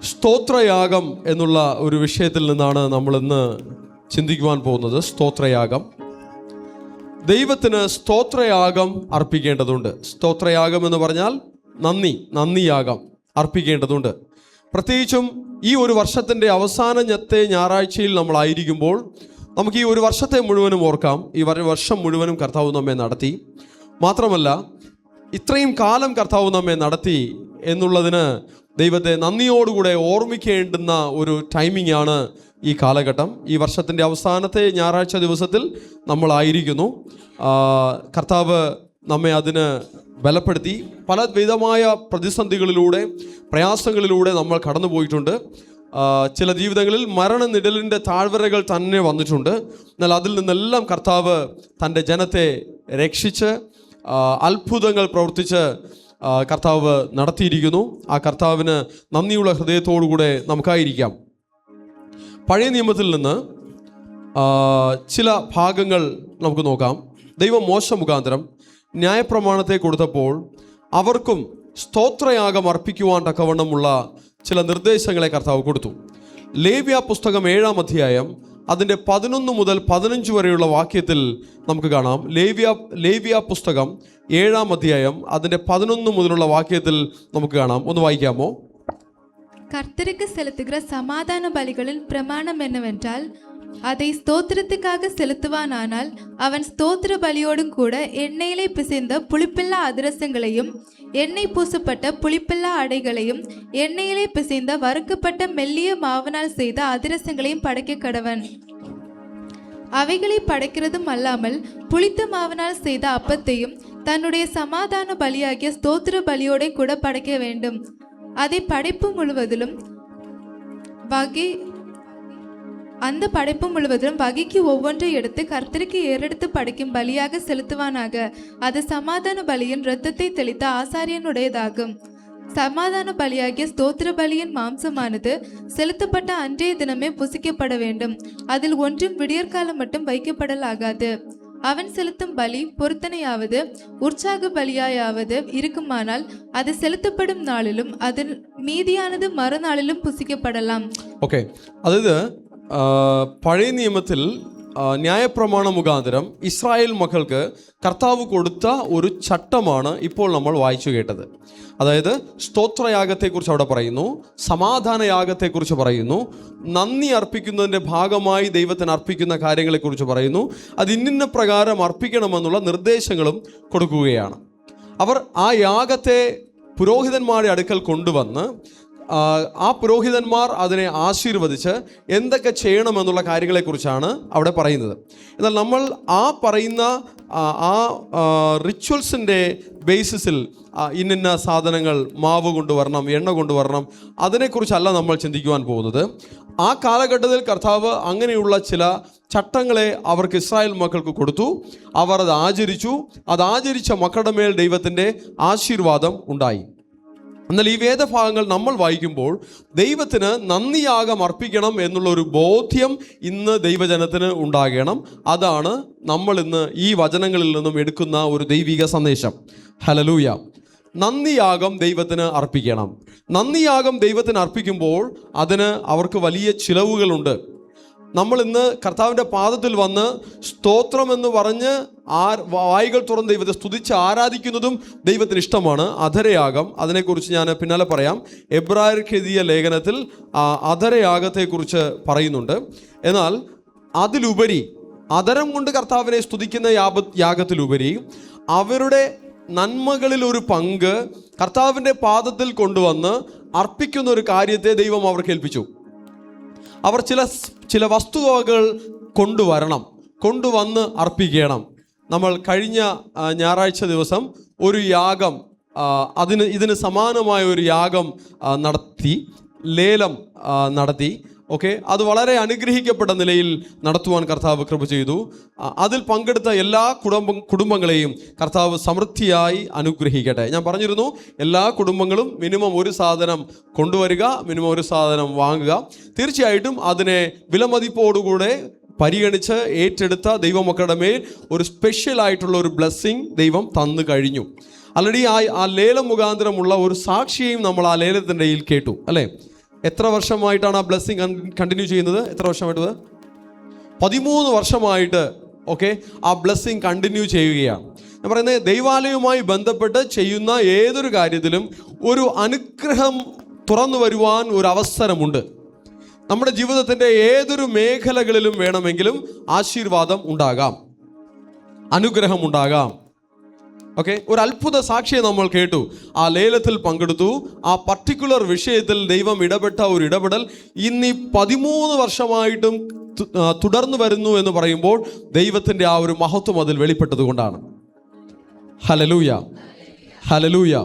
സ്തോത്രയാഗം എന്നുള്ള ഒരു വിഷയത്തിൽ നിന്നാണ് നമ്മൾ ഇന്ന് ചിന്തിക്കുവാൻ പോകുന്നത്. സ്തോത്രയാഗം. ദൈവത്തിന് സ്തോത്രയാഗം അർപ്പിക്കേണ്ടതുണ്ട്. സ്തോത്രയാഗം എന്ന് പറഞ്ഞാൽ നന്ദിയാഗം അർപ്പിക്കേണ്ടതുണ്ട്. പ്രത്യേകിച്ചും ഈ ഒരു വർഷത്തിൻ്റെ അവസാനത്തെ ഞായറാഴ്ചയിൽ നമ്മളായിരിക്കുമ്പോൾ നമുക്ക് ഈ ഒരു വർഷത്തെ മുഴുവനും ഓർക്കാം. ഈ വർഷം മുഴുവനും കർത്താവ് നമ്മെ നടത്തി. മാത്രമല്ല, ഇത്രയും കാലം കർത്താവ് നമ്മെ നടത്തി എന്നുള്ളതിന് ദൈവത്തെ നന്ദിയോടുകൂടെ ഓർമ്മിക്കേണ്ടുന്ന ഒരു ടൈമിംഗ് ആണ് ഈ കാലഘട്ടം. ഈ വർഷത്തിൻ്റെ അവസാനത്തെ ഞായറാഴ്ച ദിവസത്തിൽ നമ്മളായിരിക്കുന്നു. കർത്താവ് നമ്മെ അതിന് ബലപ്പെടുത്തി. പല വിധമായ പ്രതിസന്ധികളിലൂടെ, പ്രയാസങ്ങളിലൂടെ നമ്മൾ കടന്നു പോയിട്ടുണ്ട്. ചില ജീവിതങ്ങളിൽ മരണനിഴലിൻ്റെ താഴ്വരകൾ തന്നെ വന്നിട്ടുണ്ട്. എന്നാൽ അതിൽ നിന്നെല്ലാം കർത്താവ് തൻ്റെ ജനത്തെ രക്ഷിച്ച് അത്ഭുതങ്ങൾ പ്രവർത്തിച്ച് കർത്താവ് നടത്തിയിരിക്കുന്നു. ആ കർത്താവിന് നന്ദിയുള്ള ഹൃദയത്തോടുകൂടെ നമുക്കായിരിക്കാം. പഴയ നിയമത്തിൽ നിന്ന് ചില ഭാഗങ്ങൾ നമുക്ക് നോക്കാം. ദൈവം മോശ മുഖാന്തരം ന്യായപ്രമാണത്തെ കൊടുത്തപ്പോൾ അവർക്കും സ്തോത്രയാഗം അർപ്പിക്കുവാൻ തക്കവണ്ണമുള്ള ചില നിർദ്ദേശങ്ങളെ കർത്താവ് കൊടുത്തു. ലേവ്യ പുസ്തകം 7-ാം അധ്യായം അതിൻ്റെ 11 മുതൽ 15 വരെയുള്ള വാക്യത്തിൽ നമുക്ക് കാണാം. ലേവ്യ പുസ്തകം 7-ാം അധ്യായം അതിൻ്റെ 11 മുതലുള്ള വാക്യത്തിൽ നമുക്ക് കാണാം. ഒന്ന് വായിക്കാമോ? கர்த்தருக்கு செலுத்துகிற சமாதான பலிகளின் பிரமாணம் என்னவென்றால், அதை ஸ்தோத்திரத்துக்காக செலுத்துவானானால் அவன் ஸ்தோத்திர பலியோடும் கூட எண்ணெயிலே பிசைந்த புளிப்பில்லா அதிரசங்களையும், எண்ணெய் பூசப்பட்ட புளிப்பில்லா அடைகளையும், எண்ணெயிலே பிசைந்த வறுக்கப்பட்ட மெல்லிய மாவினால் செய்த அதிரசங்களையும் படைக்க கடவன். அவைகளை படைக்கிறதும் அல்லாமல் புளித்த மாவினால் செய்த அப்பத்தையும் தன்னுடைய சமாதான பலியாகிய ஸ்தோத்திர பலியோட கூட படைக்க வேண்டும். அதை படைப்பு முழுவதிலும் அந்த படைப்பு முழுவதிலும் வகைக்கு ஒவ்வொன்றை எடுத்து கர்த்தருக்கு ஏறெடுத்து படைக்கும் பலியாக செலுத்துவானாக. அது சமாதான பலியின் இரத்தத்தை தெளித்த ஆசாரியனுடையதாகும். சமாதான பலியாகிய ஸ்தோத்திர பலியின் மாம்சமானது செலுத்தப்பட்ட அன்றைய தினமே புசிக்கப்பட வேண்டும். அதில் ஒன்றும் விடியற்காலம் மட்டும் வைக்கப்படலாகாது. அவன் செலுத்தும் பலி பொருத்தனையாவது உற்சாக பலியாயாவது இருக்குமானால் அது செலுத்தப்படும் நாளிலும் அதில் மீதியானது மறுநாளிலும் புசிக்கப்படலாம். ഓക്കെ, അതായത് പഴയ നിയമത്തിൽ ന്യായപ്രമാണ മുഖാന്തരം ഇസ്രായേൽ മക്കൾക്ക് കർത്താവ് കൊടുത്ത ഒരു ചട്ടമാണ് ഇപ്പോൾ നമ്മൾ വായിച്ചു കേട്ടത്. അതായത് സ്തോത്രയാഗത്തെക്കുറിച്ച് അവിടെ പറയുന്നു, സമാധാനയാഗത്തെക്കുറിച്ച് പറയുന്നു, നന്ദി അർപ്പിക്കുന്നതിൻ്റെ ഭാഗമായി ദൈവത്തിന് അർപ്പിക്കുന്ന കാര്യങ്ങളെക്കുറിച്ച് പറയുന്നു. അത് ഇന്ന പ്രകാരം അർപ്പിക്കണമെന്നുള്ള നിർദ്ദേശങ്ങളും കൊടുക്കുകയാണ്. അവർ ആ യാഗത്തെ പുരോഹിതന്മാരുടെ അടുക്കൽ കൊണ്ടുവന്ന് ആ പുരോഹിതന്മാർ അതിനെ ആശീർവദിച്ച് എന്തൊക്കെ ചെയ്യണമെന്നുള്ള കാര്യങ്ങളെക്കുറിച്ചാണ് അവിടെ പറയുന്നത്. എന്നാൽ നമ്മൾ ആ പറയുന്ന ആ റിച്വൽസിൻ്റെ ബേസിസിൽ ഇന്ന സാധനങ്ങൾ, മാവ് കൊണ്ടുവരണം, എണ്ണ കൊണ്ടുവരണം, അതിനെക്കുറിച്ചല്ല നമ്മൾ ചിന്തിക്കുവാൻ പോകുന്നത്. ആ കാലഘട്ടത്തിൽ കർത്താവ് അങ്ങനെയുള്ള ചില ചട്ടങ്ങളെ അവർക്ക് ഇസ്രായേൽ മക്കൾക്ക് കൊടുത്തു. അവർ അത് ആചരിച്ചു. അത് ആചരിച്ച മക്കളുടെ മേൽ ദൈവത്തിൻ്റെ ആശീർവാദം ഉണ്ടായി. എന്നാൽ ഈ വേദഭാഗങ്ങൾ നമ്മൾ വായിക്കുമ്പോൾ ദൈവത്തിന് നന്ദിയാഗം അർപ്പിക്കണം എന്നുള്ള ഒരു ബോധ്യം ഇന്ന് ദൈവജനത്തിന് ഉണ്ടാകണം. അതാണ് നമ്മൾ ഇന്ന് ഈ വചനങ്ങളിൽ നിന്നും എടുക്കുന്ന ഒരു ദൈവിക സന്ദേശം. ഹല്ലേലൂയ. നന്ദിയാഗം ദൈവത്തിന് അർപ്പിക്കണം. നന്ദിയാഗം ദൈവത്തിന് അർപ്പിക്കുമ്പോൾ അതിന് അവർക്ക് വലിയ ചിലവുകളുണ്ട്. നമ്മൾ ഇന്ന് കർത്താവിൻ്റെ പാദത്തിൽ വന്ന് സ്തോത്രമെന്ന് പറഞ്ഞ് വായികൾ തുറന്ന് ദൈവത്തെ സ്തുതിച്ച് ആരാധിക്കുന്നതും ദൈവത്തിന് ഇഷ്ടമാണ്. അധരയാഗം, അതിനെക്കുറിച്ച് ഞാൻ പിന്നാലെ പറയാം. എബ്രായർക്ക് എഴുതിയ ലേഖനത്തിൽ അധരയാഗത്തെക്കുറിച്ച് പറയുന്നുണ്ട്. എന്നാൽ അതിലുപരി, അധരം കൊണ്ട് കർത്താവിനെ സ്തുതിക്കുന്ന യാഗത്തിലുപരി അവരുടെ നന്മകളിൽ ഒരു പങ്ക് കർത്താവിൻ്റെ പാദത്തിൽ കൊണ്ടുവന്ന് അർപ്പിക്കുന്ന ഒരു കാര്യത്തെ ദൈവം അവർക്ക് ഏൽപ്പിച്ചു. അവർ ചില വസ്തുവകകൾ കൊണ്ടുവന്ന് അർപ്പിക്കണം. നമ്മൾ കഴിഞ്ഞ ഞായറാഴ്ച ദിവസം ഒരു യാഗം, ഇതിന് സമാനമായ ഒരു യാഗം ലേലം നടത്തി. ഓക്കെ, അത് വളരെ അനുഗ്രഹിക്കപ്പെട്ട നിലയിൽ നടത്തുവാൻ കർത്താവ് കൃപ ചെയ്തു. അതിൽ പങ്കെടുത്ത എല്ലാ കുടുംബങ്ങളെയും കർത്താവ് സമൃദ്ധിയായി അനുഗ്രഹിക്കട്ടെ. ഞാൻ പറഞ്ഞിരുന്നു, എല്ലാ കുടുംബങ്ങളും മിനിമം ഒരു സാധനം കൊണ്ടുവരിക, മിനിമം ഒരു സാധനം വാങ്ങുക. തീർച്ചയായിട്ടും അതിനെ വിലമതിപ്പോടുകൂടെ പരിഗണിച്ച് ഏറ്റെടുത്ത ദൈവമക്കളുടെ മേൽ ഒരു സ്പെഷ്യലായിട്ടുള്ള ഒരു ബ്ലെസ്സിങ് ദൈവം തന്നു കഴിഞ്ഞു. ആൾറെഡി ആ ലേലം മുഖാന്തരമുള്ള ഒരു സാക്ഷിയെയും നമ്മൾ ആ ലേലത്തിൻ്റെ ഇടയിൽ കേട്ടു, അല്ലേ? എത്ര വർഷമായിട്ടാണ് ആ ബ്ലെസ്സിങ് കണ്ടിന്യൂ ചെയ്യുന്നത്? എത്ര വർഷമായിട്ട്? 13 വർഷമായിട്ട് ആ ബ്ലെസ്സിങ് കണ്ടിന്യൂ ചെയ്യുകയാണ്. ഞാൻ പറയുന്നത്, ദൈവാലയവുമായി ബന്ധപ്പെട്ട് ചെയ്യുന്ന ഏതൊരു കാര്യത്തിലും ഒരു അനുഗ്രഹം തുറന്നു വരുവാൻ ഒരു അവസരമുണ്ട്. നമ്മുടെ ജീവിതത്തിൻ്റെ ഏതൊരു മേഖലകളിലും വേണമെങ്കിലും ആശീർവാദം ഉണ്ടാകാം, അനുഗ്രഹം ഉണ്ടാകാം. ഒരു അത്ഭുത സാക്ഷിയെ നമ്മൾ കേട്ടു. ആ ലേലത്തിൽ പങ്കെടുത്തു, ആ പർട്ടിക്കുലർ വിഷയത്തിൽ ദൈവം ഇടപെട്ട ഒരു ഇടപെടൽ ഇന്ന് 13 വർഷമായിട്ടും തുടർന്നു വരുന്നു എന്ന് പറയുമ്പോൾ ദൈവത്തിൻ്റെ ആ ഒരു മഹത്വം അതിൽ വെളിപ്പെട്ടത് കൊണ്ടാണ്. Hallelujah, hallelujah.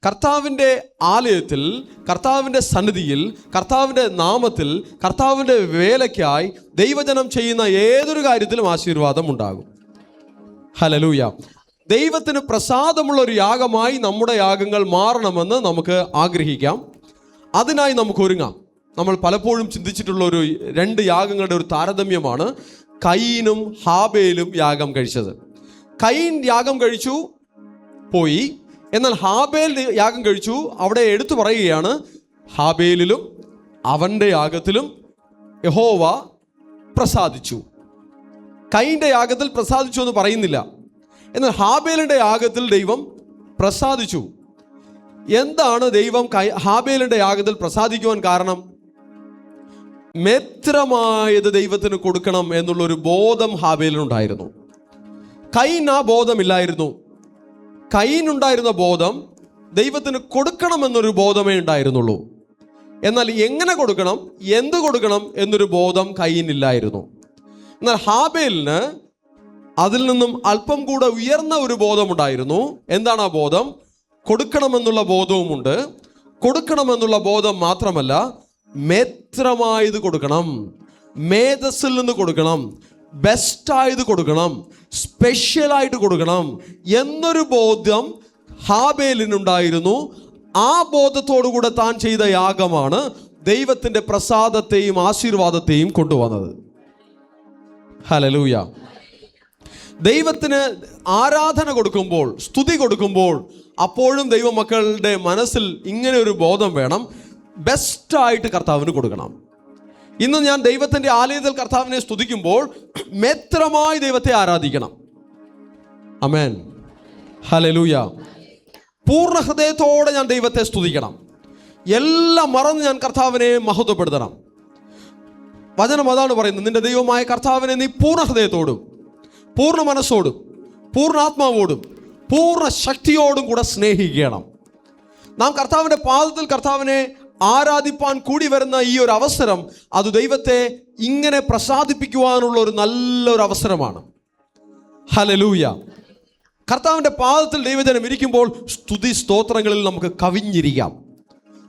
കർത്താവിൻ്റെ ആലയത്തിൽ, കർത്താവിൻ്റെ സന്നിധിയിൽ, കർത്താവിൻ്റെ നാമത്തിൽ, കർത്താവിൻ്റെ വേലയ്ക്കായി ദൈവജനം ചെയ്യുന്ന ഏതൊരു കാര്യത്തിലും ആശീർവാദം ഉണ്ടാകും. ഹല്ലേലൂയ. ദൈവത്തിന് പ്രസാദമുള്ള ഒരു യാഗമായി നമ്മുടെ യാഗങ്ങൾ മാറണമെന്ന് നമുക്ക് ആഗ്രഹിക്കാം. അതിനായി നമുക്ക് ഒരുങ്ങാം. നമ്മൾ പലപ്പോഴും ചിന്തിച്ചിട്ടുള്ള 2 യാഗങ്ങളുടെ ഒരു താരതമ്യമാണ് കയീനും ഹാബേലും യാഗം കഴിച്ചത്. കയീൻ യാഗം കഴിച്ചു, പോയി. എന്നാൽ ഹാബേൽ യാഗം കഴിച്ചു. അവിടെ എടുത്തു പറയുകയാണ്, ഹാബേലിലും അവൻ്റെ യാഗത്തിലും യഹോവ പ്രസാദിച്ചു. കയീൻ്റെ യാഗത്തിൽ പ്രസാദിച്ചു എന്ന് പറയുന്നില്ല. എന്നാൽ ഹാബേലിൻ്റെ യാഗത്തിൽ ദൈവം പ്രസാദിച്ചു. എന്താണ് ദൈവം ഹാബേലിൻ്റെ യാഗത്തിൽ പ്രസാദിക്കുവാൻ കാരണം? മേത്രമായത് ദൈവത്തിന് കൊടുക്കണം എന്നുള്ളൊരു ബോധം ഹാബേലിനുണ്ടായിരുന്നു. കയീൻ ആ ബോധമില്ലായിരുന്നു. കയീനുണ്ടായിരുന്ന ബോധം ദൈവത്തിന് കൊടുക്കണമെന്നൊരു ബോധമേ ഉണ്ടായിരുന്നുള്ളൂ. എന്നാൽ എങ്ങനെ കൊടുക്കണം, എന്ത് കൊടുക്കണം എന്നൊരു ബോധം കയീനില്ലായിരുന്നു. എന്നാൽ ഹാബേലിന് അതിൽ നിന്നും അല്പം കൂടെ ഉയർന്ന ഒരു ബോധമുണ്ടായിരുന്നു. എന്താണ് ആ ബോധം? കൊടുക്കണമെന്നുള്ള ബോധവുമുണ്ട്. കൊടുക്കണമെന്നുള്ള ബോധം മാത്രമല്ല, മേത്രമായത് കൊടുക്കണം, മേധസ്സിൽ നിന്ന് കൊടുക്കണം, ബെസ്റ്റായത് കൊടുക്കണം, സ്പെഷ്യലായിട്ട് കൊടുക്കണം എന്നൊരു ബോധം ഹാബേലിനുണ്ടായിരുന്നു. ആ ബോധത്തോടുകൂടെ താൻ ചെയ്ത യാഗമാണ് ദൈവത്തിൻ്റെ പ്രസാദത്തെയും ആശീർവാദത്തെയും കൊണ്ടുവന്നത്. ഹല്ലേലൂയ. ദൈവത്തിന് ആരാധന കൊടുക്കുമ്പോൾ, സ്തുതി കൊടുക്കുമ്പോൾ, അപ്പോഴും ദൈവമക്കളുടെ മനസ്സിൽ ഇങ്ങനെ ഒരു ബോധം വേണം, ബെസ്റ്റായിട്ട് കർത്താവിന് കൊടുക്കണം. ഇന്ന് ഞാൻ ദൈവത്തിൻ്റെ ആലയത്തിൽ കർത്താവിനെ സ്തുതിക്കുമ്പോൾ മേത്രമായി ദൈവത്തെ ആരാധിക്കണം. ആമേൻ, ഹല്ലേലൂയ. പൂർണ്ണ ഹൃദയത്തോടെ ഞാൻ ദൈവത്തെ സ്തുതിക്കണം. എല്ലാം മറന്ന് ഞാൻ കർത്താവിനെ മഹത്വപ്പെടുത്തണം. വചനം അതാണ് പറയുന്നത്, നിന്റെ ദൈവമായ കർത്താവിനെ നീ പൂർണ്ണ ഹൃദയത്തോടും, പൂർണ്ണ മനസ്സോടും, പൂർണ്ണാത്മാവോടും, പൂർണ്ണ ശക്തിയോടും കൂടെ സ്നേഹിക്കണം. നാം കർത്താവിൻ്റെ പാദത്തിൽ കർത്താവിനെ ആരാധിപ്പാൻ കൂടി വരുന്ന ഈ ഒരു അവസരം, അത് ദൈവത്തെ ഇങ്ങനെ പ്രസാദിപ്പിക്കുവാനുള്ള ഒരു നല്ലൊരു അവസരമാണ്. ഹല്ലേലൂയ. കർത്താവിൻ്റെ പാദത്തിൽ ദൈവജനം ഇരിക്കുമ്പോൾ സ്തുതി സ്തോത്രങ്ങളിൽ നമുക്ക് കവിഞ്ഞിരിക്കാം.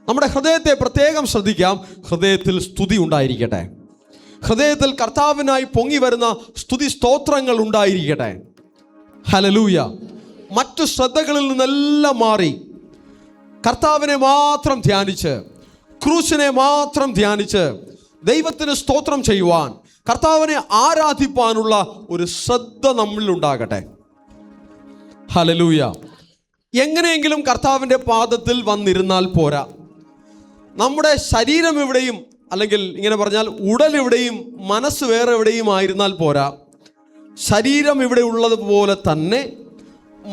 നമ്മുടെ ഹൃദയത്തെ പ്രത്യേകം ശ്രദ്ധിക്കാം. ഹൃദയത്തിൽ സ്തുതി ഉണ്ടായിരിക്കട്ടെ. ഹൃദയത്തിൽ കർത്താവിനായി പൊങ്ങി വരുന്ന സ്തുതി സ്തോത്രങ്ങൾ ഉണ്ടായിരിക്കട്ടെ. ഹല്ലേലൂയ. മറ്റു ശ്രദ്ധകളിൽ നിന്നെല്ലാം മാറി കർത്താവിനെ മാത്രം ധ്യാനിച്ച്, ക്രൂശിനെ മാത്രം ധ്യാനിച്ച് ദൈവത്തിന് സ്തോത്രം ചെയ്യുവാൻ, കർത്താവിനെ ആരാധിപ്പാനുള്ള ഒരു ശ്രദ്ധ നമ്മളിൽ ഉണ്ടാകട്ടെ. ഹല്ലേലൂയ. എങ്ങനെയെങ്കിലും കർത്താവിൻ്റെ പാദത്തിൽ വന്നിരുന്നാൽ പോരാ. നമ്മുടെ ശരീരം എവിടെയും, അല്ലെങ്കിൽ ഇങ്ങനെ പറഞ്ഞാൽ ഉടൽ എവിടെയും മനസ്സ് വേറെ എവിടെയും ആയിരുന്നാൽ പോരാ. ശരീരം ഇവിടെ ഉള്ളതുപോലെ തന്നെ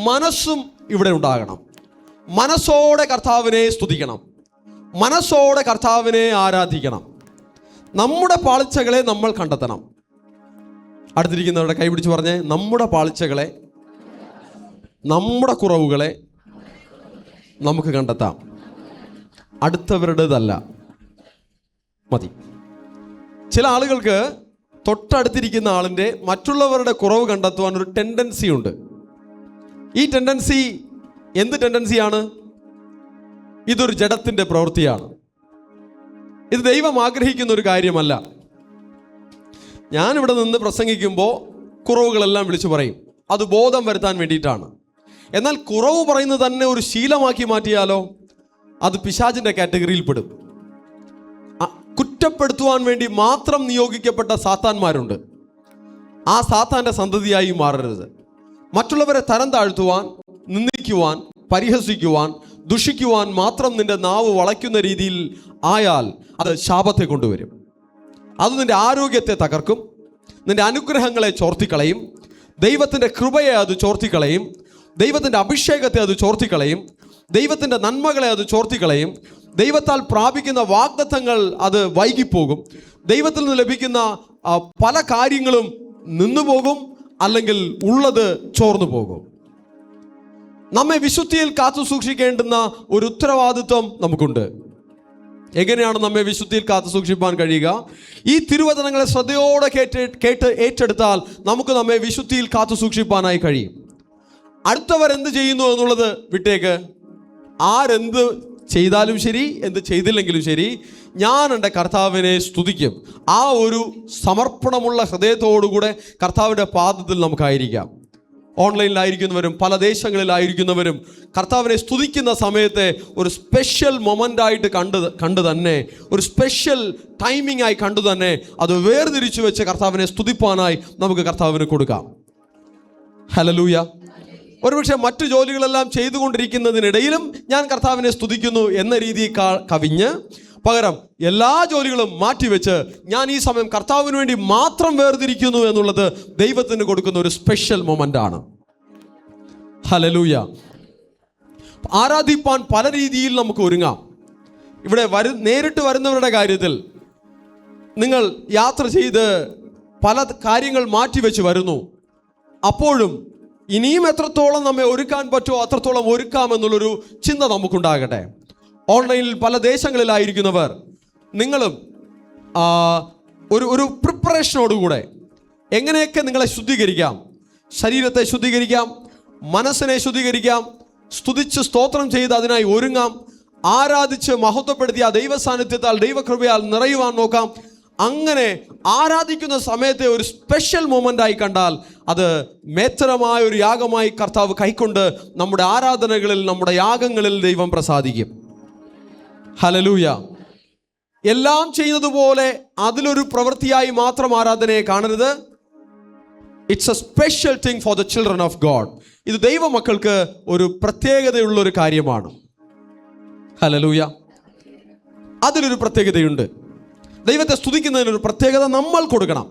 മനസ്സും ഇവിടെ ഉണ്ടാകണം. മനസ്സോടെ കർത്താവിനെ സ്തുതിക്കണം, മനസ്സോടെ കർത്താവിനെ ആരാധിക്കണം. നമ്മുടെ പാളിച്ചകളെ നമ്മൾ കണ്ടെത്തണം. അടുത്തിരിക്കുന്നവരുടെ കൈപിടിച്ച് പറഞ്ഞേ, നമ്മുടെ പാളിച്ചകളെ, നമ്മുടെ കുറവുകളെ നമുക്ക് കണ്ടെത്താം. അടുത്തവരുടേതല്ല, മതി. ചില ആളുകൾക്ക് തൊട്ടടുത്തിരിക്കുന്ന ആളിൻ്റെ മറ്റുള്ളവരുടെ കുറവ് കണ്ടെത്തുവാൻ ഒരു ടെൻഡൻസി ഉണ്ട്. ഈ ടെൻഡൻസി എന്ത് ടെൻഡൻസിയാണ്? ഇതൊരു ജഡത്തിൻ്റെ പ്രവൃത്തിയാണ്. ഇത് ദൈവം ആഗ്രഹിക്കുന്ന ഒരു കാര്യമല്ല. ഞാനിവിടെ നിന്ന് പ്രസംഗിക്കുമ്പോൾ കുറവുകളെല്ലാം വിളിച്ചു പറയും. അത് ബോധം വരുത്താൻ വേണ്ടിയിട്ടാണ്. എന്നാൽ കുറവ് പറയുന്നത് തന്നെ ഒരു ശീലമാക്കി മാറ്റിയാലോ അത് പിശാചിൻ്റെ കാറ്റഗറിയിൽ പെടും. കുറ്റപ്പെടുത്തുവാൻ വേണ്ടി മാത്രം നിയോഗിക്കപ്പെട്ട സാത്താന്മാരുണ്ട്. ആ സാത്താൻ്റെ സന്തതിയായി മാറരുത്. മറ്റുള്ളവരെ തരം താഴ്ത്തുവാൻ, നിന്ദിക്കുവാൻ, പരിഹസിക്കുവാൻ, ദുഷിക്കുവാൻ മാത്രം നിന്റെ നാവ് വളയ്ക്കുന്ന രീതിയിൽ ആയാൽ അത് ശാപത്തെ കൊണ്ടുവരും. അത് നിന്റെ ആരോഗ്യത്തെ തകർക്കും, നിന്റെ അനുഗ്രഹങ്ങളെ ചോർത്തിക്കളയും, ദൈവത്തിൻ്റെ കൃപയെ അത് ചോർത്തിക്കളയും, ദൈവത്തിൻ്റെ അഭിഷേകത്തെ അത് ചോർത്തിക്കളയും, ദൈവത്തിൻ്റെ നന്മകളെ അത് ചോർത്തിക്കളയും, ദൈവത്താൽ പ്രാപിക്കുന്ന വാഗ്ദത്തങ്ങൾ അത് വൈകിപ്പോകും, ദൈവത്തിൽ നിന്ന് ലഭിക്കുന്ന പല കാര്യങ്ങളും നിന്നുപോകും, അല്ലെങ്കിൽ ഉള്ളത് ചോർന്നു പോകും. നമ്മെ വിശുദ്ധിയിൽ കാത്തു സൂക്ഷിക്കേണ്ടുന്ന ഒരു ഉത്തരവാദിത്വം നമുക്കുണ്ട്. എങ്ങനെയാണ് നമ്മെ വിശുദ്ധിയിൽ കാത്തു സൂക്ഷിപ്പാൻ കഴിയുക? ഈ തിരുവചനങ്ങളെ ശ്രദ്ധയോടെ കേട്ട് ഏറ്റെടുത്താൽ നമുക്ക് നമ്മെ വിശുദ്ധിയിൽ കാത്തു സൂക്ഷിപ്പാനായി കഴിയും. അടുത്തവരെന്ത് ചെയ്യുന്നു എന്നുള്ളത് വിട്ടേക്ക്. ആരെന്ത് ചെയ്താലും ശരി, എന്ത് ചെയ്തില്ലെങ്കിലും ശരി, ഞാൻ എൻ്റെ കർത്താവിനെ സ്തുതിക്കും. ആ ഒരു സമർപ്പണമുള്ള ഹൃദയത്തോടുകൂടെ കർത്താവിൻ്റെ പാദത്തിൽ നമുക്കായിരിക്കാം. ഓൺലൈനിലായിരിക്കുന്നവരും പല ദേശങ്ങളിലായിരിക്കുന്നവരും കർത്താവിനെ സ്തുതിക്കുന്ന സമയത്തെ ഒരു സ്പെഷ്യൽ മൊമെൻ്റായിട്ട് കണ്ടു തന്നെ, ഒരു സ്പെഷ്യൽ ടൈമിംഗ് ആയി കണ്ടു തന്നെ അത് വേർതിരിച്ചു വെച്ച് കർത്താവിനെ സ്തുതിപ്പാനായി നമുക്ക് കർത്താവിന് കൊടുക്കാം. ഹല്ലേലൂയ. ഒരുപക്ഷെ മറ്റു ജോലികളെല്ലാം ചെയ്തുകൊണ്ടിരിക്കുന്നതിനിടയിലും ഞാൻ കർത്താവിനെ സ്തുതിക്കുന്നു എന്ന രീതിയിൽ കവിഞ്ഞ് പകരം എല്ലാ ജോലികളും മാറ്റിവെച്ച് ഞാൻ ഈ സമയം കർത്താവിന് വേണ്ടി മാത്രം വേർതിരിക്കുന്നു എന്നുള്ളത് ദൈവത്തിന് കൊടുക്കുന്ന ഒരു സ്പെഷ്യൽ മൊമെൻ്റ് ആണ്. ഹല്ലേലൂയ. ആരാധിപ്പാൻ പല രീതിയിൽ നമുക്ക് ഒരുങ്ങാം. ഇവിടെ നേരിട്ട് വരുന്നവരുടെ കാര്യത്തിൽ നിങ്ങൾ യാത്ര ചെയ്ത് പല കാര്യങ്ങൾ മാറ്റിവെച്ച് വരുന്നു. അപ്പോഴും ഇനിയും എത്രത്തോളം നമ്മെ ഒരുക്കാൻ പറ്റുമോ അത്രത്തോളം ഒരുക്കാമെന്നുള്ളൊരു ചിന്ത നമുക്കുണ്ടാകട്ടെ. ഓൺലൈനിൽ പല ദേശങ്ങളിലായിരിക്കുന്നവർ നിങ്ങളും ഒരു പ്രിപ്പറേഷനോടുകൂടെ എങ്ങനെയൊക്കെ നിങ്ങളെ ശുദ്ധീകരിക്കാം, ശരീരത്തെ ശുദ്ധീകരിക്കാം, മനസ്സിനെ ശുദ്ധീകരിക്കാം, സ്തുതിച്ച് സ്തോത്രം ചെയ്ത് അതിനായി ഒരുങ്ങാം, ആരാധിച്ച് മഹത്വപ്പെടുത്തിയ ദൈവ സാന്നിധ്യത്താൽ ദൈവകൃപയാൽ നിറയുവാൻ നോക്കാം. അങ്ങനെ ആരാധിക്കുന്ന സമയത്തെ ഒരു സ്പെഷ്യൽ മൊമെൻ്റായി കണ്ടാൽ അത് മേത്തരമായ ഒരു യാഗമായി കർത്താവ് കൈക്കൊണ്ട് നമ്മുടെ ആരാധനകളിൽ, നമ്മുടെ യാഗങ്ങളിൽ ദൈവം പ്രസാദിക്കും. ഹല്ലേലൂയ. എല്ലാം ചെയ്യുന്നത് പോലെ അതിലൊരു പ്രവൃത്തിയായി മാത്രം ആരാധനയെ കാണരുത്. It's A special thing for the children of God. ഇത് ദൈവമക്കൾക്ക് ഒരു പ്രത്യേകതയുള്ള ഒരു കാര്യമാണ്. ഹല്ലേലൂയ. അതിലൊരു പ്രത്യേകതയുണ്ട്. ദൈവത്തെ സ്തുതിക്കുന്നതിനൊരു പ്രത്യേകത നമ്മൾ കൊടുക്കണം.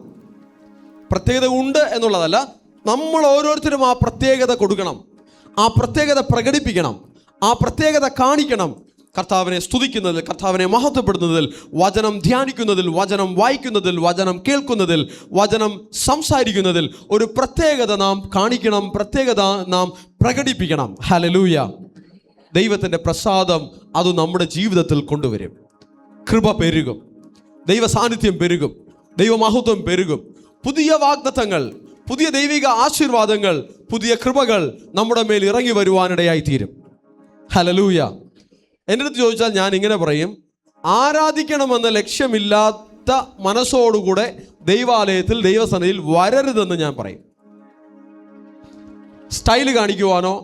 പ്രത്യേകത ഉണ്ട് എന്നുള്ളതല്ല, നമ്മൾ ഓരോരുത്തരും ആ പ്രത്യേകത കൊടുക്കണം, ആ പ്രത്യേകത പ്രകടിപ്പിക്കണം, ആ പ്രത്യേകത കാണിക്കണം. കർത്താവിനെ സ്തുതിക്കുന്നതിൽ, കർത്താവിനെ മഹത്വപ്പെടുന്നതിൽ, വചനം ധ്യാനിക്കുന്നതിൽ, വചനം വായിക്കുന്നതിൽ, വചനം കേൾക്കുന്നതിൽ, വചനം സംസാരിക്കുന്നതിൽ ഒരു പ്രത്യേകത നാം കാണിക്കണം, പ്രത്യേകത നാം പ്രകടിപ്പിക്കണം. ഹല്ലേലൂയ. ദൈവത്തിൻ്റെ പ്രസാദം അത് നമ്മുടെ ജീവിതത്തിൽ കൊണ്ടുവരും. കൃപ പെരുകും, ദൈവ സാന്നിധ്യം പെരുകും, ദൈവമഹത്വം പെരുകും, പുതിയ വാഗ്ദത്തങ്ങൾ, പുതിയ ദൈവിക ആശീർവാദങ്ങൾ, പുതിയ കൃപകൾ നമ്മുടെ മേൽ ഇറങ്ങി വരുവാനിടയായി തീരും. ഹല്ലേലൂയ. എൻ്റെ അടുത്ത് ചോദിച്ചാൽ ഞാൻ ഇങ്ങനെ പറയും, ആരാധിക്കണമെന്ന ലക്ഷ്യമില്ലാത്ത മനസ്സോടുകൂടെ ദൈവാലയത്തിൽ, ദൈവസന്നിധിയിൽ വരരുതെന്ന് ഞാൻ പറയും. സ്റ്റൈല് കാണിക്കുവാനോ,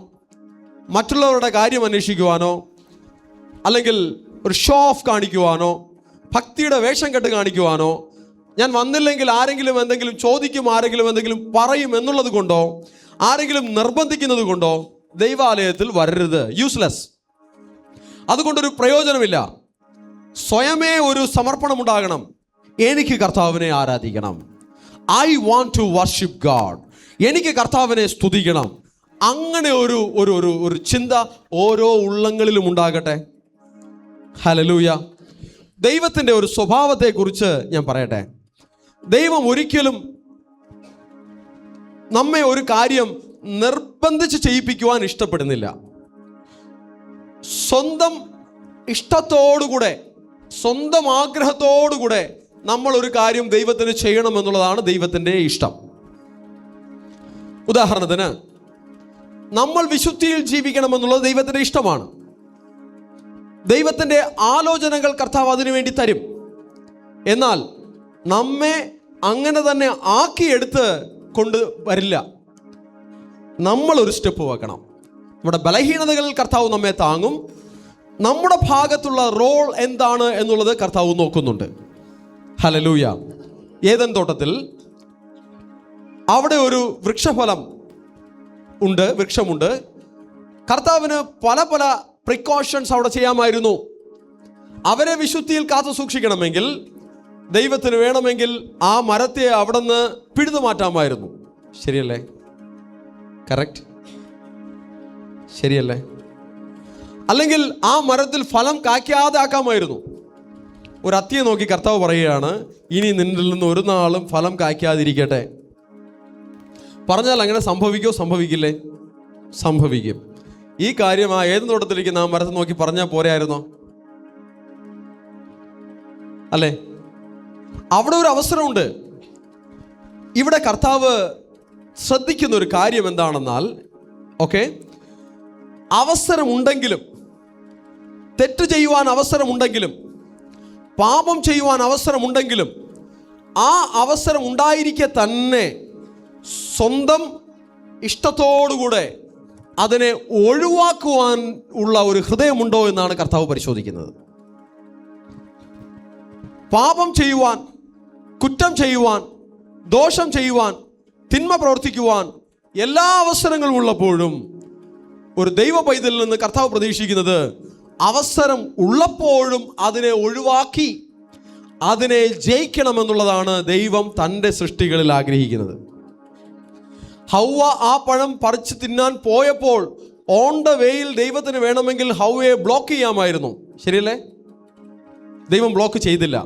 മറ്റുള്ളവരുടെ കാര്യം അന്വേഷിക്കുവാനോ, അല്ലെങ്കിൽ ഒരു ഷോ ഓഫ് കാണിക്കുവാനോ, ഭക്തിയുടെ വേഷം കെട്ട് കാണിക്കുവാനോ, ഞാൻ വന്നില്ലെങ്കിൽ ആരെങ്കിലും എന്തെങ്കിലും ചോദിക്കും, ആരെങ്കിലും എന്തെങ്കിലും പറയും എന്നുള്ളത് കൊണ്ടോ, ആരെങ്കിലും നിർബന്ധിക്കുന്നത് കൊണ്ടോ ദൈവാലയത്തിൽ വരരുത്. യൂസ്ലെസ്. അതുകൊണ്ടൊരു പ്രയോജനമില്ല. സ്വയമേ ഒരു സമർപ്പണം ഉണ്ടാകണം. എനിക്ക് കർത്താവിനെ ആരാധിക്കണം. I want to worship God. എനിക്ക് കർത്താവിനെ സ്തുതിക്കണം. അങ്ങനെ ഒരു ചിന്ത ഓരോ ഉള്ളങ്ങളിലും ഉണ്ടാകട്ടെ. ഹല്ലേലൂയ. ദൈവത്തിൻ്റെ ഒരു സ്വഭാവത്തെക്കുറിച്ച് ഞാൻ പറയട്ടെ. ദൈവം ഒരിക്കലും നമ്മെ ഒരു കാര്യം നിർബന്ധിച്ച് ചെയ്യിപ്പിക്കുവാൻ ഇഷ്ടപ്പെടുന്നില്ല. സ്വന്തം ഇഷ്ടത്തോടുകൂടെ, സ്വന്തം ആഗ്രഹത്തോടുകൂടെ നമ്മൾ ഒരു കാര്യം ദൈവത്തിന് ചെയ്യണമെന്നുള്ളതാണ് ദൈവത്തിൻ്റെ ഇഷ്ടം. ഉദാഹരണത്തിന്, നമ്മൾ വിശുദ്ധിയിൽ ജീവിക്കണമെന്നുള്ളത് ദൈവത്തിൻ്റെ ഇഷ്ടമാണ്. ദൈവത്തിൻ്റെ ആലോചനകൾ കർത്താവ് അതിനു വേണ്ടി തരും. എന്നാൽ നമ്മെ അങ്ങനെ തന്നെ ആക്കിയെടുത്ത് കൊണ്ട് വരില്ല. നമ്മളൊരു സ്റ്റെപ്പ് വെക്കണം. നമ്മുടെ ബലഹീനതകളിൽ കർത്താവ് നമ്മെ താങ്ങും. നമ്മുടെ ഭാഗത്തുള്ള റോൾ എന്താണ് എന്നുള്ളത് കർത്താവ് നോക്കുന്നുണ്ട്. ഹല്ലേലൂയ. ഏദൻ തോട്ടത്തിൽ അവിടെ ഒരു വൃക്ഷമുണ്ട്. കർത്താവിന് പല പല പ്രിക്കോഷൻസ് അവിടെ ചെയ്യാമായിരുന്നു. അവരെ വിശുദ്ധിയിൽ കാത്തു സൂക്ഷിക്കണമെങ്കിൽ, ദൈവത്തിന് വേണമെങ്കിൽ ആ മരത്തെ അവിടെ നിന്ന് പിഴുതു മാറ്റാമായിരുന്നു. ശരിയല്ലേ? കറക്റ്റ്, ശരിയല്ലേ? അല്ലെങ്കിൽ ആ മരത്തിൽ ഫലം കായ്ക്കാതെ ആക്കാമായിരുന്നു. ഒരു അത്തിയെ നോക്കി കർത്താവ് പറയുകയാണ്, ഇനി നിന്നിൽ നിന്ന് ഒരു നാളും ഫലം കായ്ക്കാതിരിക്കട്ടെ. പറഞ്ഞാൽ അങ്ങനെ സംഭവിക്കോ? സംഭവിക്കില്ലേ? സംഭവിക്കും. ഈ കാര്യം ആ ഏത് തോട്ടത്തിലിരിക്കുന്ന ആ മരത്തെ നോക്കി പറഞ്ഞാൽ പോരായിരുന്നോ? അല്ലേ? അവിടെ ഒരു അവസരമുണ്ട്. ഇവിടെ കർത്താവ് ശ്രദ്ധിക്കുന്ന ഒരു കാര്യം എന്താണെന്നാൽ, ഓക്കെ, അവസരമുണ്ടെങ്കിലും, തെറ്റ് ചെയ്യുവാൻ അവസരമുണ്ടെങ്കിലും, പാപം ചെയ്യുവാൻ അവസരമുണ്ടെങ്കിലും, ആ അവസരം ഉണ്ടായിരിക്കെ തന്നെ സ്വന്തം ഇഷ്ടത്തോടുകൂടെ അതിനെ ഒഴിവാക്കുവാൻ ഉള്ള ഒരു ഹൃദയമുണ്ടോ എന്നാണ് കർത്താവ് പരിശോധിക്കുന്നത്. പാപം ചെയ്യുവാൻ, കുറ്റം ചെയ്യുവാൻ, ദോഷം ചെയ്യുവാൻ, തിന്മ പ്രവർത്തിക്കുവാൻ എല്ലാ അവസരങ്ങളും ഉള്ളപ്പോഴും ഒരു ദൈവ പൈതലിൽ നിന്ന് കർത്താവ് പ്രതീക്ഷിക്കുന്നത് അവസരം ഉള്ളപ്പോഴും അതിനെ ഒഴിവാക്കി അതിനെ ജയിക്കണമെന്നുള്ളതാണ് ദൈവം തൻ്റെ സൃഷ്ടികളിൽ ആഗ്രഹിക്കുന്നത്. ഹൗവ ആ പഴം പറിച്ച് തിന്നാൻ പോയപ്പോൾ ഓൺ ദ വേയിൽ ദൈവത്തിന് വേണമെങ്കിൽ ഹൗവയെ ബ്ലോക്ക് ചെയ്യാമായിരുന്നു. ശരിയല്ലേ? ദൈവം ബ്ലോക്ക് ചെയ്തില്ല.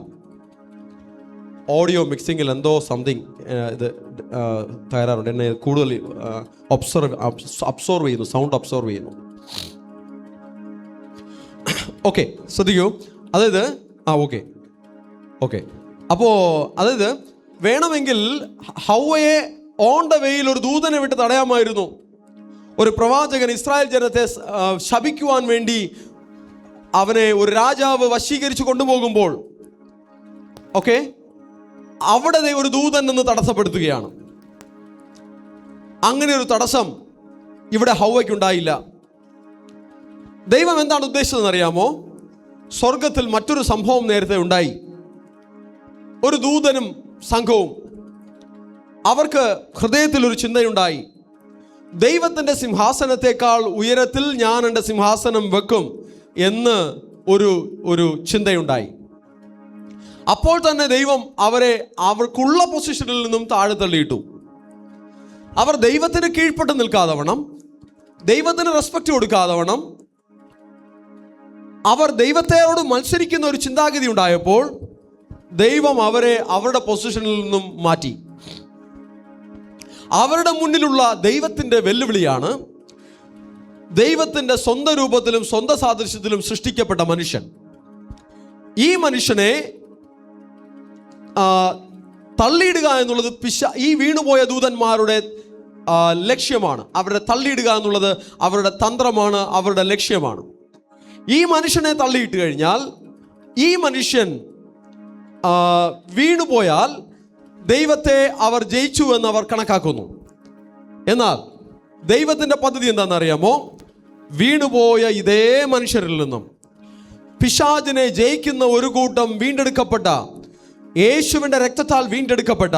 ഓഡിയോ മിക്സിങ്ങിൽ എന്തോ സംതിങ് ഇത് തകരാറുണ്ട്. എന്നെ കൂടുതൽ അബ്സോർവ് ചെയ്യുന്നു, സൗണ്ട് അബ്സോർവ് ചെയ്യുന്നു. ഓക്കെ, ശ്രദ്ധിക്കൂ. അതായത് ഓക്കെ അപ്പോൾ അതായത് വേണമെങ്കിൽ ഹൗവയെ ഓൺ ദ വേയിൽ ഒരു ദൂതനെ വിട്ട് തടയാമായിരുന്നു. ഒരു പ്രവാചകൻ ഇസ്രായേൽ ജനത്തെ ശപിക്കുവാൻ വേണ്ടി അവനെ ഒരു രാജാവ് വശീകരിച്ചു കൊണ്ടുപോകുമ്പോൾ, ഓക്കെ, അവിടെ ഒരു ദൂതൻ നിന്ന് തടസ്സപ്പെടുത്തുകയാണ്. അങ്ങനെ ഒരു തടസ്സം ഇവിടെ ഹൗവയ്ക്കുണ്ടായില്ല. ദൈവം എന്താണ് ഉദ്ദേശിച്ചതെന്ന് അറിയാമോ? സ്വർഗത്തിൽ മറ്റൊരു സംഭവം നേരത്തെ ഉണ്ടായി. ഒരു ദൂതനും സംഘവും, അവർക്ക് ഹൃദയത്തിൽ ഒരു ചിന്തയുണ്ടായി. ദൈവത്തിൻ്റെ സിംഹാസനത്തെക്കാൾ ഉയരത്തിൽ ഞാൻ എൻ്റെ സിംഹാസനം വെക്കും എന്ന് ഒരു ചിന്തയുണ്ടായി. അപ്പോൾ തന്നെ ദൈവം അവരെ അവർക്കുള്ള പൊസിഷനിൽ നിന്നും താഴെ തള്ളിയിട്ടു. അവർ ദൈവത്തിന് കീഴ്പ്പെട്ട് നിൽക്കാതവണ്ണം, ദൈവത്തിന് റെസ്പെക്റ്റ് കൊടുക്കാതവണ്ണം, അവർ ദൈവത്തോട് മത്സരിക്കുന്ന ഒരു ചിന്താഗതി ഉണ്ടായപ്പോൾ ദൈവം അവരെ അവരുടെ പൊസിഷനിൽ നിന്നും മാറ്റി. അവരുടെ മുന്നിലുള്ള ദൈവത്തിൻ്റെ വെല്ലുവിളിയാണ് ദൈവത്തിൻ്റെ സ്വന്തം രൂപത്തിലും സ്വന്തം സാദൃശ്യത്തിലും സൃഷ്ടിക്കപ്പെട്ട മനുഷ്യൻ. ഈ മനുഷ്യനെ തള്ളിയിടുക എന്നുള്ളത് ഈ വീണുപോയ ദൂതന്മാരുടെ ലക്ഷ്യമാണ്. അവരുടെ തള്ളിയിടുക എന്നുള്ളത് അവരുടെ തന്ത്രമാണ്, അവരുടെ ലക്ഷ്യമാണ്. ഈ മനുഷ്യനെ തള്ളിയിട്ട് കഴിഞ്ഞാൽ, ഈ മനുഷ്യൻ വീണുപോയാൽ ദൈവത്തെ അവർ ജയിച്ചു എന്ന് അവർ കണക്കാക്കുന്നു. എന്നാൽ ദൈവത്തിൻ്റെ പദ്ധതി എന്താണെന്നറിയാമോ? വീണുപോയ ഇതേ മനുഷ്യരിൽ നിന്നും പിശാചിനെ ജയിക്കുന്ന ഒരു കൂട്ടം വീണ്ടെടുക്കപ്പെട്ട, യേശുവിൻ്റെ രക്തത്താൽ വീണ്ടെടുക്കപ്പെട്ട,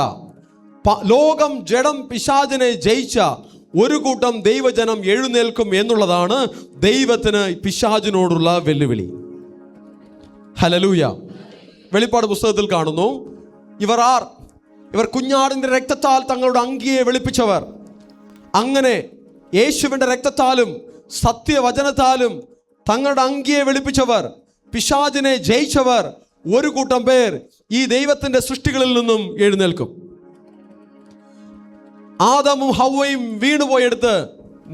ലോകം ജഡം പിശാചിനെ ജയിച്ച ഒരു കൂട്ടം ദൈവജനം എഴുന്നേൽക്കും എന്നുള്ളതാണ് ദൈവത്തിന് പിശാചിനോടുള്ള വെല്ലുവിളി. ഹല്ലേലൂയ. വെളിപ്പാട് പുസ്തകത്തിൽ കാണുന്നു, ഇവർ കുഞ്ഞാടിൻ്റെ രക്തത്താൽ തങ്ങളുടെ അങ്കിയെ വെളുപ്പിച്ചവർ. അങ്ങനെ യേശുവിൻ്റെ രക്തത്താലും സത്യവചനത്താലും തങ്ങളുടെ അങ്കിയെ വെളുപ്പിച്ചവർ, പിശാചിനെ ജയിച്ചവർ, ഒരു കൂട്ടം പേർ ഈ ദൈവത്തിൻ്റെ സൃഷ്ടികളിൽ നിന്നും എഴുന്നേൽക്കും. ആദമും ഹവ്വയും വീണുപോയെടുത്ത്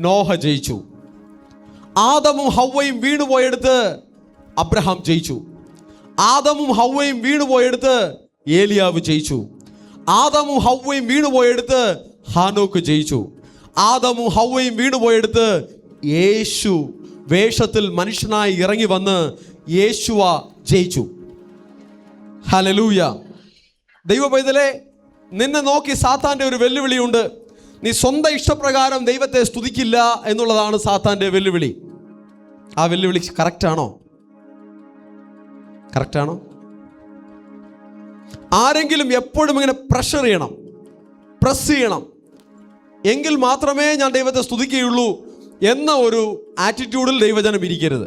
നോഹ ജയിച്ചു. ആദമും ഹവ്വയും വീണുപോയെടുത്ത് അബ്രഹാം ജയിച്ചു. ആദമും ഹവ്വയും വീണുപോയെടുത്ത് ഏലിയാവ് ജയിച്ചു. ആദമും ഹവ്വയും വീണുപോയെടുത്ത് ഹാനോക്ക് ജയിച്ചു. ആദമും ഹവ്വയും വീണുപോയെടുത്ത് യേശു വേഷത്തിൽ മനുഷ്യനായി ഇറങ്ങി വന്ന് യേശുവ ജയിച്ചു. ഹല്ലേലൂയ. ദൈവ പൈതലേ, നിന്നെ നോക്കി സാത്താൻ്റെ ഒരു വെല്ലുവിളിയുണ്ട്. നീ സ്വന്തം ഇഷ്ടപ്രകാരം ദൈവത്തെ സ്തുതിക്കില്ല എന്നുള്ളതാണ് സാത്താൻ്റെ വെല്ലുവിളി. ആ വെല്ലുവിളി കറക്റ്റാണോ? ആരെങ്കിലും എപ്പോഴും ഇങ്ങനെ പ്രസ് ചെയ്യണം, എങ്കിൽ മാത്രമേ ഞാൻ ദൈവത്തെ സ്തുതിക്കുകയുള്ളൂ എന്ന ഒരു ആറ്റിറ്റ്യൂഡിൽ ദൈവജനം ഇരിക്കരുത്.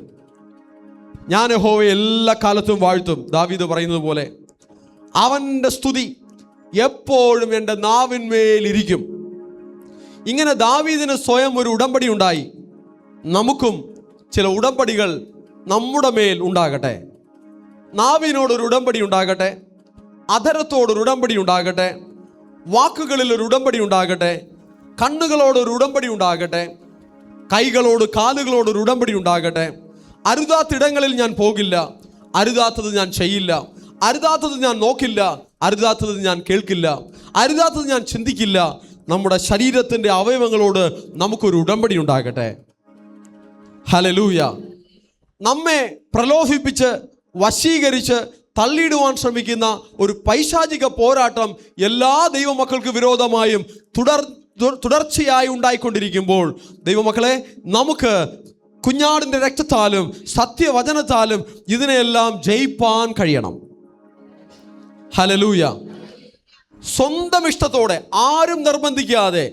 ഞാൻ യഹോവയെ എല്ലാ കാലത്തും വാഴ്ത്തും. ദാവീദ് പറയുന്നത് പോലെ അവൻ്റെ സ്തുതി എപ്പോഴും എൻ്റെ നാവിന്മേലിരിക്കും. ഇങ്ങനെ ദാവീദിന് സ്വയം ഒരു ഉടമ്പടി ഉണ്ടായി. നമുക്കും ചില ഉടമ്പടികൾ നമ്മുടെ മേൽ ഉണ്ടാകട്ടെ. നാവിനോടൊരു ഉടമ്പടി ഉണ്ടാകട്ടെ, അധരത്തോടൊരു ഉടമ്പടി ഉണ്ടാകട്ടെ, വാക്കുകളിൽ ഒരു ഉടമ്പടി ഉണ്ടാകട്ടെ, കണ്ണുകളോടൊരു ഉടമ്പടി ഉണ്ടാകട്ടെ, കൈകളോട് കാലുകളോടൊരു ഉടമ്പടി ഉണ്ടാകട്ടെ. അരുതാത്തിടങ്ങളിൽ ഞാൻ പോകില്ല, അരുതാത്തത് ഞാൻ ചെയ്യില്ല, അരുതാത്തത് ഞാൻ നോക്കില്ല, അരുതാത്തത് ഞാൻ കേൾക്കില്ല, അരുതാത്തത് ഞാൻ ചിന്തിക്കില്ല. നമ്മുടെ ശരീരത്തിൻ്റെ അവയവങ്ങളോട് നമുക്കൊരു ഉടമ്പടി ഉണ്ടാകട്ടെ. ഹല്ലേലൂയ. നമ്മെ പ്രലോഭിപ്പിച്ച് വശീകരിച്ച് തള്ളിയിടുവാൻ ശ്രമിക്കുന്ന ഒരു പൈശാചിക പോരാട്ടം എല്ലാ ദൈവമക്കൾക്ക് വിരോധമായും തുടർച്ചയായി ഉണ്ടായിക്കൊണ്ടിരിക്കുമ്പോൾ ദൈവമക്കളെ, നമുക്ക് കുഞ്ഞാടിൻ്റെ രക്തത്താലും സത്യവചനത്താലും ഇതിനെല്ലാം ജയിപ്പാൻ കഴിയണം. ഹല്ലേലൂയ. സ്വന്തം ഇഷ്ടത്തോടെ, ആരും നിർബന്ധിക്കാതെ,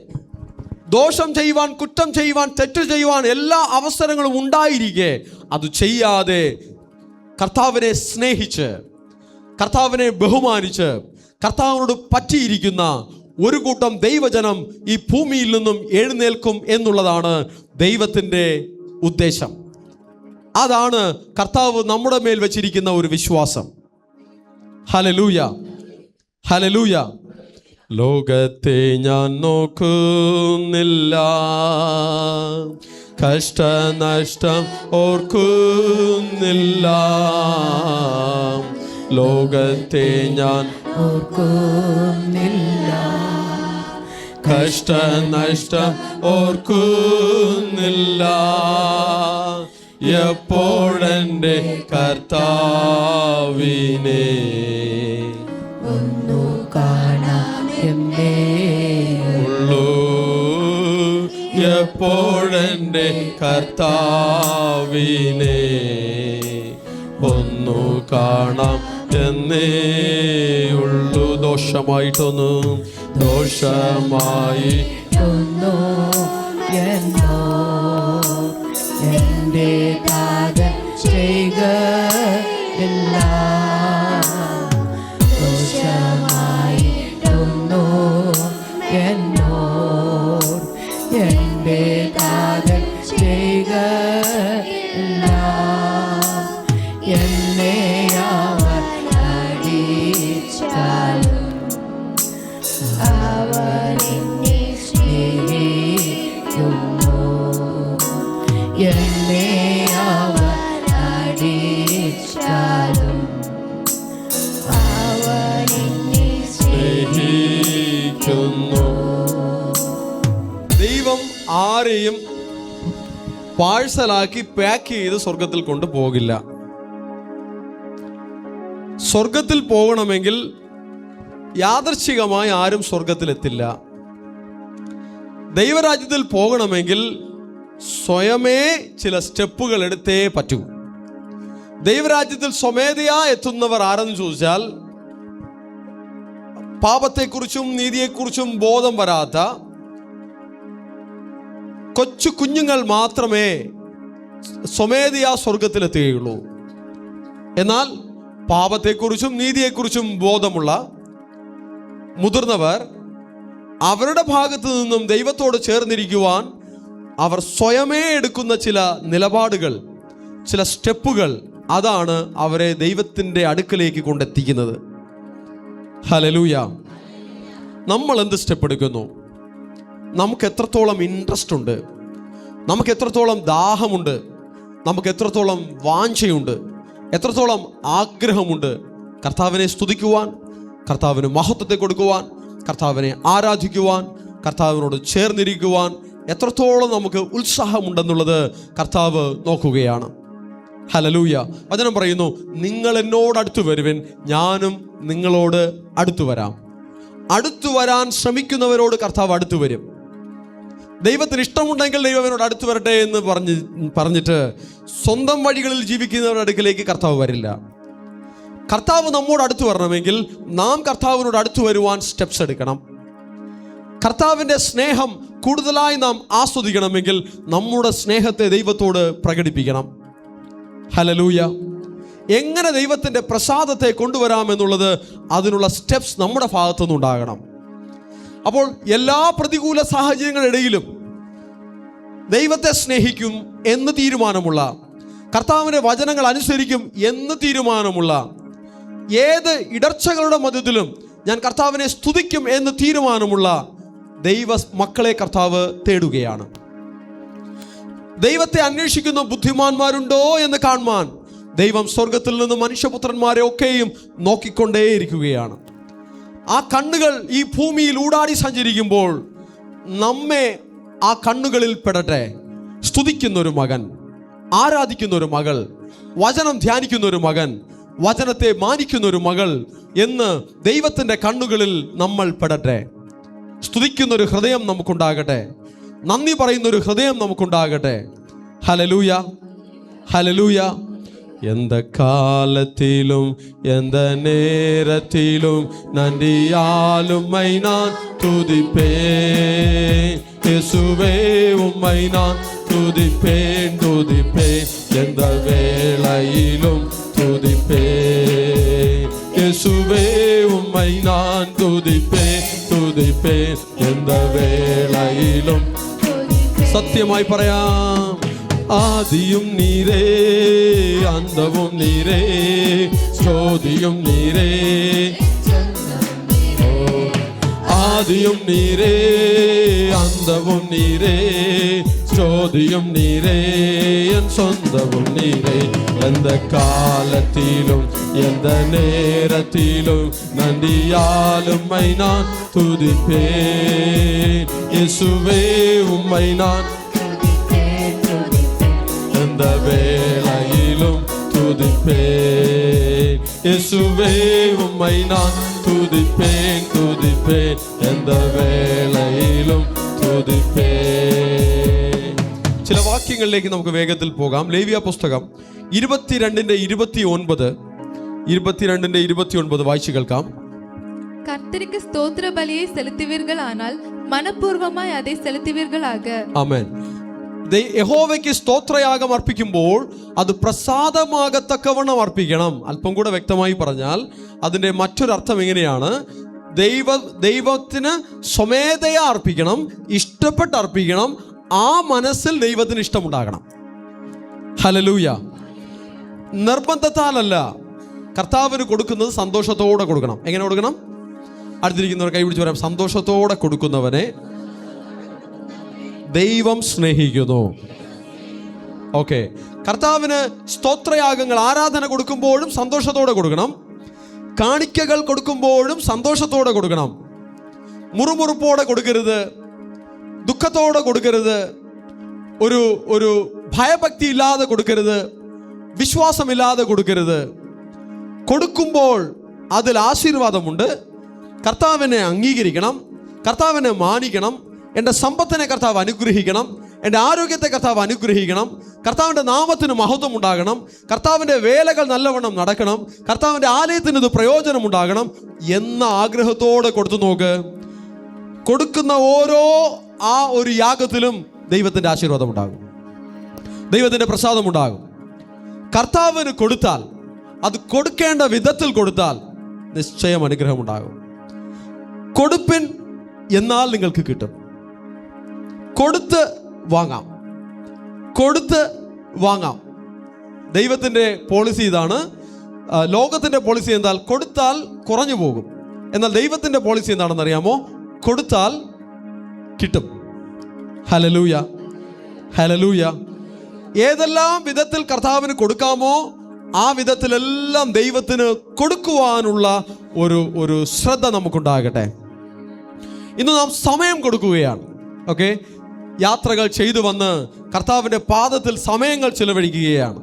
ദോഷം ചെയ്യുവാൻ, കുറ്റം ചെയ്യുവാൻ, തെറ്റ് ചെയ്യുവാൻ എല്ലാ അവസരങ്ങളും ഉണ്ടായിരിക്കെ അത് ചെയ്യാതെ കർത്താവിനെ സ്നേഹിച്ച്, കർത്താവിനെ ബഹുമാനിച്ച്, കർത്താവിനോട് പറ്റിയിരിക്കുന്ന ഒരു കൂട്ടം ദൈവജനം ഈ ഭൂമിയിൽ നിന്നും എഴുന്നേൽക്കും എന്നുള്ളതാണ് ദൈവത്തിൻ്റെ ഉദ്ദേശം. അതാണ് കർത്താവ് നമ്മുടെ മേൽ വെച്ചിരിക്കുന്ന ഒരു വിശ്വാസം. Hallelujah, hallelujah. ലോകത്തെ ഞാൻ നോക്കുന്നില്ല, കഷ്ടനഷ്ടം ഓർക്കുന്നില്ല. ലോകത്തെ ഞാൻ ഓർക്കുന്നില്ല, കഷ്ടനഷ്ടം ഓർക്കുന്നില്ല. എപ്പോഴെൻ്റെ കർത്താവിനെ ഒന്നു കാണാൻ എന്നേ ഉള്ളൂ. എപ്പോഴെൻ്റെ കർത്താവിനെ ഒന്നു കാണാം എന്നേ ഉള്ളൂ. ദോഷമായിട്ടൊന്നും ദോഷമായി ഒന്നു എന്നോ എൻ്റെ കാതൽ ചെയ്യുകയില്ല. ദോഷമായി ഒന്നു എന്നോ എൻ്റെ കാതൽ ചെയ്യുകയില്ല. എന്നെ അവർ അടിച്ചാലും അവർ എന്നെ സ്നേഹിക്കുന്നു. എന്നെ അവർ അടിച്ചാലും അവർ എന്നെ സ്നേഹിക്കുന്നു. ദൈവം ആരെയും പാഴ്സലാക്കി പാക്ക് ചെയ്ത് സ്വർഗത്തിൽ കൊണ്ടുപോകില്ല. സ്വർഗത്തിൽ പോകണമെങ്കിൽ യാദർച്ഛികമായി ആരും സ്വർഗത്തിലെത്തില്ല. ദൈവരാജ്യത്തിൽ പോകണമെങ്കിൽ സ്വയമേ ചില സ്റ്റെപ്പുകൾ എടുത്തേ പറ്റൂ. ദൈവരാജ്യത്തിൽ സ്വമേധയാ എത്തുന്നവർ ആരെന്ന് ചോദിച്ചാൽ, പാപത്തെക്കുറിച്ചും നീതിയെക്കുറിച്ചും ബോധം വരാത്ത കൊച്ചു കുഞ്ഞുങ്ങൾ മാത്രമേ സ്വമേധയാ സ്വർഗത്തിലെത്തുകയുള്ളൂ. എന്നാൽ പാപത്തെക്കുറിച്ചും നീതിയെക്കുറിച്ചും ബോധമുള്ള മുതിർന്നവർ അവരുടെ ഭാഗത്തു നിന്നും ദൈവത്തോട് ചേർന്നിരിക്കുവാൻ അവർ സ്വയമേ എടുക്കുന്ന ചില നിലപാടുകൾ, ചില സ്റ്റെപ്പുകൾ, അതാണ് അവരെ ദൈവത്തിൻ്റെ അടുക്കലേക്ക് കൊണ്ടെത്തിക്കുന്നത്. ഹല്ലേലൂയ. നമ്മൾ എന്ത് സ്റ്റെപ്പ് എടുക്കുന്നു? നമുക്ക് എത്രത്തോളം ഇൻട്രസ്റ്റ് ഉണ്ട്, നമുക്ക് എത്രത്തോളം ദാഹമുണ്ട്, നമുക്ക് എത്രത്തോളം വാഞ്ചയുണ്ട്, എത്രത്തോളം ആഗ്രഹമുണ്ട് കർത്താവിനെ സ്തുതിക്കുവാൻ, കർത്താവിന് മഹത്വത്തെ കൊടുക്കുവാൻ, കർത്താവിനെ ആരാധിക്കുവാൻ, കർത്താവിനോട് ചേർന്നിരിക്കുവാൻ എത്രത്തോളം നമുക്ക് ഉത്സാഹമുണ്ടെന്നുള്ളത് കർത്താവ് നോക്കുകയാണ്. ഹല്ലേലൂയ. വചനം പറയുന്നു, നിങ്ങൾ എന്നോട് അടുത്തു വരുവിൻ, ഞാനും നിങ്ങളോട് അടുത്തു വരാം. അടുത്തു വരാൻ ശ്രമിക്കുന്നവരോട് കർത്താവ് അടുത്തു വരും. ദൈവത്തിന് ഇഷ്ടമുണ്ടെങ്കിൽ ദൈവത്തിനോട് അടുത്തു വരട്ടെ എന്ന് പറഞ്ഞിട്ട് സ്വന്തം വഴികളിൽ ജീവിക്കുന്നവരുടെ അടുക്കിലേക്ക് കർത്താവ് വരില്ല. കർത്താവ് നമ്മോട് അടുത്തു വരണമെങ്കിൽ നാം കർത്താവിനോട് അടുത്തു വരുവാൻ സ്റ്റെപ്സ് എടുക്കണം. കർത്താവിൻ്റെ സ്നേഹം കൂടുതലായി നാം ആസ്വദിക്കണമെങ്കിൽ നമ്മുടെ സ്നേഹത്തെ ദൈവത്തോട് പ്രകടിപ്പിക്കണം. ഹല്ലേലൂയ. എങ്ങനെ ദൈവത്തിൻ്റെ പ്രസാദത്തെ കൊണ്ടുവരാമെന്നുള്ളത് അതിനുള്ള സ്റ്റെപ്സ് നമ്മുടെ ഭാഗത്തുനിന്ന് ഉണ്ടാകണം. അപ്പോൾ എല്ലാ പ്രതികൂല സാഹചര്യങ്ങളിടയിലും ദൈവത്തെ സ്നേഹിക്കും എന്ന് തീരുമാനമുള്ള, കർത്താവിൻ്റെ വചനങ്ങൾ അനുസരിക്കും എന്ന് തീരുമാനമുള്ള, ഏത് ഇടർച്ചകളുടെ മധ്യത്തിലും ഞാൻ കർത്താവിനെ സ്തുതിക്കും എന്ന് തീരുമാനമുള്ള ദൈവ മക്കളെ കർത്താവ് തേടുകയാണ്. ദൈവത്തെ അന്വേഷിക്കുന്ന ബുദ്ധിമാന്മാരുണ്ടോ എന്ന് കാണുവാൻ ദൈവം സ്വർഗത്തിൽ നിന്ന് മനുഷ്യപുത്രന്മാരെ ഒക്കെയും നോക്കിക്കൊണ്ടേയിരിക്കുകയാണ്. ആ കണ്ണുകൾ ഈ ഭൂമിയിൽ ഊടാടി സഞ്ചരിക്കുമ്പോൾ നമ്മെ ആ കണ്ണുകളിൽ പെടട്ടെ. സ്തുതിക്കുന്നൊരു മകൻ, ആരാധിക്കുന്നൊരു മകൾ, വചനം ധ്യാനിക്കുന്നൊരു മകൻ, വചനത്തെ മാനിക്കുന്നൊരു മകൾ എന്ന് ദൈവത്തിൻ്റെ കണ്ണുകളിൽ നമ്മൾ പെടട്ടെ. സ്തുതിക്കുന്നൊരു ഹൃദയം നമുക്കുണ്ടാകട്ടെ. നന്ദി പറയുന്നൊരു ഹൃദയം നമുക്കുണ്ടാകട്ടെ. Hallelujah, hallelujah. எந்த காலத்திலும் எந்த நேரத்திலும் நன்றியால் உம்மை நான் துதிப்பேன். இயேசுவே உம்மை நான் துதிப்பேன், துதிப்பேன். எந்த வேளையிலும் துதிப்பேன். இயேசுவே உம்மை நான் துதிப்பேன், துதிப்பேன். எந்த வேளையிலும். സത്യമായി പറയാം. ആദിയും നീരേ, അന്തവും നീരേ, ജ്യോതിയും നീരേ. ആദിയും നീരേ, അന്തവും നീരേ, ജ്യോതിയും നീരേ, എൻ സ്വന്തവും നീരേ. எந்த காலத்திலும் எந்த நேரத்திலும் நன்றியால் உம்மை நான் துதிப்பேன். இயேசுவே உம்மை நான் எந்த வேளையிலும் துதிப்பேன். இயேசுவே உம்மை நான் துதிப்பேன், துதிப்பேன். எந்த வேளைയിലും തുതിപ്പേൻ. ചില വാക്യങ്ങളിലേക്ക് നമുക്ക് വേഗത്തിൽ പോകാം. ലേവ്യ പുസ്തകം 22:29 വായിച്ചു കേൾക്കാം. கர்த்தருக்கு ஸ்தோத்திர பலியை செலுத்துவீர்கள் ஆனால் മനഃപൂർവ്വമായി அதை செலுத்துவீர்களாக. ആമേൻ. യഹോവയ്ക്ക് സ്തോത്രയാഗം അർപ്പിക്കുമ്പോൾ അത് പ്രസാദമാകത്തക്കവണ്ണം അർപ്പിക്കണം. അല്പം കൂടെ വ്യക്തമായി പറഞ്ഞാൽ അതിൻ്റെ മറ്റൊരർത്ഥം എങ്ങനെയാണ്? ദൈവത്തിന് സ്വമേധയാ അർപ്പിക്കണം, ഇഷ്ടപ്പെട്ട് അർപ്പിക്കണം. ആ മനസ്സിൽ ദൈവത്തിന് ഇഷ്ടമുണ്ടാകണം. ഹല്ലേലൂയ. നിർബന്ധത്താലല്ല. കർത്താവിന് കൊടുക്കുന്നത് സന്തോഷത്തോടെ കൊടുക്കണം. എങ്ങനെ കൊടുക്കണം? അടുത്തിരിക്കുന്നവർ കൈ പിടിച്ച് പറയാം. സന്തോഷത്തോടെ കൊടുക്കുന്നവനെ ദൈവം സ്നേഹിക്കുന്നു. ഓക്കെ. കർത്താവിന് സ്തോത്രയാഗങ്ങൾ, ആരാധന കൊടുക്കുമ്പോഴും സന്തോഷത്തോടെ കൊടുക്കണം. കാണിക്കകൾ കൊടുക്കുമ്പോഴും സന്തോഷത്തോടെ കൊടുക്കണം. മുറുമുറുപ്പോടെ കൊടുക്കരുത്, ദുഃഖത്തോടെ കൊടുക്കരുത്, ഒരു ഭയഭക്തി ഇല്ലാതെ കൊടുക്കരുത്, വിശ്വാസമില്ലാതെ കൊടുക്കരുത്. കൊടുക്കുമ്പോൾ അതിൽ ആശീർവാദമുണ്ട്. കർത്താവിനെ അംഗീകരിക്കണം, കർത്താവിനെ മാനിക്കണം. എൻ്റെ സമ്പത്തിനെ കർത്താവ് അനുഗ്രഹിക്കണം, എൻ്റെ ആരോഗ്യത്തെ കർത്താവ് അനുഗ്രഹിക്കണം, കർത്താവിൻ്റെ നാമത്തിന് മഹത്വം ഉണ്ടാകണം, കർത്താവിൻ്റെ വേലകൾ നല്ലവണ്ണം നടക്കണം, കർത്താവിൻ്റെ ആലയത്തിന് ഇത് പ്രയോജനമുണ്ടാകണം എന്ന ആഗ്രഹത്തോടെ കൊടുത്തു നോക്ക്. കൊടുക്കുന്ന ഓരോ ആ ഒരു യാഗത്തിലും ദൈവത്തിൻ്റെ ആശീർവാദം ഉണ്ടാകും, ദൈവത്തിൻ്റെ പ്രസാദം ഉണ്ടാകും. കർത്താവിന് കൊടുത്താൽ, അത് കൊടുക്കേണ്ട വിധത്തിൽ കൊടുത്താൽ നിശ്ചയം അനുഗ്രഹം ഉണ്ടാകും. കൊടുപ്പിൻ എന്നാൽ നിങ്ങൾക്ക് കിട്ടും. കൊടുത്ത് വാങ്ങാം, കൊടുത്ത് വാങ്ങാം. ദൈവത്തിൻ്റെ പോളിസി ഇതാണ്. ലോകത്തിൻ്റെ പോളിസി എന്നാൽ കൊടുത്താൽ കുറഞ്ഞു പോകും. എന്നാൽ ദൈവത്തിൻ്റെ പോളിസി എന്താണെന്ന് അറിയാമോ? കൊടുത്താൽ കിട്ടും. Hallelujah, hallelujah. ഏതെല്ലാം വിധത്തിൽ കർത്താവിന് കൊടുക്കാമോ ആ വിധത്തിലെല്ലാം ദൈവത്തിന് കൊടുക്കുവാനുള്ള ഒരു ശ്രദ്ധ നമുക്കുണ്ടാകട്ടെ. ഇന്ന് നാം സമയം കൊടുക്കുകയാണ്. ഓക്കെ. യാത്രകൾ ചെയ്തു വന്ന് കർത്താവിൻ്റെ പാദത്തിൽ സമയങ്ങൾ ചിലവഴിക്കുകയാണ്.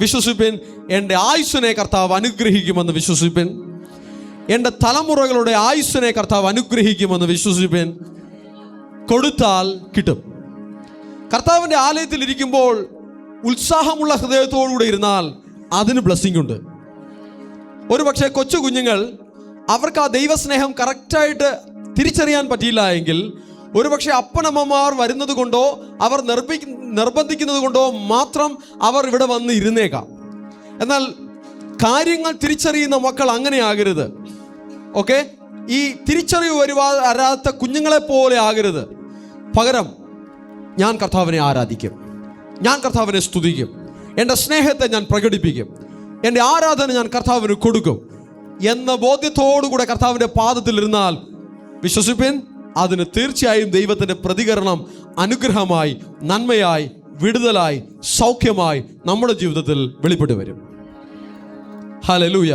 വിശ്വസിപ്പിൻ, എൻ്റെ ആയുസ്സിനെ കർത്താവ് അനുഗ്രഹിക്കുമെന്ന് വിശ്വസിപ്പിൻ. എൻ്റെ തലമുറകളുടെ ആയുസ്സിനെ കർത്താവ് അനുഗ്രഹിക്കുമെന്ന് വിശ്വസിപ്പിൻ. കൊടുത്താൽ കിട്ടും. കർത്താവിൻ്റെ ആലയത്തിൽ ഇരിക്കുമ്പോൾ ഉത്സാഹമുള്ള ഹൃദയത്തോടുകൂടെ ഇരുന്നാൽ അതിന് ബ്ലെസ്സിംഗ് ഉണ്ട്. ഒരു പക്ഷേ കൊച്ചു കുഞ്ഞുങ്ങൾ, അവർക്ക് ആ ദൈവസ്നേഹം കറക്റ്റായിട്ട് തിരിച്ചറിയാൻ പറ്റിയില്ല എങ്കിൽ, ഒരുപക്ഷെ അപ്പനമ്മമാർ വരുന്നത് കൊണ്ടോ അവർ നിർബന്ധിക്കുന്നത് കൊണ്ടോ മാത്രം അവർ ഇവിടെ വന്ന് ഇരുന്നേക്കാം. എന്നാൽ കാര്യങ്ങൾ തിരിച്ചറിയുന്ന മക്കൾ അങ്ങനെ ആകരുത്. ഓക്കെ, ഈ തിരിച്ചറിവ് വരാത്ത കുഞ്ഞുങ്ങളെ പോലെ ആകരുത്. പകരം ഞാൻ കർത്താവിനെ ആരാധിക്കും, ഞാൻ കർത്താവിനെ സ്തുതിക്കും, എൻ്റെ സ്നേഹത്തെ ഞാൻ പ്രകടിപ്പിക്കും, എൻ്റെ ആരാധന ഞാൻ കർത്താവിന് കൊടുക്കും എന്ന ബോധ്യത്തോടുകൂടെ കർത്താവിൻ്റെ പാദത്തിലിരുന്നാൽ വിശ്വസിപ്പിൻ, അതിന് തീർച്ചയായും ദൈവത്തിൻ്റെ പ്രതികരണം അനുഗ്രഹമായി, നന്മയായി, വിടുതലായി, സൗഖ്യമായി നമ്മുടെ ജീവിതത്തിൽ വെളിപ്പെട്ടു വരും. ഹല്ലേലൂയ.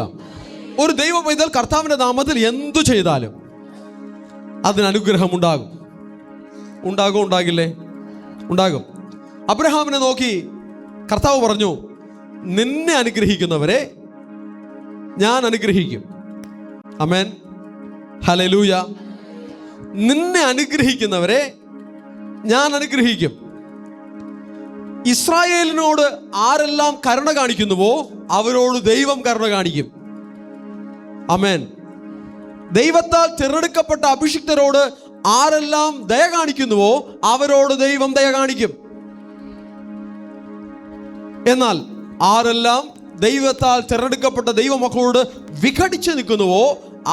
ഒരു ദൈവ പൈതൽ കർത്താവിൻ്റെ നാമത്തിൽ എന്തു ചെയ്താലും അതിന് അനുഗ്രഹം ഉണ്ടാകും. ഉണ്ടാകില്ലേ? ഉണ്ടാകും. അബ്രഹാമിനെ നോക്കി കർത്താവ് പറഞ്ഞു, നിന്നെ അനുഗ്രഹിക്കുന്നവരെ ഞാൻ അനുഗ്രഹിക്കും. ആമേൻ, ഹല്ലേലൂയ. നിന്നെ അനുഗ്രഹിക്കുന്നവരെ ഞാൻ അനുഗ്രഹിക്കും. ഇസ്രായേലിനോട് ആരെല്ലാം കരുണ കാണിക്കുന്നുവോ അവരോട് ദൈവം കരുണ കാണിക്കും. ആമേൻ. ദൈവത്താൽ തിരഞ്ഞെടുക്കപ്പെട്ട അഭിഷിക്തരോട് ആരെല്ലാം ദയ കാണിക്കുന്നുവോ അവരോട് ദൈവം ദയ കാണിക്കും. എന്നാൽ ആരെല്ലാം ദൈവത്താൽ തിരഞ്ഞെടുക്കപ്പെട്ട ദൈവമക്കളോട് വിഘടിച്ചു നിൽക്കുന്നുവോ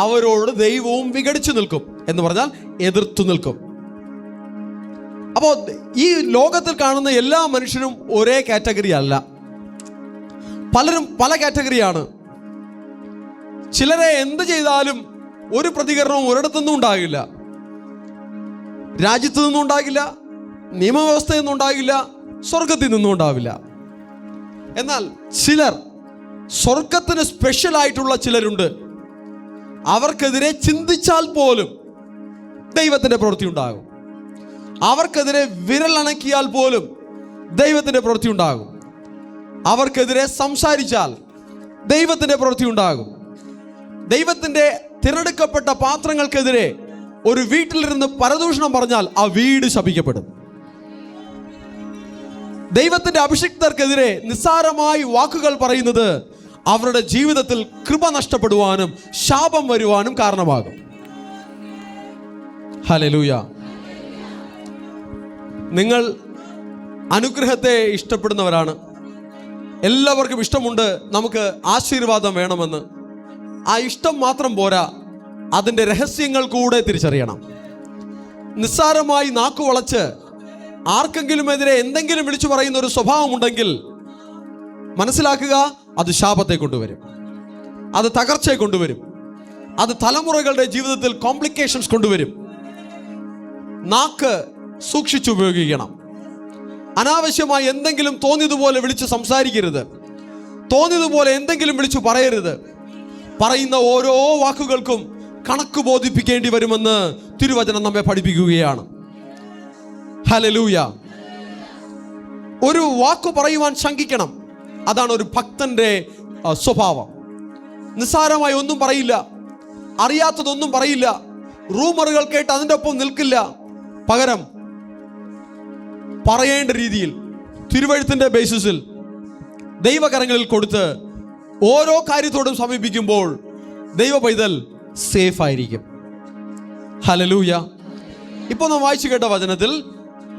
അവരോട് ദൈവവും വിഘടിച്ചു നിൽക്കും. എന്ന് പറഞ്ഞാൽ എതിർത്തു നിൽക്കും. അപ്പോൾ ഈ ലോകത്തിൽ കാണുന്ന എല്ലാ മനുഷ്യരും ഒരേ കാറ്റഗറി അല്ല. പലരും പല കാറ്റഗറിയാണ്. ചിലരെ എന്ത് ചെയ്താലും ഒരു പ്രതികരണവും ഒരിടത്തുനിന്നും ഉണ്ടാകില്ല. രാജ്യത്തു നിന്നും ഉണ്ടാകില്ല, നിയമവ്യവസ്ഥയിൽ നിന്നും ഉണ്ടാകില്ല, സ്വർഗത്തിൽ നിന്നും ഉണ്ടാവില്ല. എന്നാൽ ചിലർ, സ്വർഗത്തിന് സ്പെഷ്യൽ ആയിട്ടുള്ള ചിലരുണ്ട്. അവർക്കെതിരെ ചിന്തിച്ചാൽ പോലും ദൈവത്തിൻ്റെ പ്രവൃത്തി ഉണ്ടാകും. അവർക്കെതിരെ വിരലണക്കിയാൽ പോലും ദൈവത്തിൻ്റെ പ്രവൃത്തി ഉണ്ടാകും. അവർക്കെതിരെ സംസാരിച്ചാൽ ദൈവത്തിൻ്റെ പ്രവൃത്തി ഉണ്ടാകും. ദൈവത്തിൻ്റെ തിരഞ്ഞെടുക്കപ്പെട്ട പാത്രങ്ങൾക്കെതിരെ ഒരു വീട്ടിലിരുന്ന് പരദൂഷണം പറഞ്ഞാൽ ആ വീട് ശപിക്കപ്പെടും. ദൈവത്തിൻ്റെ അഭിഷിക്തർക്കെതിരെ നിസ്സാരമായി വാക്കുകൾ പറയുന്നത് അവരുടെ ജീവിതത്തിൽ കൃപ നഷ്ടപ്പെടുവാനും ശാപം വരുവാനും കാരണമാകും. ഹല്ലേലൂയ. നിങ്ങൾ അനുഗ്രഹത്തെ ഇഷ്ടപ്പെടുന്നവരാണ്. എല്ലാവർക്കും ഇഷ്ടമുണ്ട് നമുക്ക് ആശീർവാദം വേണമെന്ന്. ആ ഇഷ്ടം മാത്രം പോരാ, അതിൻ്റെ രഹസ്യങ്ങൾ കൂടെ തിരിച്ചറിയണം. നിസ്സാരമായി നാക്കു വളച്ച് ആർക്കെങ്കിലുമെതിരെ എന്തെങ്കിലും വിളിച്ചു പറയുന്ന ഒരു സ്വഭാവമുണ്ടെങ്കിൽ മനസ്സിലാക്കുക, അത് ശാപത്തെ കൊണ്ടുവരും, അത് തകർച്ചയെ കൊണ്ടുവരും, അത് തലമുറകളുടെ ജീവിതത്തിൽ കോംപ്ലിക്കേഷൻസ് കൊണ്ടുവരും. നാക്ക് സൂക്ഷിച്ചുപയോഗിക്കണം. അനാവശ്യമായി എന്തെങ്കിലും തോന്നിയതുപോലെ വിളിച്ച് സംസാരിക്കരുത്. തോന്നിയതുപോലെ എന്തെങ്കിലും വിളിച്ചു പറയരുത്. പറയുന്ന ഓരോ വാക്കുകൾക്കും കണക്ക് ബോധിപ്പിക്കേണ്ടി വരുമെന്ന് തിരുവചനം നമ്മെ പഠിപ്പിക്കുകയാണ്. ഹല്ലേലൂയ. ഒരു വാക്ക് പറയുവാൻ ശങ്കിക്കണം. അതാണ് ഒരു ഭക്തന്റെ സ്വഭാവം. നിസ്സാരമായി ഒന്നും പറയില്ല, അറിയാത്തതൊന്നും പറയില്ല, റൂമറുകൾ കേട്ട് അതിൻ്റെ ഒപ്പം നിൽക്കില്ല. പകരം പറയേണ്ട രീതിയിൽ തിരുവഴുത്തിൻ്റെ ബേസിസിൽ ദൈവകരങ്ങളിൽ കൊടുത്ത് ഓരോ കാര്യത്തോടും സമീപിക്കുമ്പോൾ ദൈവ പൈതൽ സേഫ് ആയിരിക്കും. ഹല്ലേലൂയ. ഇപ്പോൾ നാം വായിച്ചു കേട്ട വചനത്തിൽ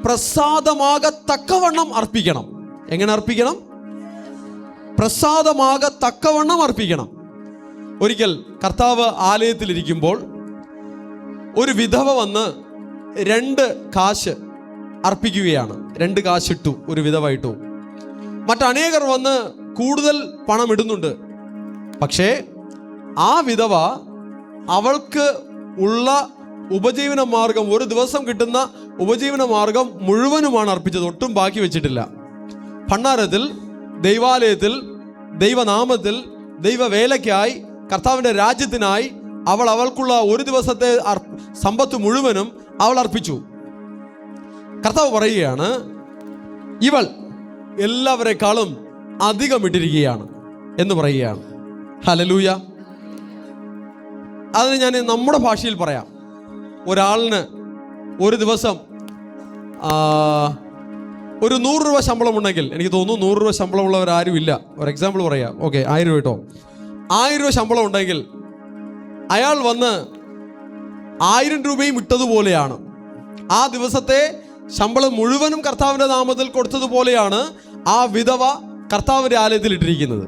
പ്രസാദമാകത്തക്കവണ്ണം അർപ്പിക്കണം. എങ്ങനെ അർപ്പിക്കണം? പ്രസാദമാകത്തക്കവണ്ണം അർപ്പിക്കണം. ഒരിക്കൽ കർത്താവ് ആലയത്തിലിരിക്കുമ്പോൾ ഒരു വിധവ വന്ന് 2 കാശ് അർപ്പിക്കുകയാണ്. 2 കാശിട്ടു, ഒരു വിധവ ഇട്ടു. മറ്റനേകർ വന്ന് കൂടുതൽ പണം ഇടുന്നുണ്ട്. പക്ഷേ ആ വിധവ അവൾക്ക് ഉള്ള ഉപജീവന മാർഗം, ഒരു ദിവസം കിട്ടുന്ന ഉപജീവന മാർഗം മുഴുവനുമാണ് അർപ്പിച്ചത്, ഒട്ടും ബാക്കി വെച്ചിട്ടില്ല. ഭണ്ഡാരത്തിൽ, ദൈവാലയത്തിൽ, ദൈവനാമത്തിൽ, ദൈവവേലയ്ക്കായി, കർത്താവിൻ്റെ രാജ്യത്തിനായി അവൾക്കുള്ള ഒരു ദിവസത്തെ സമ്പത്ത് മുഴുവനും അവൾ അർപ്പിച്ചു. കർത്താവ് പറയുകയാണ്, ഇവൾ എല്ലാവരെക്കാളും അധികം ഇട്ടിരിക്കുകയാണ് എന്ന് പറയുകയാണ്. ഹല്ലേലൂയ. അതിന് ഞാൻ നമ്മുടെ ഭാഷയിൽ പറയാം. ഒരാളിന് ഒരു ദിവസം ഒരു 100 രൂപ ശമ്പളം ഉണ്ടെങ്കിൽ, എനിക്ക് തോന്നുന്നു 100 രൂപ ശമ്പളമുള്ളവരാരും ഇല്ല. ഒരു എക്സാമ്പിൾ പറയാം. ഓക്കെ, 1000 രൂപ കേട്ടോ. 1000 രൂപ ശമ്പളം ഉണ്ടെങ്കിൽ അയാൾ വന്ന് 1000 രൂപയും ഇട്ടതുപോലെയാണ്. ആ ദിവസത്തെ ശമ്പളം മുഴുവനും കർത്താവിൻ്റെ നാമത്തിൽ കൊടുത്തതുപോലെയാണ് ആ വിധവ കർത്താവിൻ്റെ ആലയത്തിൽ ഇട്ടിരിക്കുന്നത്.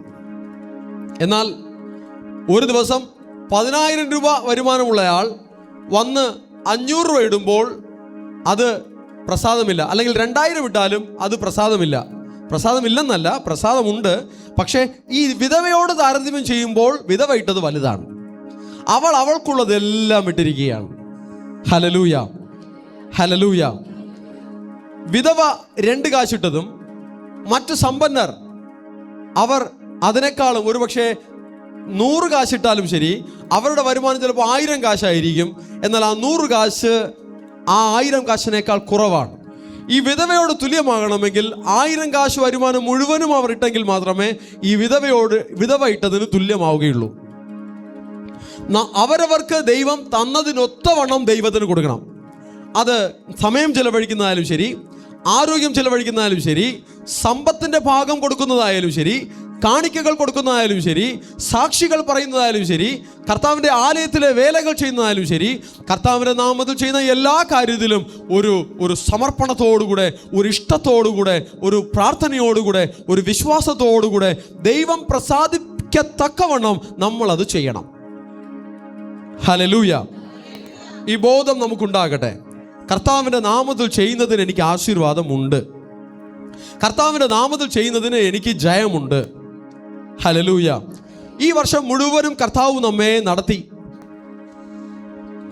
എന്നാൽ ഒരു ദിവസം 10,000 രൂപ വരുമാനമുള്ളയാൾ വന്ന് 500 രൂപ ഇടുമ്പോൾ അത് പ്രസാദമില്ല. അല്ലെങ്കിൽ 2,000 ഇട്ടാലും അത് പ്രസാദമില്ല. പ്രസാദമില്ലെന്നല്ല, പ്രസാദമുണ്ട്. പക്ഷേ ഈ വിധവയോട് താരതമ്യം ചെയ്യുമ്പോൾ വിധവ ഇട്ടത് വലുതാണ്. അവൾക്കുള്ളതെല്ലാം ഇട്ടിരിക്കുകയാണ്. ഹല്ലേലൂയ, ഹല്ലേലൂയ. വിധവ 2 കാശിട്ടതും മറ്റ് സമ്പന്നർ അവർ അതിനേക്കാളും ഒരുപക്ഷെ 100 കാശിട്ടാലും ശരി, അവരുടെ വരുമാനം ചിലപ്പോൾ 1000 കാശായിരിക്കും. എന്നാൽ ആ 100 കാശ് ആ 1000 കാശിനേക്കാൾ കുറവാണ്. ഈ വിധവയോട് തുല്യമാകണമെങ്കിൽ 1000 കാശ് വരുമാനം മുഴുവനും അവർ ഇട്ടെങ്കിൽ മാത്രമേ ഈ വിധവ ഇട്ടതിന് തുല്യമാവുകയുള്ളൂ. അവരവർക്ക് ദൈവം തന്നതിനൊത്തവണ്ണം ദൈവത്തിന് കൊടുക്കണം. അത് സമയം ചെലവഴിക്കുന്നതായാലും ശരി, ആരോഗ്യം ചെലവഴിക്കുന്നതായാലും ശരി, സമ്പത്തിൻ്റെ ഭാഗം കൊടുക്കുന്നതായാലും ശരി, കാണിക്കകൾ കൊടുക്കുന്നതായാലും ശരി, സാക്ഷികൾ പറയുന്നതായാലും ശരി, കർത്താവിൻ്റെ ആലയത്തിലെ വേലകൾ ചെയ്യുന്നതായാലും ശരി, കർത്താവിൻ്റെ നാമത്തിൽ ചെയ്യുന്ന എല്ലാ കാര്യത്തിലും ഒരു സമർപ്പണത്തോടുകൂടെ, ഒരു ഇഷ്ടത്തോടുകൂടെ, ഒരു പ്രാർത്ഥനയോടുകൂടെ, ഒരു വിശ്വാസത്തോടുകൂടെ ദൈവം പ്രസാദിക്കത്തക്കവണ്ണം നമ്മളത് ചെയ്യണം. ഹല്ലേലൂയ. ഈ ബോധം നമുക്കുണ്ടാകട്ടെ. കർത്താവിൻ്റെ നാമത്തിൽ ചെയ്യുന്നതിന് എനിക്ക് ആശീർവാദമുണ്ട്. കർത്താവിൻ്റെ നാമത്തിൽ ചെയ്യുന്നതിന് എനിക്ക് ജയമുണ്ട്. ഹല്ലേലൂയ. ഈ വർഷം മുഴുവനും കർത്താവ് നമ്മെ നടത്തി.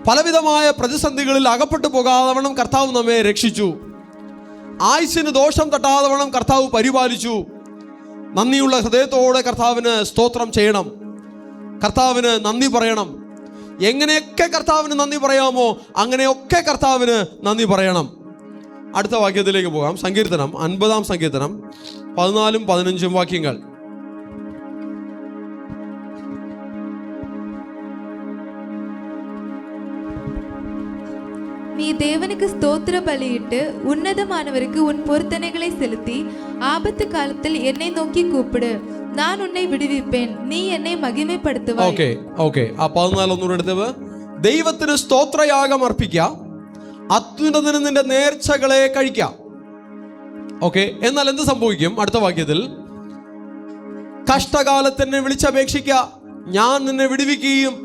പലവിധമായ പ്രതിസന്ധികളിൽ അകപ്പെട്ടു പോകാതവണ്ണം കർത്താവ് നമ്മെ രക്ഷിച്ചു. ആയുസ്സിന് ദോഷം തട്ടാതവണ്ണം കർത്താവ് പരിപാലിച്ചു. നന്ദിയുള്ള ഹൃദയത്തോടെ കർത്താവിന് സ്തോത്രം ചെയ്യണം. കർത്താവിന് നന്ദി പറയണം. എങ്ങനെയൊക്കെ കർത്താവിന് നന്ദി പറയാമോ അങ്ങനെയൊക്കെ കർത്താവിന് നന്ദി പറയണം. അടുത്ത വാക്യത്തിലേക്ക് പോകാം. സങ്കീർത്തനം 50-ാം സങ്കീർത്തനം 14-15 വാക്യങ്ങൾ. நீ தேவனுக்கு ஸ்தோத்திர பலியிட்டு உன்னதமானவருக்கு உன் பொருத்தனைகளை செலுத்தி ஆபத்து காலத்தில் என்னை நோக்கி கூப்பிடு, நான் உன்னை விடுவிப்பேன், நீ என்னை மகிமைப்படுத்துவாய். ഓക്കെ ആ 14 ഒന്നുകൂടെ എടുത്തത്. ദൈവത്തിന് സ്തോത്രയാഗം അർപ്പിക്കുക, അത്യുന്നതന് നിന്റെ നേർച്ചകളെ കഴിക്കാം. ഓക്കെ, എന്നാൽ എന്ത് സംഭവിക്കും? അടുത്ത വാക്യത്തിൽ കഷ്ടകാലത്ത് എന്നെ വിളിച്ചപേക്ഷിക്കുക, ഞാൻ നിന്നെ വിടുവിക്കുകയും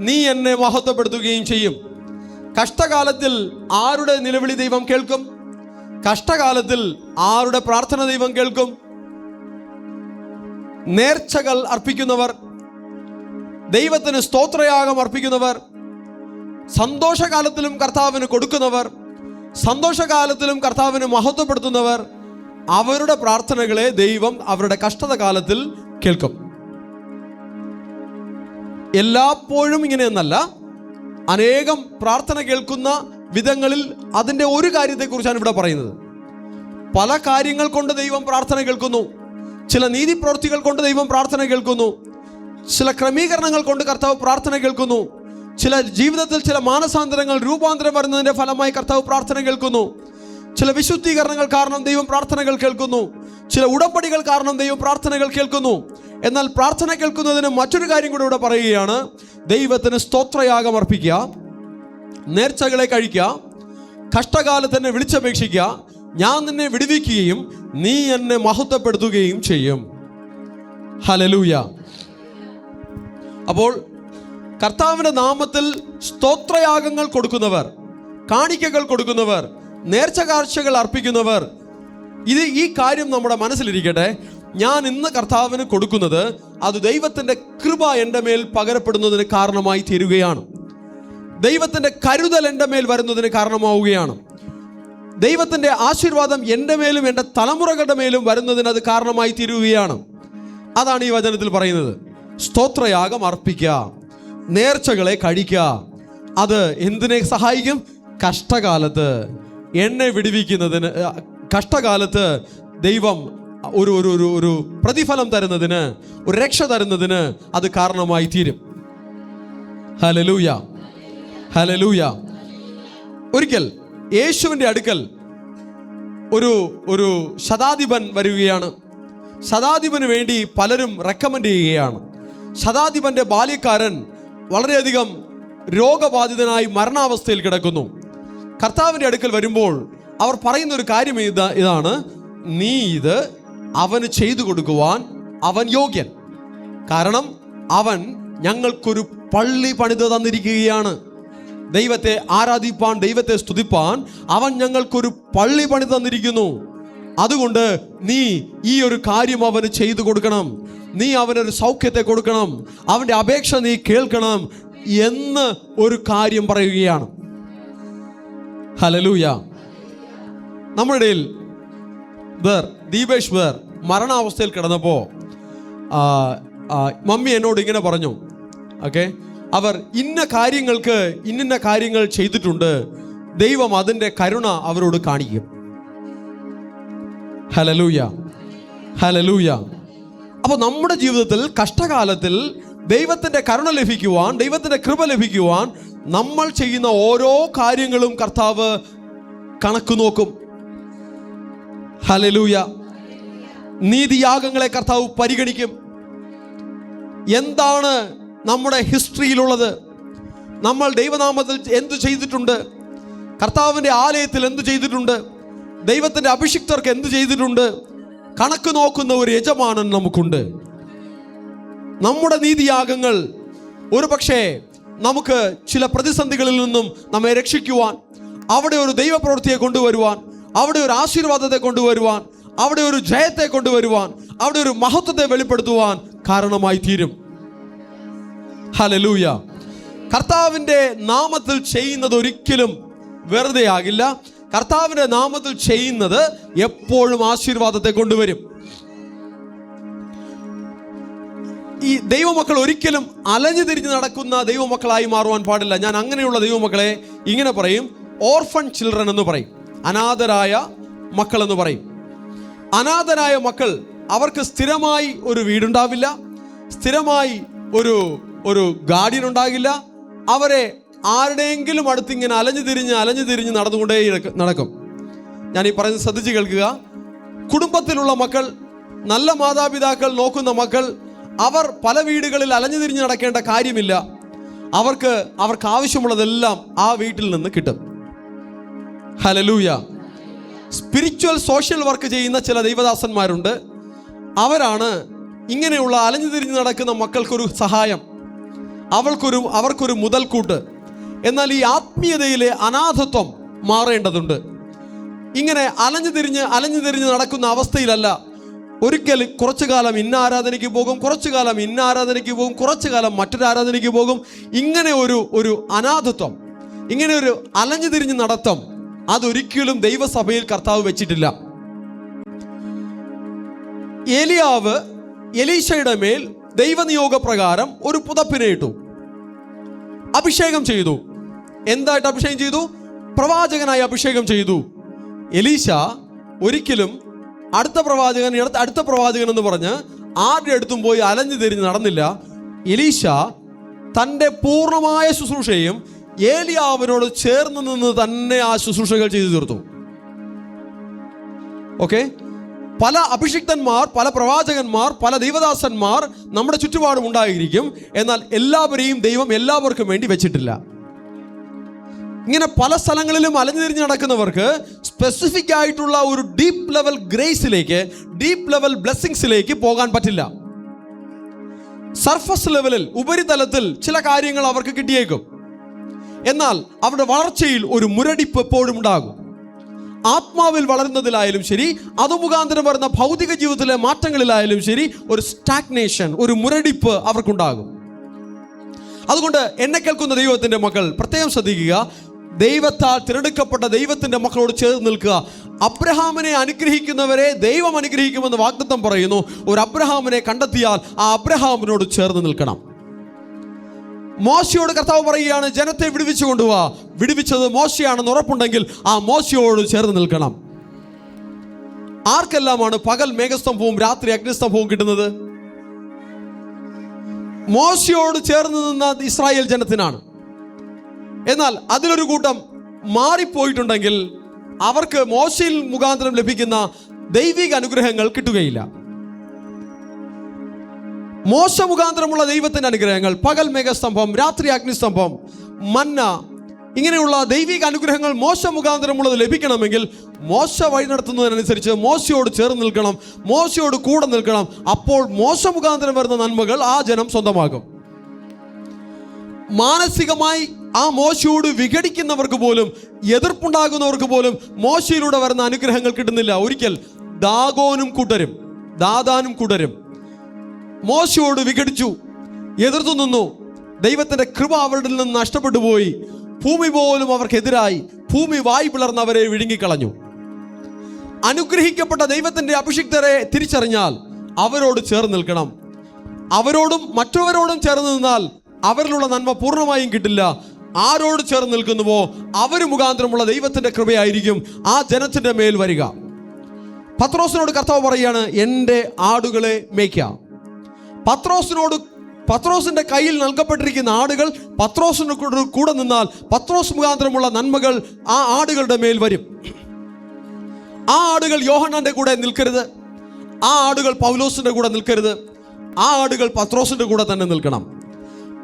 നീ എന്നെ മഹത്വപ്പെടുത്തുകയും ചെയ്യും. കഷ്ടകാലത്തിൽ ആരുടെ നിലവിളി ദൈവം കേൾക്കും? കഷ്ടകാലത്തിൽ ആരുടെ പ്രാർത്ഥന ദൈവം കേൾക്കും? നേർച്ചകൾ അർപ്പിക്കുന്നവർ, ദൈവത്തിന് സ്തോത്രയാഗം അർപ്പിക്കുന്നവർ, സന്തോഷകാലത്തിലും കർത്താവിന് കൊടുക്കുന്നവർ, സന്തോഷകാലത്തിലും കർത്താവിന് മഹത്വപ്പെടുത്തുന്നവർ, അവരുടെ പ്രാർത്ഥനകളെ ദൈവം അവരുടെ കഷ്ടതകാലത്തിൽ കേൾക്കും. എല്ലായ്പ്പോഴും ഇങ്ങനെയെന്നല്ല, അനേകം പ്രാർത്ഥന കേൾക്കുന്ന വിധങ്ങളിൽ അതിൻ്റെ ഒരു കാര്യത്തെക്കുറിച്ചാണ് ഇവിടെ പറയുന്നത്. പല കാര്യങ്ങൾ കൊണ്ട് ദൈവം പ്രാർത്ഥന കേൾക്കുന്നു. ചില നീതിപ്രവൃത്തികൾ കൊണ്ട് ദൈവം പ്രാർത്ഥന കേൾക്കുന്നു. ചില ക്രമീകരണങ്ങൾ കൊണ്ട് കർത്താവ് പ്രാർത്ഥന കേൾക്കുന്നു. ചില ജീവിതത്തിൽ ചില മാനസാന്തരങ്ങൾ, രൂപാന്തരം വരുന്നതിൻ്റെ ഫലമായി കർത്താവ് പ്രാർത്ഥന കേൾക്കുന്നു. ചില വിശുദ്ധീകരണങ്ങൾ കാരണം ദൈവം പ്രാർത്ഥനകൾ കേൾക്കുന്നു. ചില ഉടമ്പടികൾ കാരണം ദൈവം പ്രാർത്ഥനകൾ കേൾക്കുന്നു. എന്നാൽ പ്രാർത്ഥന കേൾക്കുന്നതിന് മറ്റൊരു കാര്യം കൂടെ ഇവിടെ പറയുകയാണ്. ദൈവത്തിന് സ്തോത്രയാഗം അർപ്പിക്കുക, നേർച്ചകളെ കഴിക്കുക, കഷ്ടകാലത്ത് എന്നെ വിളിച്ചപേക്ഷിക്കുക, ഞാൻ നിന്നെ വിടുവിക്കുകയും നീ എന്നെ മഹത്വപ്പെടുത്തുകയും ചെയ്യും. ഹല്ലേലൂയ. അപ്പോൾ കർത്താവിൻ്റെ നാമത്തിൽ സ്തോത്രയാഗങ്ങൾ കൊടുക്കുന്നവർ, കാണിക്കകൾ കൊടുക്കുന്നവർ, നേർച്ചകാഴ്ചകൾ അർപ്പിക്കുന്നവർ, ഈ കാര്യം നമ്മുടെ മനസ്സിലിരിക്കട്ടെ. ഞാൻ ഇന്ന് കർത്താവിന് കൊടുക്കുന്നത് അത് ദൈവത്തിൻ്റെ കൃപ എൻ്റെ മേൽ പകരപ്പെടുന്നതിന് കാരണമായി തീരുകയാണ്. ദൈവത്തിൻ്റെ കരുതൽ എൻ്റെ മേൽ വരുന്നതിന് കാരണമാവുകയാണ്. ദൈവത്തിൻ്റെ ആശീർവാദം എൻ്റെ മേലും എൻ്റെ തലമുറകളുടെ മേലും വരുന്നതിന് അത് കാരണമായി തീരുകയാണ്. അതാണ് ഈ വചനത്തിൽ പറയുന്നത്. സ്തോത്രയാഗം അർപ്പിക്കുക, നേർച്ചകളെ കഴിക്കുക. അത് എന്തിനെ സഹായിക്കും? കഷ്ടകാലത്ത് എന്നെ വിടുവിക്കുന്നതിന്, കഷ്ടകാലത്ത് ദൈവം ഒരു പ്രതിഫലം തരുന്നതിന്, ഒരു രക്ഷ തരുന്നതിന് അത് കാരണമായി തീരും. Hallelujah, hallelujah. ഒരിക്കൽ യേശുവിൻ്റെ അടുക്കൽ ഒരു ശതാധിപൻ വരികയാണ്. ശതാധിപന് വേണ്ടി പലരും റെക്കമെൻഡ് ചെയ്യുകയാണ്. ശതാധിപന്റെ ബാല്യക്കാരൻ വളരെയധികം രോഗബാധിതനായി മരണാവസ്ഥയിൽ കിടക്കുന്നു. കർത്താവിൻ്റെ അടുക്കൽ വരുമ്പോൾ അവർ പറയുന്ന ഒരു കാര്യം ഇതാണ്: നീ ഇത് അവന് ചെയ്തു കൊടുക്കുവാൻ അവൻ യോഗ്യൻ. കാരണം അവൻ ഞങ്ങൾക്കൊരു പള്ളി പണിത് തന്നിരിക്കുകയാണ്. ദൈവത്തെ ആരാധിപ്പാൻ, ദൈവത്തെ സ്തുതിപ്പാൻ അവൻ ഞങ്ങൾക്കൊരു പള്ളി പണി തന്നിരിക്കുന്നു. അതുകൊണ്ട് നീ ഈ ഒരു കാര്യം അവന് ചെയ്തു കൊടുക്കണം, നീ അവനൊരു സൗഖ്യത്തെ കൊടുക്കണം, അവൻ്റെ അപേക്ഷ നീ കേൾക്കണം എന്ന് ഒരു കാര്യം പറയുകയാണ്. ഹല്ലേലൂയ. നമ്മുടെ ഇടയിൽ ദീപേഷ് മരണാവസ്ഥയിൽ കിടന്നപ്പോൾ മമ്മി എന്നോട് ഇങ്ങനെ പറഞ്ഞു, ഓക്കെ, അവർ ഇന്ന കാര്യങ്ങൾ ചെയ്തിട്ടുണ്ട്, ദൈവം അതിൻ്റെ കരുണ അവരോട് കാണിക്കും. Hallelujah, hallelujah. അപ്പോൾ നമ്മുടെ ജീവിതത്തിൽ കഷ്ടകാലത്തിൽ ദൈവത്തിൻ്റെ കരുണ ലഭിക്കുവാൻ, ദൈവത്തിൻ്റെ കൃപ ലഭിക്കുവാൻ നമ്മൾ ചെയ്യുന്ന ഓരോ കാര്യങ്ങളും കർത്താവ് കണക്ക് നോക്കും. ഹല്ലേലൂയ. നീതിയാഗങ്ങളെ കർത്താവ് പരിഗണിക്കും. എന്താണ് നമ്മുടെ ഹിസ്റ്ററിയിലുള്ളത്, നമ്മൾ ദൈവനാമത്തിൽ എന്തു ചെയ്തിട്ടുണ്ട്, കർത്താവിൻ്റെ ആലയത്തിൽ എന്തു ചെയ്തിട്ടുണ്ട്, ദൈവത്തിൻ്റെ അഭിഷിക്തർക്ക് എന്തു ചെയ്തിട്ടുണ്ട്, കണക്ക് നോക്കുന്ന ഒരു യജമാനൻ നമുക്കുണ്ട്. നമ്മുടെ നീതിയാഗങ്ങൾ ഒരു പക്ഷേ നമുക്ക് ചില പ്രതിസന്ധികളിൽ നിന്നും നമ്മെ രക്ഷിക്കുവാൻ, അവിടെ ഒരു ദൈവപ്രവൃത്തിയെ കൊണ്ടുവരുവാൻ, അവിടെ ഒരു ആശീർവാദത്തെ കൊണ്ടുവരുവാൻ, അവിടെ ഒരു ജയത്തെ കൊണ്ടുവരുവാൻ, അവിടെ ഒരു മഹത്വത്തെ വെളിപ്പെടുത്തുവാൻ കാരണമായി തീരും. ഹല്ലേലൂയ. കർത്താവിൻ്റെ നാമത്തിൽ ചെയ്യുന്നത് ഒരിക്കലും വെറുതെ ആകില്ല. കർത്താവിൻ്റെ നാമത്തിൽ ചെയ്യുന്നത് എപ്പോഴും ആശീർവാദത്തെ കൊണ്ടുവരും. ഈ ദൈവമക്കൾ ഒരിക്കലും അലഞ്ഞു തിരിഞ്ഞ് നടക്കുന്ന ദൈവമക്കളായി മാറുവാൻ പാടില്ല. ഞാൻ അങ്ങനെയുള്ള ദൈവമക്കളെ ഇങ്ങനെ പറയും, ഓർഫൺ ചിൽഡ്രൻ എന്ന് പറയും, അനാഥരായ മക്കൾ എന്ന് പറയും. അനാഥരായ മക്കൾ, അവർക്ക് സ്ഥിരമായി ഒരു വീടുണ്ടാവില്ല, സ്ഥിരമായി ഒരു ഗാർഡിയൻ ഉണ്ടാകില്ല. അവരെ ആരുടെയെങ്കിലും അടുത്ത് ഇങ്ങനെ അലഞ്ഞു തിരിഞ്ഞ് നടന്നുകൊണ്ടേ നടക്കും. ഞാൻ ഈ പറയുന്നത് ശ്രദ്ധിച്ച് കേൾക്കുക. കുടുംബത്തിലുള്ള മക്കൾ, നല്ല മാതാപിതാക്കൾ നോക്കുന്ന മക്കൾ, അവർ പല വീടുകളിൽ അലഞ്ഞു തിരിഞ്ഞ് നടക്കേണ്ട കാര്യമില്ല. അവർക്ക് ആവശ്യമുള്ളതെല്ലാം ആ വീട്ടിൽ നിന്ന് കിട്ടും. ഹല്ലേലൂയ. സ്പിരിച്വൽ സോഷ്യൽ വർക്ക് ചെയ്യുന്ന ചില ദൈവദാസന്മാരുണ്ട്. അവരാണ് ഇങ്ങനെയുള്ള അലഞ്ഞു തിരിഞ്ഞ് നടക്കുന്ന മക്കൾക്കൊരു സഹായം, അവർക്കൊരു മുതൽക്കൂട്ട്. എന്നാൽ ഈ ആത്മീയതയിലെ അനാഥത്വം മാറേണ്ടതുണ്ട്. ഇങ്ങനെ അലഞ്ഞു തിരിഞ്ഞ് നടക്കുന്ന അവസ്ഥയിലല്ല. ഒരിക്കൽ കുറച്ചു കാലം ഇന്ന ആരാധനയ്ക്ക് പോകും, കുറച്ചു കാലം ഇന്ന ആരാധനയ്ക്ക് പോകും, കുറച്ചു കാലം മറ്റൊരു ആരാധനയ്ക്ക് പോകും. ഇങ്ങനെ ഒരു അനാഥത്വം, ഇങ്ങനെ ഒരു അലഞ്ഞു തിരിഞ്ഞ് നടത്തം, അതൊരിക്കലും ദൈവസഭയിൽ കർത്താവ് വെച്ചിട്ടില്ല. ഏലിയാവ് എലീശയുടെ മേൽ ദൈവനിയോഗ പ്രകാരം ഒരു പുതപ്പിനെ ഇട്ടു, അഭിഷേകം ചെയ്തു. എന്തായിട്ട് അഭിഷേകം ചെയ്തു? പ്രവാചകനായി അഭിഷേകം ചെയ്തു. എലീശ ഒരിക്കലും അടുത്ത പ്രവാചകൻ എന്ന് പറഞ്ഞ് ആരുടെ അടുത്തും പോയി അലഞ്ഞു തിരിഞ്ഞ് നടന്നില്ല. എലീശ തൻ്റെ പൂർണ്ണമായ ശുശ്രൂഷയും ഏലിയാവിനോട് ചേർന്ന് നിന്ന് തന്നെ ആ ശുശ്രൂഷകൾ ചെയ്തു തീർത്തു. ഓക്കെ, പല അഭിഷിക്തന്മാർ, പല പ്രവാചകന്മാർ, പല ദൈവദാസന്മാർ നമ്മുടെ ചുറ്റുപാടും ഉണ്ടായിരിക്കും. എന്നാൽ എല്ലാവരെയും ദൈവം എല്ലാവർക്കും വേണ്ടി വെച്ചിട്ടില്ല. ഇങ്ങനെ പല സ്ഥലങ്ങളിലും അലഞ്ഞു തിരിഞ്ഞ് നടക്കുന്നവർക്ക് സ്പെസിഫിക് ആയിട്ടുള്ള ഒരു ഡീപ്പ് ലെവൽ ഗ്രേസിലേക്ക്, ഡീപ്പ് ലെവൽ ബ്ലെസ്സിങ്സിലേക്ക് പോകാൻ പറ്റില്ല. സർഫസ് ലെവലിൽ, ഉപരിതലത്തിൽ ചില കാര്യങ്ങൾ അവർക്ക് കിട്ടിയേക്കും. എന്നാൽ അവരുടെ വളർച്ചയിൽ ഒരു മുരടിപ്പ് എപ്പോഴും ഉണ്ടാകും. ആത്മാവിൽ വളരുന്നതിലായാലും ശരി, അത് മുഖാന്തരം വരുന്ന ഭൗതിക ജീവിതത്തിലെ മാറ്റങ്ങളിലായാലും ശരി, ഒരു സ്റ്റാഗ്നേഷൻ, ഒരു മുരടിപ്പ് അവർക്കുണ്ടാകും. അതുകൊണ്ട് എന്നെ കേൾക്കുന്ന ദൈവത്തിൻ്റെ മക്കൾ പ്രത്യേകം ശ്രദ്ധിക്കുക. ദൈവത്താൽ തിരഞ്ഞെടുക്കപ്പെട്ട ദൈവത്തിൻ്റെ മക്കളോട് ചേർന്ന് നിൽക്കുക. അബ്രഹാമിനെ അനുഗ്രഹിക്കുന്നവരെ ദൈവം അനുഗ്രഹിക്കുമെന്ന് വാഗ്ദത്തം പറയുന്നു. ഒരു അബ്രഹാമിനെ കണ്ടെത്തിയാൽ ആ അബ്രഹാമിനോട് ചേർന്ന് നിൽക്കണം. മോശയോട് കർത്താവ് പറയുകയാണ്, ജനത്തെ വിടുവിച്ചു കൊണ്ടുപോവാ. വിടുവിച്ചത് മോശയാണെന്ന് ഉറപ്പുണ്ടെങ്കിൽ ആ മോശയോട് ചേർന്ന് നിൽക്കണം. ആർക്കെല്ലാമാണ് പകൽ മേഘസ്തംഭവും രാത്രി അഗ്നിസ്തംഭവും കിട്ടുന്നത്? മോശയോട് ചേർന്ന് നിന്ന ഇസ്രായേൽ ജനത്തിനാണ്. എന്നാൽ അതിലൊരു കൂട്ടം മാറിപ്പോയിട്ടുണ്ടെങ്കിൽ അവർക്ക് മോശയിൽ മുഖാന്തരം ലഭിക്കുന്ന ദൈവിക അനുഗ്രഹങ്ങൾ കിട്ടുകയില്ല. മോശ മുഖാന്തരമുള്ള ദൈവത്തിൻ്റെ അനുഗ്രഹങ്ങൾ, പകൽ മേഘസ്തംഭം, രാത്രി അഗ്നിസ്തംഭം, മന്ന, ഇങ്ങനെയുള്ള ദൈവിക അനുഗ്രഹങ്ങൾ മോശ മുഖാന്തരമുള്ളത് ലഭിക്കണമെങ്കിൽ മോശ വഴി നടത്തുന്നതിനനുസരിച്ച് മോശയോട് ചേർന്ന് നിൽക്കണം, മോശയോട് കൂടെ നിൽക്കണം. അപ്പോൾ മോശ മുഖാന്തരം വരുന്ന നന്മകൾ ആ ജനം സ്വന്തമാകും. മാനസികമായി ആ മോശയോട് വിഘടിക്കുന്നവർക്ക് പോലും, എതിർപ്പുണ്ടാകുന്നവർക്ക് പോലും മോശയിലൂടെ വരുന്ന അനുഗ്രഹങ്ങൾ കിട്ടുന്നില്ല. ഒരിക്കൽ ദാതാനും കൂട്ടരും മോശയോട് വിഘടിച്ചു, എതിർത്തു നിന്നു. ദൈവത്തിന്റെ കൃപ അവരുടെ നിന്ന് നഷ്ടപ്പെട്ടു പോയി. ഭൂമി പോലും അവർക്കെതിരായി. ഭൂമി വായി പിളർന്ന് അവരെ വിഴുങ്ങിക്കളഞ്ഞു. അനുഗ്രഹിക്കപ്പെട്ട ദൈവത്തിന്റെ അഭിഷിക്തരെ തിരിച്ചറിഞ്ഞാൽ അവരോട് ചേർന്ന് നിൽക്കണം. അവരോടും മറ്റവരോടും ചേർന്ന് നിന്നാൽ അവരിലുള്ള നന്മ പൂർണ്ണമായും കിട്ടില്ല. ആരോട് ചേർന്ന് നിൽക്കുന്നുവോ അവർ മുഖാന്തരമുള്ള ദൈവത്തിന്റെ കൃപയായിരിക്കും ആ ജനത്തിന്റെ മേൽ വരിക. പത്രോസിനോട് കർത്താവ് പറയാണ്, എൻ്റെ ആടുകളെ മേയ്ക്കാം. പത്രോസിന്റെ കയ്യിൽ നൽകപ്പെട്ടിരിക്കുന്ന ആടുകൾ പത്രോസിന് കൂടെ നിന്നാൽ പത്രോസ് മുഖാന്തരമുള്ള നന്മകൾ ആ ആടുകളുടെ മേൽ വരും. ആ ആടുകൾ യോഹന്നാന്റെ കൂടെ നിൽക്കരുത്. ആ ആടുകൾ പൗലോസിന്റെ കൂടെ നിൽക്കരുത്. ആ ആടുകൾ പത്രോസിന്റെ കൂടെ തന്നെ നിൽക്കണം.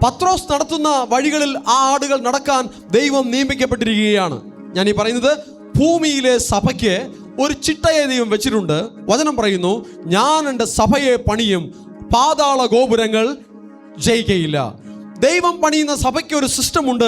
പത്രോസ് നടത്തുന്ന വഴികളിൽ ആ ആടുകൾ നടക്കാൻ ദൈവം നിയമിക്കപ്പെട്ടിരിക്കുകയാണ്. ഞാൻ ഈ പറയുന്നത്, ഭൂമിയിലെ സഭയ്ക്ക് ഒരു ചിട്ടയെ ദൈവം വെച്ചിട്ടുണ്ട്. വചനം പറയുന്നു, ഞാൻ എൻ്റെ സഭയെ പണിയും, പാതാള ഗോപുരങ്ങൾ ജയിക്കയില്ല. ദൈവം പണിയുന്ന സഭയ്ക്ക് ഒരു സിസ്റ്റമുണ്ട്.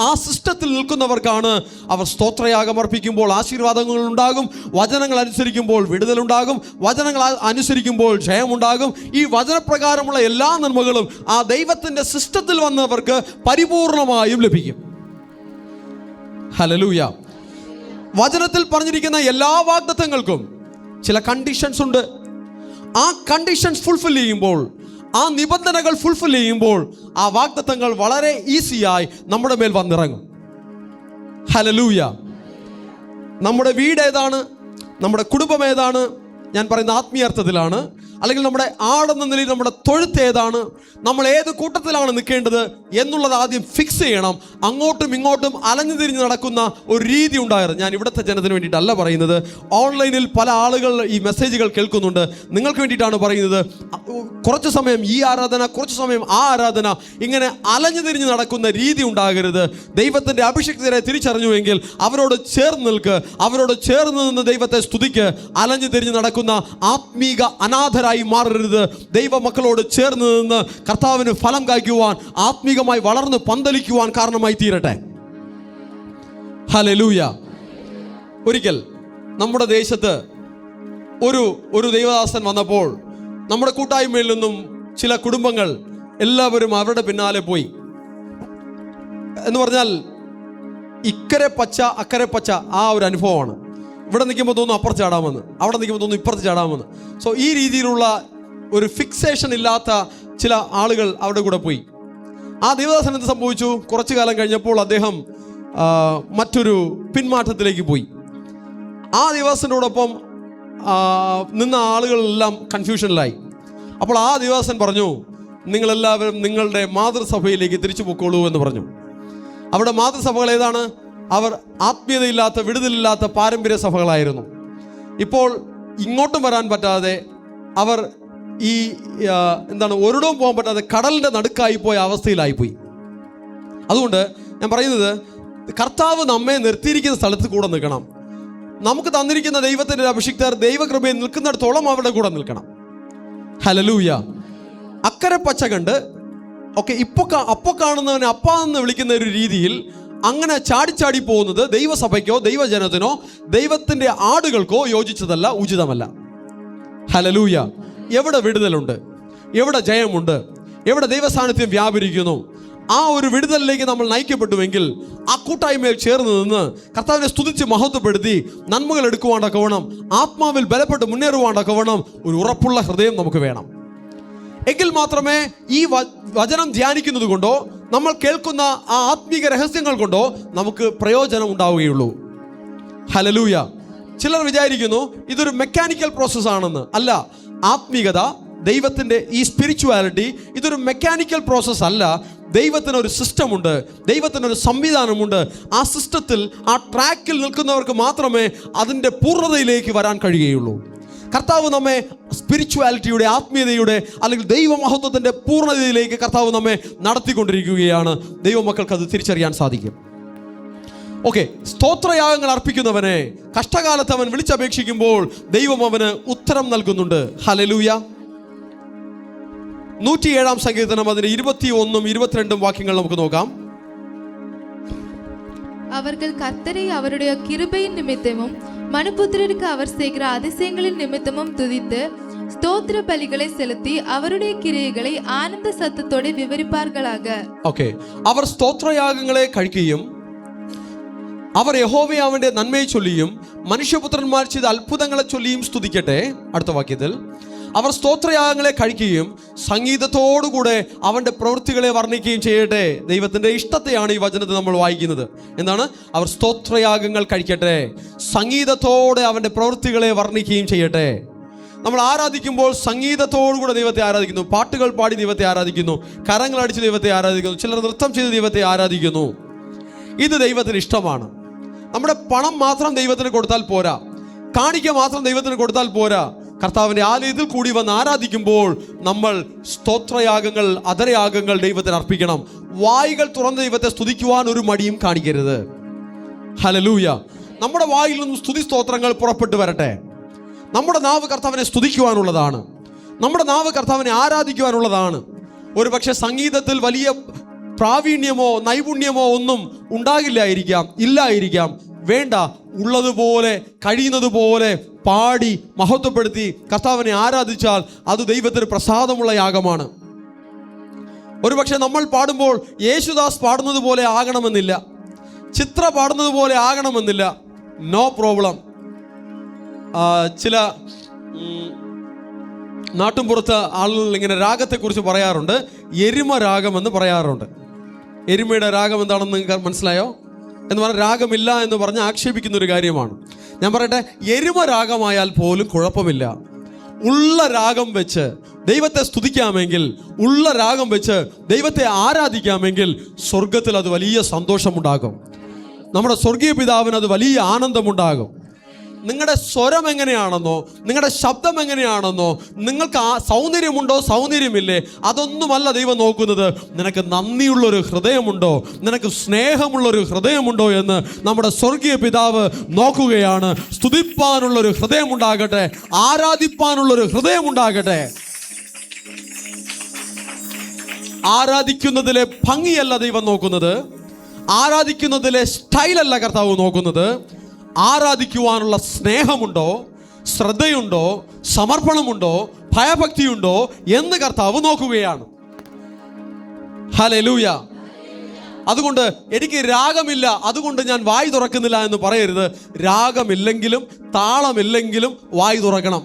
ആ സിസ്റ്റത്തിൽ നിൽക്കുന്നവർക്കാണ് അവർ സ്തോത്രയാഗം അർപ്പിക്കുമ്പോൾ ആശീർവാദങ്ങൾ ഉണ്ടാകും, വചനങ്ങൾ അനുസരിക്കുമ്പോൾ വിടുതലുണ്ടാകും, വചനങ്ങൾ അനുസരിക്കുമ്പോൾ ജയമുണ്ടാകും. ഈ വചനപ്രകാരമുള്ള എല്ലാ നന്മകളും ആ ദൈവത്തിൻ്റെ സിസ്റ്റത്തിൽ വന്നവർക്ക് പരിപൂർണമായും ലഭിക്കും. ഹല്ലേലൂയ. വചനത്തിൽ പറഞ്ഞിരിക്കുന്ന എല്ലാ വാഗ്ദത്തങ്ങൾക്കും ചില കണ്ടീഷൻസ് ഉണ്ട്. ആ കണ്ടീഷൻസ് ഫുൾഫിൽ ചെയ്യുമ്പോൾ, ആ നിബന്ധനകൾ ഫുൾഫിൽ ചെയ്യുമ്പോൾ ആ വാഗ്ദത്തങ്ങൾ വളരെ ഈസിയായി നമ്മുടെ മേൽ വന്നിറങ്ങും. ഹല്ലേലൂയ. നമ്മുടെ വീട് ഏതാണ്, നമ്മുടെ കുടുംബം ഏതാണ്, ഞാൻ പറയുന്ന ആത്മീയാർത്ഥത്തിലാണ്. അല്ലെങ്കിൽ നമ്മുടെ ആടെന്ന നിലയിൽ നമ്മുടെ തൊഴുത്ത് ഏതാണ്, നമ്മൾ ഏത് കൂട്ടത്തിലാണ് നിൽക്കേണ്ടത് എന്നുള്ളത് ആദ്യം ഫിക്സ് ചെയ്യണം. അങ്ങോട്ടും ഇങ്ങോട്ടും അലഞ്ഞു തിരിഞ്ഞ് നടക്കുന്ന ഒരു രീതി ഉണ്ടായിരുന്നു. ഞാൻ ഇവിടുത്തെ ജനത്തിന് വേണ്ടിയിട്ടല്ല പറയുന്നത്. ഓൺലൈനിൽ പല ആളുകൾ ഈ മെസ്സേജുകൾ കേൾക്കുന്നുണ്ട്. നിങ്ങൾക്ക് വേണ്ടിയിട്ടാണ് പറയുന്നത്. കുറച്ച് സമയം ഈ ആരാധന, കുറച്ച് സമയം ആ ആരാധന, ഇങ്ങനെ അലഞ്ഞു തിരിഞ്ഞ് നടക്കുന്ന രീതി ഉണ്ടാകരുത്. ദൈവത്തിൻ്റെ അഭിഷിക്തരെ തിരിച്ചറിഞ്ഞുവെങ്കിൽ അവരോട് ചേർന്ന് നിൽക്ക്. അവരോട് ചേർന്ന് നിന്ന് ദൈവത്തെ സ്തുതിക്ക്. അലഞ്ഞു തിരിഞ്ഞ് നടക്കുന്ന ആത്മീക അനാഥരായി മാറരുത്. ദൈവമക്കളോട് ചേർന്ന് നിന്ന് കർത്താവിന് ഫലം കായ്ക്കുവാൻ, ആത്മീകമായി വളർന്ന് പന്തലിക്കുവാൻ കാരണമായി തീരട്ടെ. ഹല്ലേലൂയ. ഒരിക്കൽ നമ്മുടെ ദേശത്ത് ഒരു ദൈവദാസൻ വന്നപ്പോൾ നമ്മുടെ കൂട്ടായ്മയിൽ നിന്നും ചില കുടുംബങ്ങൾ എല്ലാവരും അവരുടെ പിന്നാലെ പോയി. എന്ന് പറഞ്ഞാൽ ഇക്കരെ പച്ച അക്കരെ പച്ച ആ ഒരു അനുഭവമാണ്. ഇവിടെ നിൽക്കുമ്പോൾ തോന്നുന്നു അപ്പുറത്ത് ചാടാമെന്ന്, അവിടെ നിൽക്കുമ്പോൾ തോന്നുന്നു ഇപ്പുറത്ത് ചാടാമെന്ന്. സോ ഈ രീതിയിലുള്ള ഒരു ഫിക്സേഷൻ ഇല്ലാത്ത ചില ആളുകൾ അവിടെ കൂടെ പോയി. ആ ദൈവദാസൻ എന്ത് സംഭവിച്ചു? കുറച്ചു കാലം കഴിഞ്ഞപ്പോൾ അദ്ദേഹം മറ്റൊരു പിന്മാറ്റത്തിലേക്ക് പോയി. ആ ദൈവദാസനോടൊപ്പം നിന്ന ആളുകളെല്ലാം കൺഫ്യൂഷനിലായി. അപ്പോൾ ആ ദൈവദാസൻ പറഞ്ഞു, നിങ്ങളെല്ലാവരും നിങ്ങളുടെ മാതൃസഭയിലേക്ക് തിരിച്ചു പൊക്കോളൂ എന്ന് പറഞ്ഞു. അവിടെ മാതൃസഭകൾ ഏതാണ്? അവർ ആത്മീയതയില്ലാത്ത, വിടുതലില്ലാത്ത പാരമ്പര്യ സഭകളായിരുന്നു. ഇപ്പോൾ ഇങ്ങോട്ടും വരാൻ പറ്റാതെ അവർ ഈ ഒരിടവും പോകാൻ പറ്റാതെ കടലിൻ്റെ നടുക്കായി പോയ അവസ്ഥയിലായിപ്പോയി. അതുകൊണ്ട് ഞാൻ പറയുന്നത്, കർത്താവ് നമ്മെ നിർത്തിയിരിക്കുന്ന സ്ഥലത്ത് കൂടെ നിൽക്കണം. നമുക്ക് തന്നിരിക്കുന്ന ദൈവത്തിൻ്റെ അഭിഷിക്തർ ദൈവകൃപയിൽ നിൽക്കുന്നിടത്തോളം അവരുടെ കൂടെ നിൽക്കണം. ഹല്ലേലൂയ. അക്കരെ പച്ച കണ്ട് അപ്പോൾ കാണുന്നവനെ അപ്പ എന്ന് വിളിക്കുന്ന ഒരു രീതിയിൽ അങ്ങനെ ചാടി പോകുന്നത് ദൈവസഭയ്ക്കോ ദൈവജനത്തിനോ ദൈവത്തിൻ്റെ ആടുകൾക്കോ യോജിച്ചതല്ല, ഉചിതമല്ല. ഹല്ലേലൂയ. എവിടെ വിടുതലുണ്ട്, എവിടെ ജയമുണ്ട്, എവിടെ ദൈവസാന്നിധ്യം വ്യാപരിക്കുന്നു, ആ ഒരു വിടുതലിലേക്ക് നമ്മൾ നയിക്കപ്പെട്ടുവെങ്കിൽ ആ കൂട്ടായ്മയിൽ ചേർന്ന് നിന്ന് കർത്താവിനെ സ്തുതിച്ച് മഹത്വപ്പെടുത്തി നന്മകൾ എടുക്കുവാണ്ടൊക്കെ, ആത്മാവിൽ ബലപ്പെട്ട് മുന്നേറുവാണ്ടൊക്കെ ഒരു ഉറപ്പുള്ള ഹൃദയം നമുക്ക് വേണം. എങ്കിൽ മാത്രമേ ഈ വചനം ധ്യാനിക്കുന്നത് കൊണ്ടോ നമ്മൾ കേൾക്കുന്ന ആ ആത്മീക രഹസ്യങ്ങൾ കൊണ്ടോ നമുക്ക് പ്രയോജനം ഉണ്ടാവുകയുള്ളൂ. ഹല്ലേലൂയ. ചിലർ വിചാരിക്കുന്നു ഇതൊരു മെക്കാനിക്കൽ പ്രോസസ് ആണെന്ന്. അല്ല, ആത്മീകത, ദൈവത്തിൻ്റെ ഈ സ്പിരിച്വാലിറ്റി ഇതൊരു മെക്കാനിക്കൽ പ്രോസസ് അല്ല. ദൈവത്തിനൊരു സിസ്റ്റമുണ്ട്, ദൈവത്തിനൊരു സംവിധാനമുണ്ട്. ആ സിസ്റ്റത്തിൽ, ആ ട്രാക്കിൽ നിൽക്കുന്നവർക്ക് മാത്രമേ അതിൻ്റെ പൂർണ്ണതയിലേക്ക് വരാൻ കഴിയുകയുള്ളൂ. കർത്താവ് നമ്മെ സ്പിരിച്വാലിറ്റിയുടെ, ആത്മീയതയുടെ, അല്ലെങ്കിൽ ദൈവമഹത്വത്തിൻ്റെ പൂർണ്ണതയിലേക്ക് കർത്താവ് നമ്മെ നടത്തിക്കൊണ്ടിരിക്കുകയാണ്. ദൈവമക്കൾക്ക് അത് തിരിച്ചറിയാൻ സാധിക്കും. ഓക്കെ, സ്തോത്രയാഗങ്ങൾ അർപ്പിക്കുന്നവനെ കഷ്ടകാലത്ത് അവൻ വിളിച്ചപേക്ഷിക്കുമ്പോൾ ദൈവം അവന് ഉത്തരം നൽകുന്നുണ്ട്. ഹല്ലേലൂയ. 107 സങ്കീർത്തനം അതിന് 21, 22 വാക്യങ്ങൾ നമുക്ക് നോക്കാം. அவர்கள் கர்த்தரை அவருடைய கிருபையின் நிமித்தமும் மனுபுத்திரருக்கு அவர் செய்கிற அதிசயங்களின் நிமித்தமும் துதித்து ஸ்தோத்திர பலிகளை செலுத்தி அவருடைய கிரியைகளை ஆனந்த சத்தத்தோடு விவரிப்பார்களாக. ഓക്കെ, അവർ സ്തോത്രയാഗങ്ങളെ കഴിക്കുകയും അവർ യഹോവയെ അവന്റെ നന്മയെ ചൊല്ലിയും മനുഷ്യപുത്രന്മാർ ചെയ്ത അത്ഭുതങ്ങളെ ചൊല്ലിയും സ്തുതിക്കട്ടെ. അടുത്ത വാക്യത്തിൽ അവർ സ്തോത്രയാഗങ്ങളെ കഴിക്കുകയും സംഗീതത്തോടുകൂടെ അവന്റെ പ്രവൃത്തികളെ വർണ്ണിക്കുകയും ചെയ്യട്ടെ. ദൈവത്തിന്റെ ഇഷ്ടത്തെയാണ് ഈ വചനത്തിൽ നമ്മൾ വായിക്കുന്നത്. എന്താണ്? അവർ സ്തോത്രയാഗങ്ങൾ കഴിക്കട്ടെ, സംഗീതത്തോടെ അവന്റെ പ്രവൃത്തികളെ വർണ്ണിക്കുകയും ചെയ്യട്ടെ. നമ്മൾ ആരാധിക്കുമ്പോൾ സംഗീതത്തോടുകൂടെ ദൈവത്തെ ആരാധിക്കുന്നു, പാട്ടുകൾ പാടി ദൈവത്തെ ആരാധിക്കുന്നു, കരങ്ങളടിച്ച് ദൈവത്തെ ആരാധിക്കുന്നു, ചിലർ നൃത്തം ചെയ്ത് ദൈവത്തെ ആരാധിക്കുന്നു. ഇത് ദൈവത്തിന് ഇഷ്ടമാണ്. നമ്മുടെ പണം മാത്രം ദൈവത്തിന് കൊടുത്താൽ പോരാ, കാണിക്ക മാത്രം ദൈവത്തിന് കൊടുത്താൽ പോരാ. കർത്താവിൻ്റെ ആലയത്തിൽ കൂടി വന്ന് ആരാധിക്കുമ്പോൾ നമ്മൾ സ്തോത്രയാഗങ്ങൾ, അധരയാഗങ്ങൾ ദൈവത്തിന് അർപ്പിക്കണം. വായികൾ തുറന്ന് ദൈവത്തെ സ്തുതിക്കുവാൻ ഒരു മടിയും കാണിക്കരുത്. ഹല്ലേലൂയ. നമ്മുടെ വായിൽ നിന്നും സ്തുതി സ്തോത്രങ്ങൾ പുറപ്പെട്ടു വരട്ടെ. നമ്മുടെ നാവ് കർത്താവിനെ സ്തുതിക്കുവാനുള്ളതാണ്, നമ്മുടെ നാവ് കർത്താവിനെ ആരാധിക്കുവാനുള്ളതാണ്. ഒരു പക്ഷേ സംഗീതത്തിൽ വലിയ പ്രാവീണ്യമോ നൈപുണ്യമോ ഒന്നും ഇല്ലായിരിക്കാം. വേണ്ട, ഉള്ളതുപോലെ കഴിയുന്നത് പോലെ പാടി മഹത്വപ്പെടുത്തി കർത്താവിനെ ആരാധിച്ചാൽ അത് ദൈവത്തിന് പ്രസാദമുള്ള യാഗമാണ്. ഒരുപക്ഷെ നമ്മൾ പാടുമ്പോൾ യേശുദാസ് പാടുന്നത് പോലെ ആകണമെന്നില്ല, ചിത്ര പാടുന്നത് പോലെ ആകണമെന്നില്ല. No problem. ചില നാട്ടുംപുറത്ത് ആളുകൾ ഇങ്ങനെ രാഗത്തെക്കുറിച്ച് പറയാറുണ്ട്, എരുമ രാഗമെന്ന് പറയാറുണ്ട്. എരുമയുടെ രാഗം എന്താണെന്ന് നിങ്ങൾക്ക് മനസ്സിലായോ? എന്ന് പറഞ്ഞാൽ രാഗമില്ല എന്ന് പറഞ്ഞ് ആക്ഷേപിക്കുന്ന ഒരു കാര്യമാണ്. ഞാൻ പറയട്ടെ, എരുമ രാഗമായാൽ പോലും കുഴപ്പമില്ല. ഉള്ള രാഗം വെച്ച് ദൈവത്തെ സ്തുതിക്കാമെങ്കിൽ, ഉള്ള രാഗം വെച്ച് ദൈവത്തെ ആരാധിക്കാമെങ്കിൽ സ്വർഗത്തിൽ അത് വലിയ സന്തോഷമുണ്ടാകും. നമ്മുടെ സ്വർഗീയ പിതാവിന് അത് വലിയ ആനന്ദമുണ്ടാകും. നിങ്ങളുടെ സ്വരം എങ്ങനെയാണെന്നോ, നിങ്ങളുടെ ശബ്ദം എങ്ങനെയാണെന്നോ, നിങ്ങൾക്ക് സൗന്ദര്യമുണ്ടോ സൗന്ദര്യമില്ലേ, അതൊന്നുമല്ല ദൈവം നോക്കുന്നത്. നിനക്ക് നന്ദിയുള്ളൊരു ഹൃദയമുണ്ടോ, നിനക്ക് സ്നേഹമുള്ളൊരു ഹൃദയമുണ്ടോ എന്ന് നമ്മുടെ സ്വർഗീയ പിതാവ് നോക്കുകയാണ്. സ്തുതിപ്പാനുള്ളൊരു ഹൃദയമുണ്ടാകട്ടെ, ആരാധിപ്പാനുള്ളൊരു ഹൃദയമുണ്ടാകട്ടെ. ആരാധിക്കുന്നതിലെ ഭംഗിയല്ല ദൈവം നോക്കുന്നത്, ആരാധിക്കുന്നതിലെ സ്റ്റൈലല്ല കർത്താവ് നോക്കുന്നത്. ആരാധിക്കുവാനുള്ള സ്നേഹമുണ്ടോ, ശ്രദ്ധയുണ്ടോ, സമർപ്പണമുണ്ടോ, ഭയഭക്തിയുണ്ടോ എന്ന് കർത്താവ് നോക്കുകയാണ്. ഹല്ലേലൂയ. അതുകൊണ്ട് എനിക്ക് രാഗമില്ല, അതുകൊണ്ട് ഞാൻ വായി തുറക്കുന്നില്ല എന്ന് പറയരുത്. രാഗമില്ലെങ്കിലും താളമില്ലെങ്കിലും വായി തുറക്കണം.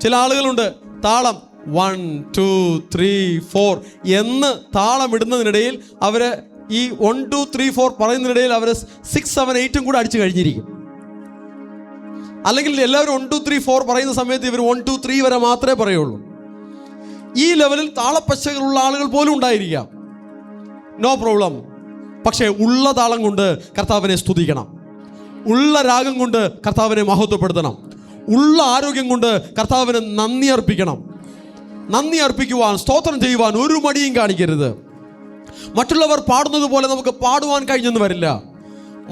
ചില ആളുകളുണ്ട്, താളം 1 2 3 4 എന്ന് താളമിടുന്നതിനിടയിൽ അവര് ഈ 1 2 3 4 പറയുന്നതിനിടയിൽ അവർ 6 7 8 കൂടെ അടിച്ചു കഴിഞ്ഞിരിക്കും. അല്ലെങ്കിൽ എല്ലാവരും 1 2 3 4 പറയുന്ന സമയത്ത് ഇവർ 1 2 3 വരെ മാത്രമേ പറയുള്ളൂ. ഈ ലെവലിൽ താളപ്പശകളുള്ള ആളുകൾ പോലും ഉണ്ടായിരിക്കാം. No problem. പക്ഷേ ഉള്ള താളം കൊണ്ട് കർത്താവിനെ സ്തുതിക്കണം, ഉള്ള രാഗം കൊണ്ട് കർത്താവിനെ മഹത്വപ്പെടുത്തണം, ഉള്ള ആരോഗ്യം കൊണ്ട് കർത്താവിന് നന്ദി അർപ്പിക്കണം. നന്ദി അർപ്പിക്കുവാൻ, സ്തോത്രം ചെയ്യുവാൻ ഒരു മടിയും കാണിക്കരുത്. മറ്റുള്ളവർ പാടുന്നത് പോലെ നമുക്ക് പാടുവാൻ കഴിഞ്ഞെന്ന് വരില്ല.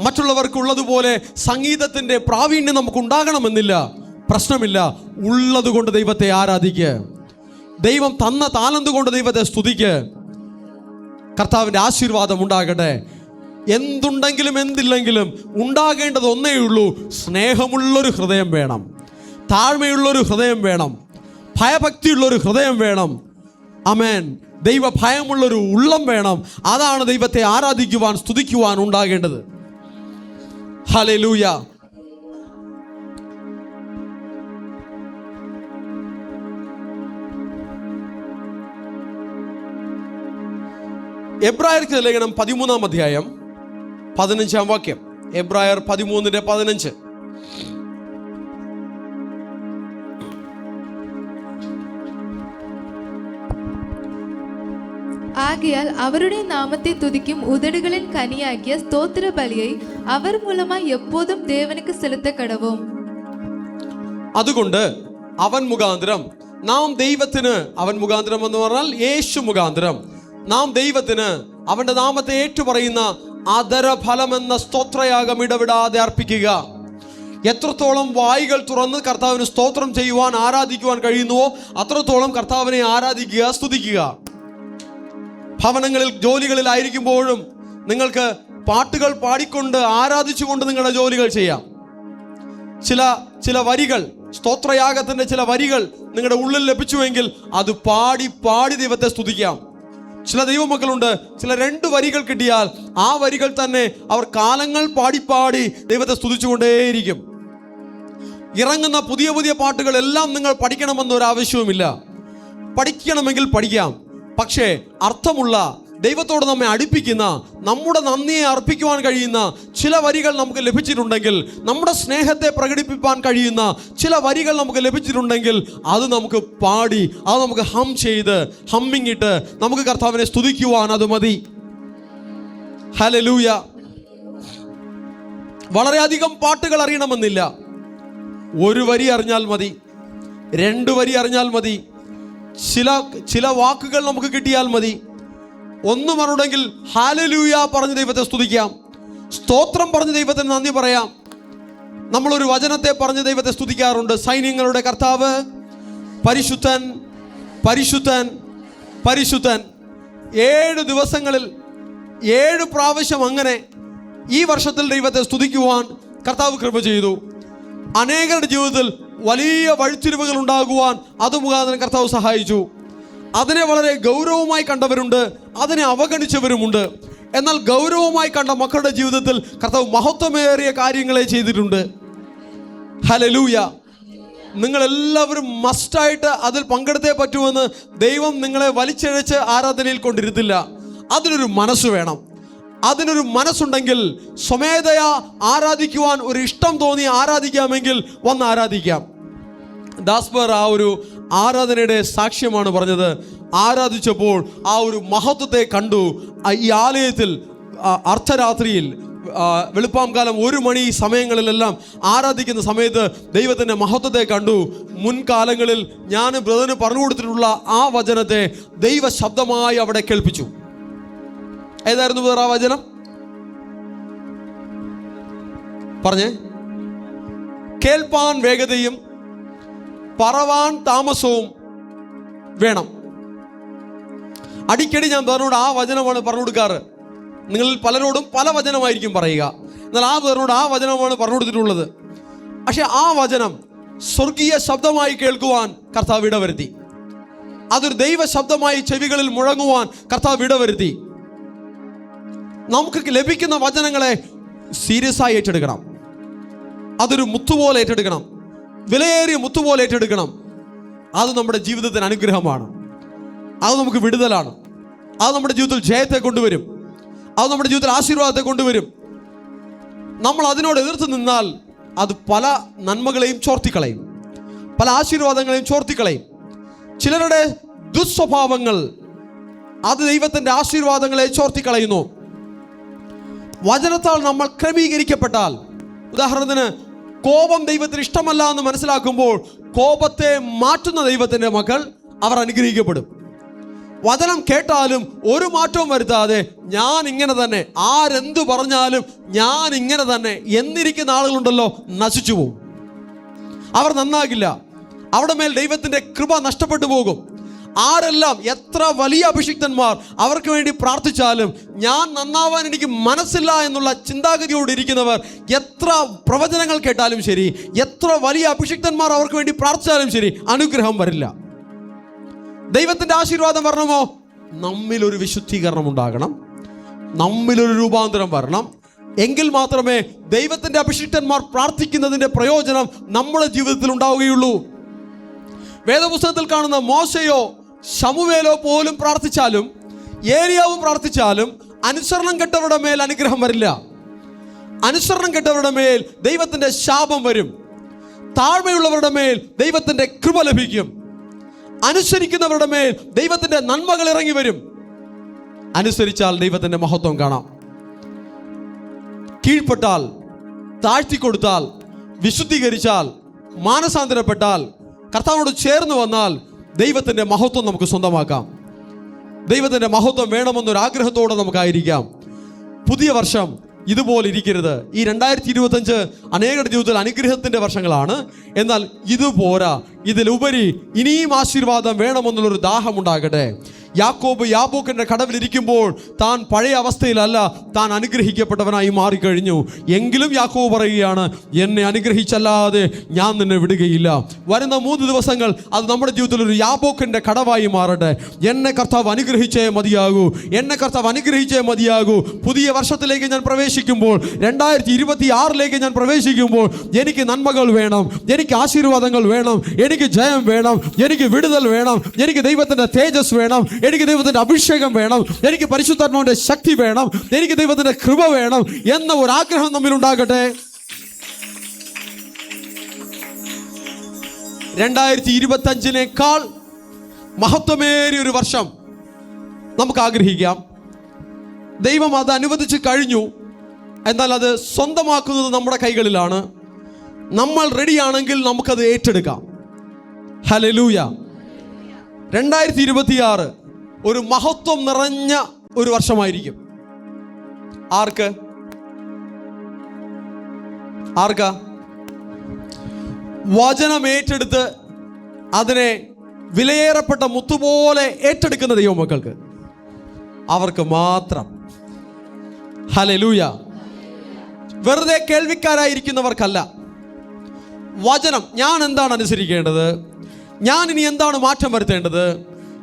മറ്റുള്ളവർക്കുള്ളതുപോലെ സംഗീതത്തിൻ്റെ പ്രാവീണ്യം നമുക്ക് ഉണ്ടാകണമെന്നില്ല. പ്രശ്നമില്ല. ഉള്ളത് കൊണ്ട് ദൈവത്തെ ആരാധിക്കുക, ദൈവം തന്ന താലന്ത് കൊണ്ട് ദൈവത്തെ സ്തുതിക്കുക. കർത്താവിൻ്റെ ആശീർവാദം ഉണ്ടാകട്ടെ. എന്തുണ്ടെങ്കിലും എന്തില്ലെങ്കിലും ഉണ്ടാകേണ്ടത് ഒന്നേ ഉള്ളൂ, സ്നേഹമുള്ളൊരു ഹൃദയം വേണം, താഴ്മയുള്ളൊരു ഹൃദയം വേണം, ഭയഭക്തിയുള്ളൊരു ഹൃദയം വേണം. ആമേൻ. ദൈവ ഭയമുള്ളൊരു ഉള്ളം വേണം. അതാണ് ദൈവത്തെ ആരാധിക്കുവാൻ, സ്തുതിക്കുവാൻ ഉണ്ടാകേണ്ടത്. ഹല്ലേലൂയ. എബ്രായർക്ക് ലേഖനം 13-ാം അധ്യായം 15-ാം വാക്യം. എബ്രായർ 13:15. ஆகையால் அவருடைய நாமத்தை துதிக்கும் உதடுகளின் கனியாகிய ஸ்தோத்திர பலியை அவர் மூலமாய் எப்போதும் தேவனுக்கு செலுத்த கடவோம். അതുകൊണ്ട് അവൻ മുഖാന്തരം നാം ദൈവത്തിന്, അവൻ മുഖാന്തരം എന്ന് പറഞ്ഞാൽ യേശു മുഖാന്തരം നാം ദൈവത്തിന് അവന്റെ നാമത്തെ ഏറ്റുപറയുന്ന അധരഫലമെന്ന സ്തോത്രയാഗം ഇടവിടാതെ അർപ്പിക്കുക. എത്രത്തോളം വായികൾ തുറന്ന് കർത്താവിന് സ്തോത്രം ചെയ്യുവാൻ, ആരാധിക്കുവാൻ കഴിയുന്നുവോ അത്രത്തോളം കർത്താവിനെ ആരാധിക്കുക, സ്തുതിക്കുക. ഭവനങ്ങളിൽ, ജോലികളിലായിരിക്കുമ്പോഴും നിങ്ങൾക്ക് പാട്ടുകൾ പാടിക്കൊണ്ട് ആരാധിച്ചുകൊണ്ട് നിങ്ങളുടെ ജോലികൾ ചെയ്യാം. ചില വരികൾ, സ്തോത്രയാഗത്തിന്റെ ചില വരികൾ നിങ്ങളുടെ ഉള്ളിൽ ലഭിച്ചുവെങ്കിൽ അത് പാടി പാടി ദൈവത്തെ സ്തുതിക്കാം. ചില ദൈവമക്കളുണ്ട്, ചില 2 വരികൾ കിട്ടിയാൽ ആ വരികൾ തന്നെ അവർ കാലങ്ങൾ പാടി ദൈവത്തെ സ്തുതിച്ചുകൊണ്ടേയിരിക്കും. ഇറങ്ങുന്ന പുതിയ പുതിയ പാട്ടുകളെല്ലാം നിങ്ങൾ പഠിക്കണമെന്നൊരു ആവശ്യവുമില്ല. പഠിക്കണമെങ്കിൽ പഠിക്കാം. പക്ഷേ അർത്ഥമുള്ള, ദൈവത്തോട് നമ്മെ അടുപ്പിക്കുന്ന, നമ്മുടെ നന്ദിയെ അർപ്പിക്കുവാൻ കഴിയുന്ന ചില വരികൾ നമുക്ക് ലഭിച്ചിട്ടുണ്ടെങ്കിൽ, നമ്മുടെ സ്നേഹത്തെ പ്രകടിപ്പിക്കാൻ കഴിയുന്ന ചില വരികൾ നമുക്ക് ലഭിച്ചിട്ടുണ്ടെങ്കിൽ അത് നമുക്ക് പാടി, അത് നമുക്ക് ഹമ്മിങ് ഇട്ട് നമുക്ക് കർത്താവിനെ സ്തുതിക്കുവാൻ അത് മതി. ഹല്ലേലൂയ. വളരെയധികം പാട്ടുകൾ അറിയണമെന്നില്ല. 1 വരി അറിഞ്ഞാൽ മതി, 2 വരി അറിഞ്ഞാൽ മതി, ചില വാക്കുകൾ നമുക്ക് കിട്ടിയാൽ മതി. ഒന്നും അറിയണമെങ്കിൽ ഹല്ലേലൂയ പറഞ്ഞ് ദൈവത്തെ സ്തുതിക്കാം, സ്തോത്രം പറഞ്ഞ് ദൈവത്തിന് നന്ദി പറയാം. നമ്മളൊരു വചനത്തെ പറഞ്ഞ് ദൈവത്തെ സ്തുതിക്കാറുണ്ട്. സൈന്യങ്ങളുടെ കർത്താവ് പരിശുദ്ധൻ, പരിശുദ്ധൻ, പരിശുദ്ധൻ. 7 ദിവസങ്ങളിൽ 7 പ്രാവശ്യം അങ്ങനെ ഈ വർഷത്തിൽ ദൈവത്തെ സ്തുതിക്കുവാൻ കർത്താവ് കൃപ ചെയ്തു. അനേകരുടെ ജീവിതത്തിൽ വലിയ വഴിത്തിരിവുകൾ ഉണ്ടാകുവാൻ അത് മുഖാന്തരം കർത്താവ് സഹായിച്ചു. അതിനെ വളരെ ഗൗരവമായി കണ്ടവരുണ്ട്, അതിനെ അവഗണിച്ചവരുമുണ്ട്. എന്നാൽ ഗൗരവമായി കണ്ട മക്കളുടെ ജീവിതത്തിൽ കർത്താവ് മഹത്വമേറിയ കാര്യങ്ങളെ ചെയ്തിട്ടുണ്ട്. ഹല്ലേലൂയ. നിങ്ങളെല്ലാവരും മസ്റ്റായിട്ട് അതിൽ പങ്കെടുത്തേ പറ്റുമെന്ന് ദൈവം നിങ്ങളെ വലിച്ചിഴച്ച് ആരാധനയിൽ കൊണ്ടിരുത്തില്ല. അതിനൊരു മനസ്സ് വേണം. അതിനൊരു മനസ്സുണ്ടെങ്കിൽ സ്വമേധയാ ആരാധിക്കുവാൻ ഒരു ഇഷ്ടം തോന്നി ആരാധിക്കാമെങ്കിൽ വന്ന് ആരാധിക്കാം. ദാസ്ബർ ആ ഒരു ആരാധനയുടെ സാക്ഷ്യമാണ് പറഞ്ഞത്. ആരാധിച്ചപ്പോൾ ആ ഒരു മഹത്വത്തെ കണ്ടു. ഈ ആലയത്തിൽ അർദ്ധരാത്രിയിൽ, വെളുപ്പാംകാലം 1 മണി സമയങ്ങളിലെല്ലാം ആരാധിക്കുന്ന സമയത്ത് ദൈവത്തിൻ്റെ മഹത്വത്തെ കണ്ടു. മുൻകാലങ്ങളിൽ ഞാൻ ബ്രദറിന് പറഞ്ഞു കൊടുത്തിട്ടുള്ള ആ വചനത്തെ ദൈവ ശബ്ദമായി അവിടെ കേൾപ്പിച്ചു. ഏതായിരുന്നു ബ്രദർ ആ വചനം? പറഞ്ഞേ. കേൾപ്പാൻ വേഗതയും പറവാൻ താമസവും വേണം. അടിക്കടി ഞാൻ ബ്രദറിനോട് ആ വചനമാണ് പറഞ്ഞു കൊടുക്കാറ്. നിങ്ങളിൽ പലരോടും പല വചനമായിരിക്കും പറയുക, എന്നാൽ ആ ബ്രദറിനോട് ആ വചനമാണ് പറഞ്ഞു കൊടുത്തിട്ടുള്ളത്. പക്ഷെ ആ വചനം സ്വർഗീയ ശബ്ദമായി കേൾക്കുവാൻ കർത്താവ് ഇടവരുത്തി. അതൊരു ദൈവ ശബ്ദമായി ചെവികളിൽ മുഴങ്ങുവാൻ കർത്താവ് ഇടവരുത്തി. നമുക്ക് ലഭിക്കുന്ന വചനങ്ങളെ സീരിയസ് ആയി ഏറ്റെടുക്കണം. അതൊരു മുത്തുപോലെ ഏറ്റെടുക്കണം, വിലയേറിയ മുത്തുപോലെ ഏറ്റെടുക്കണം. അത് നമ്മുടെ ജീവിതത്തിന് അനുഗ്രഹമാണ്, അത് നമുക്ക് വിടുതലാണ്, അത് നമ്മുടെ ജീവിതത്തിൽ ജയത്തെ കൊണ്ടുവരും, അത് നമ്മുടെ ജീവിതത്തിൽ ആശീർവാദത്തെ കൊണ്ടുവരും. നമ്മൾ അതിനോട് എതിർത്ത് നിന്നാൽ അത് പല നന്മകളെയും ചോർത്തിക്കളയും, പല ആശീർവാദങ്ങളെയും ചോർത്തിക്കളയും. ചിലരുടെ ദുസ്വഭാവങ്ങൾ അത് ദൈവത്തിൻ്റെ ആശീർവാദങ്ങളെ ചോർത്തിക്കളയുന്നു. വചനത്താൽ നമ്മൾ ക്രമീകരിക്കപ്പെട്ടാൽ, ഉദാഹരണത്തിന് കോപം ദൈവത്തിന് ഇഷ്ടമല്ല എന്ന് മനസ്സിലാക്കുമ്പോൾ കോപത്തെ മാറ്റുന്ന ദൈവത്തിൻ്റെ മക്കൾ അവർ അനുഗ്രഹിക്കപ്പെടും. വചനം കേട്ടാലും ഒരു മാറ്റവും വരുത്താതെ ഞാൻ ഇങ്ങനെ തന്നെ, ആരെന്തു പറഞ്ഞാലും ഞാൻ ഇങ്ങനെ തന്നെ എന്നിരിക്കുന്ന ആളുകളുണ്ടല്ലോ, നശിച്ചു പോകും. അവർ നന്നാകില്ല. അവിടെ മേൽ ദൈവത്തിൻ്റെ കൃപ നഷ്ടപ്പെട്ടു പോകും. ആരെല്ലാം എത്ര വലിയ അഭിഷിക്തന്മാർ അവർക്ക് വേണ്ടി പ്രാർത്ഥിച്ചാലും ഞാൻ നന്നാവാൻ എനിക്ക് മനസ്സില്ല എന്നുള്ള ചിന്താഗതിയോട് ഇരിക്കുന്നവർ എത്ര പ്രവചനങ്ങൾ കേട്ടാലും ശരി, എത്ര വലിയ അഭിഷിക്തന്മാർ അവർക്ക് വേണ്ടി പ്രാർത്ഥിച്ചാലും ശരി, അനുഗ്രഹം വരില്ല. ദൈവത്തിൻ്റെ ആശീർവാദം വരണമോ? നമ്മിലൊരു വിശുദ്ധീകരണം ഉണ്ടാകണം, നമ്മിലൊരു രൂപാന്തരം വരണം. എങ്കിൽ മാത്രമേ ദൈവത്തിൻ്റെ അഭിഷിക്തന്മാർ പ്രാർത്ഥിക്കുന്നതിൻ്റെ പ്രയോജനം നമ്മുടെ ജീവിതത്തിൽ ഉണ്ടാവുകയുള്ളൂ. വേദപുസ്തകത്തിൽ കാണുന്ന മോശയോ ശമൂവേലോ പോലും പ്രാർത്ഥിച്ചാലും, ഏലിയാവും പ്രാർത്ഥിച്ചാലും അനുസരണം കെട്ടവരുടെ മേൽ അനുഗ്രഹം വരില്ല. അനുസരണം കെട്ടവരുടെ മേൽ ദൈവത്തിൻ്റെ ശാപം വരും. താഴ്മയുള്ളവരുടെ മേൽ ദൈവത്തിൻ്റെ കൃപ ലഭിക്കും. അനുസരിക്കുന്നവരുടെ മേൽ ദൈവത്തിൻ്റെ നന്മകൾ ഇറങ്ങി വരും. അനുസരിച്ചാൽ ദൈവത്തിൻ്റെ മഹത്വം കാണാം. കീഴ്പ്പെട്ടാൽ, താഴ്ത്തിക്കൊടുത്താൽ, വിശുദ്ധീകരിച്ചാൽ, മാനസാന്തരപ്പെട്ടാൽ, കർത്താവിനോട് ചേർന്ന് വന്നാൽ ദൈവത്തിൻ്റെ മഹത്വം നമുക്ക് സ്വന്തമാക്കാം. ദൈവത്തിൻ്റെ മഹത്വം വേണമെന്നൊരാഗ്രഹത്തോടെ നമുക്കായിരിക്കാം. പുതിയ വർഷം ഇതുപോലെ ഇരിക്കരുത്. ഈ 2025 അനേകരുടെ ജീവിതത്തിൽ അനുഗ്രഹത്തിൻ്റെ വർഷങ്ങളാണ്. എന്നാൽ ഇതുപോരാ, ഇതിലുപരി ഇനിയും ആശീർവാദം വേണമെന്നുള്ളൊരു ദാഹമുണ്ടാകട്ടെ. യാക്കോബ് യാബോക്കിൻ്റെ കടവിലിരിക്കുമ്പോൾ താൻ പഴയ അവസ്ഥയിലല്ല, താൻ അനുഗ്രഹിക്കപ്പെട്ടവനായി മാറിക്കഴിഞ്ഞു. എങ്കിലും യാക്കോബ് പറയുകയാണ്, എന്നെ അനുഗ്രഹിച്ചല്ലാതെ ഞാൻ നിന്നെ വിടുകയില്ല. വരുന്ന 3 ദിവസങ്ങൾ അത് നമ്മുടെ ജീവിതത്തിൽ ഒരു യാബോക്കിൻ്റെ കടവായി മാറട്ടെ. എന്നെ കർത്താവ് അനുഗ്രഹിച്ചേ മതിയാകൂ, എന്നെ കർത്താവ് അനുഗ്രഹിച്ചേ മതിയാകൂ. പുതിയ വർഷത്തിലേക്ക് ഞാൻ പ്രവേശിക്കുമ്പോൾ, 2026 ഞാൻ പ്രവേശിക്കുമ്പോൾ എനിക്ക് നന്മകൾ വേണം, എനിക്ക് ആശീർവാദങ്ങൾ വേണം, എനിക്ക് ജയം വേണം, എനിക്ക് വിടുതൽ വേണം, എനിക്ക് ദൈവത്തിൻ്റെ തേജസ് വേണം, എനിക്ക് ദൈവത്തിൻ്റെ അഭിഷേകം വേണം, എനിക്ക് പരിശുദ്ധാത്മാവിൻ്റെ ശക്തി വേണം, എനിക്ക് ദൈവത്തിൻ്റെ കൃപ വേണം എന്ന ഒരു ആഗ്രഹം നമ്മിലുണ്ടാകട്ടെ. 2025 മഹത്വമേറിയ ഒരു വർഷം നമുക്ക് ആഗ്രഹിക്കാം. ദൈവം അത് അനുവദിച്ച് കഴിഞ്ഞു. എന്നാൽ അത് സ്വന്തമാക്കുന്നത് നമ്മുടെ കൈകളിലാണ്. നമ്മൾ റെഡിയാണെങ്കിൽ നമുക്കത് ഏറ്റെടുക്കാം. ഹല്ലേലൂയ. 2026 ഒരു മഹത്വം നിറഞ്ഞ ഒരു വർഷമായിരിക്കും. ആർക്ക്? വചനം ഏറ്റെടുത്ത് അതിനെ വിലയേറപ്പെട്ട മുത്തുപോലെ ഏറ്റെടുക്കുന്ന ദൈവമക്കൾക്ക്, അവർക്ക് മാത്രം. ഹല്ലേലൂയ. വെറുതെ കേൾവിക്കാരായിരിക്കുന്നവർക്കല്ല. വചനം, ഞാൻ എന്താണ് അനുസരിക്കേണ്ടത്, ഞാൻ ഇനി എന്താണ് മാറ്റം വരുത്തേണ്ടത്,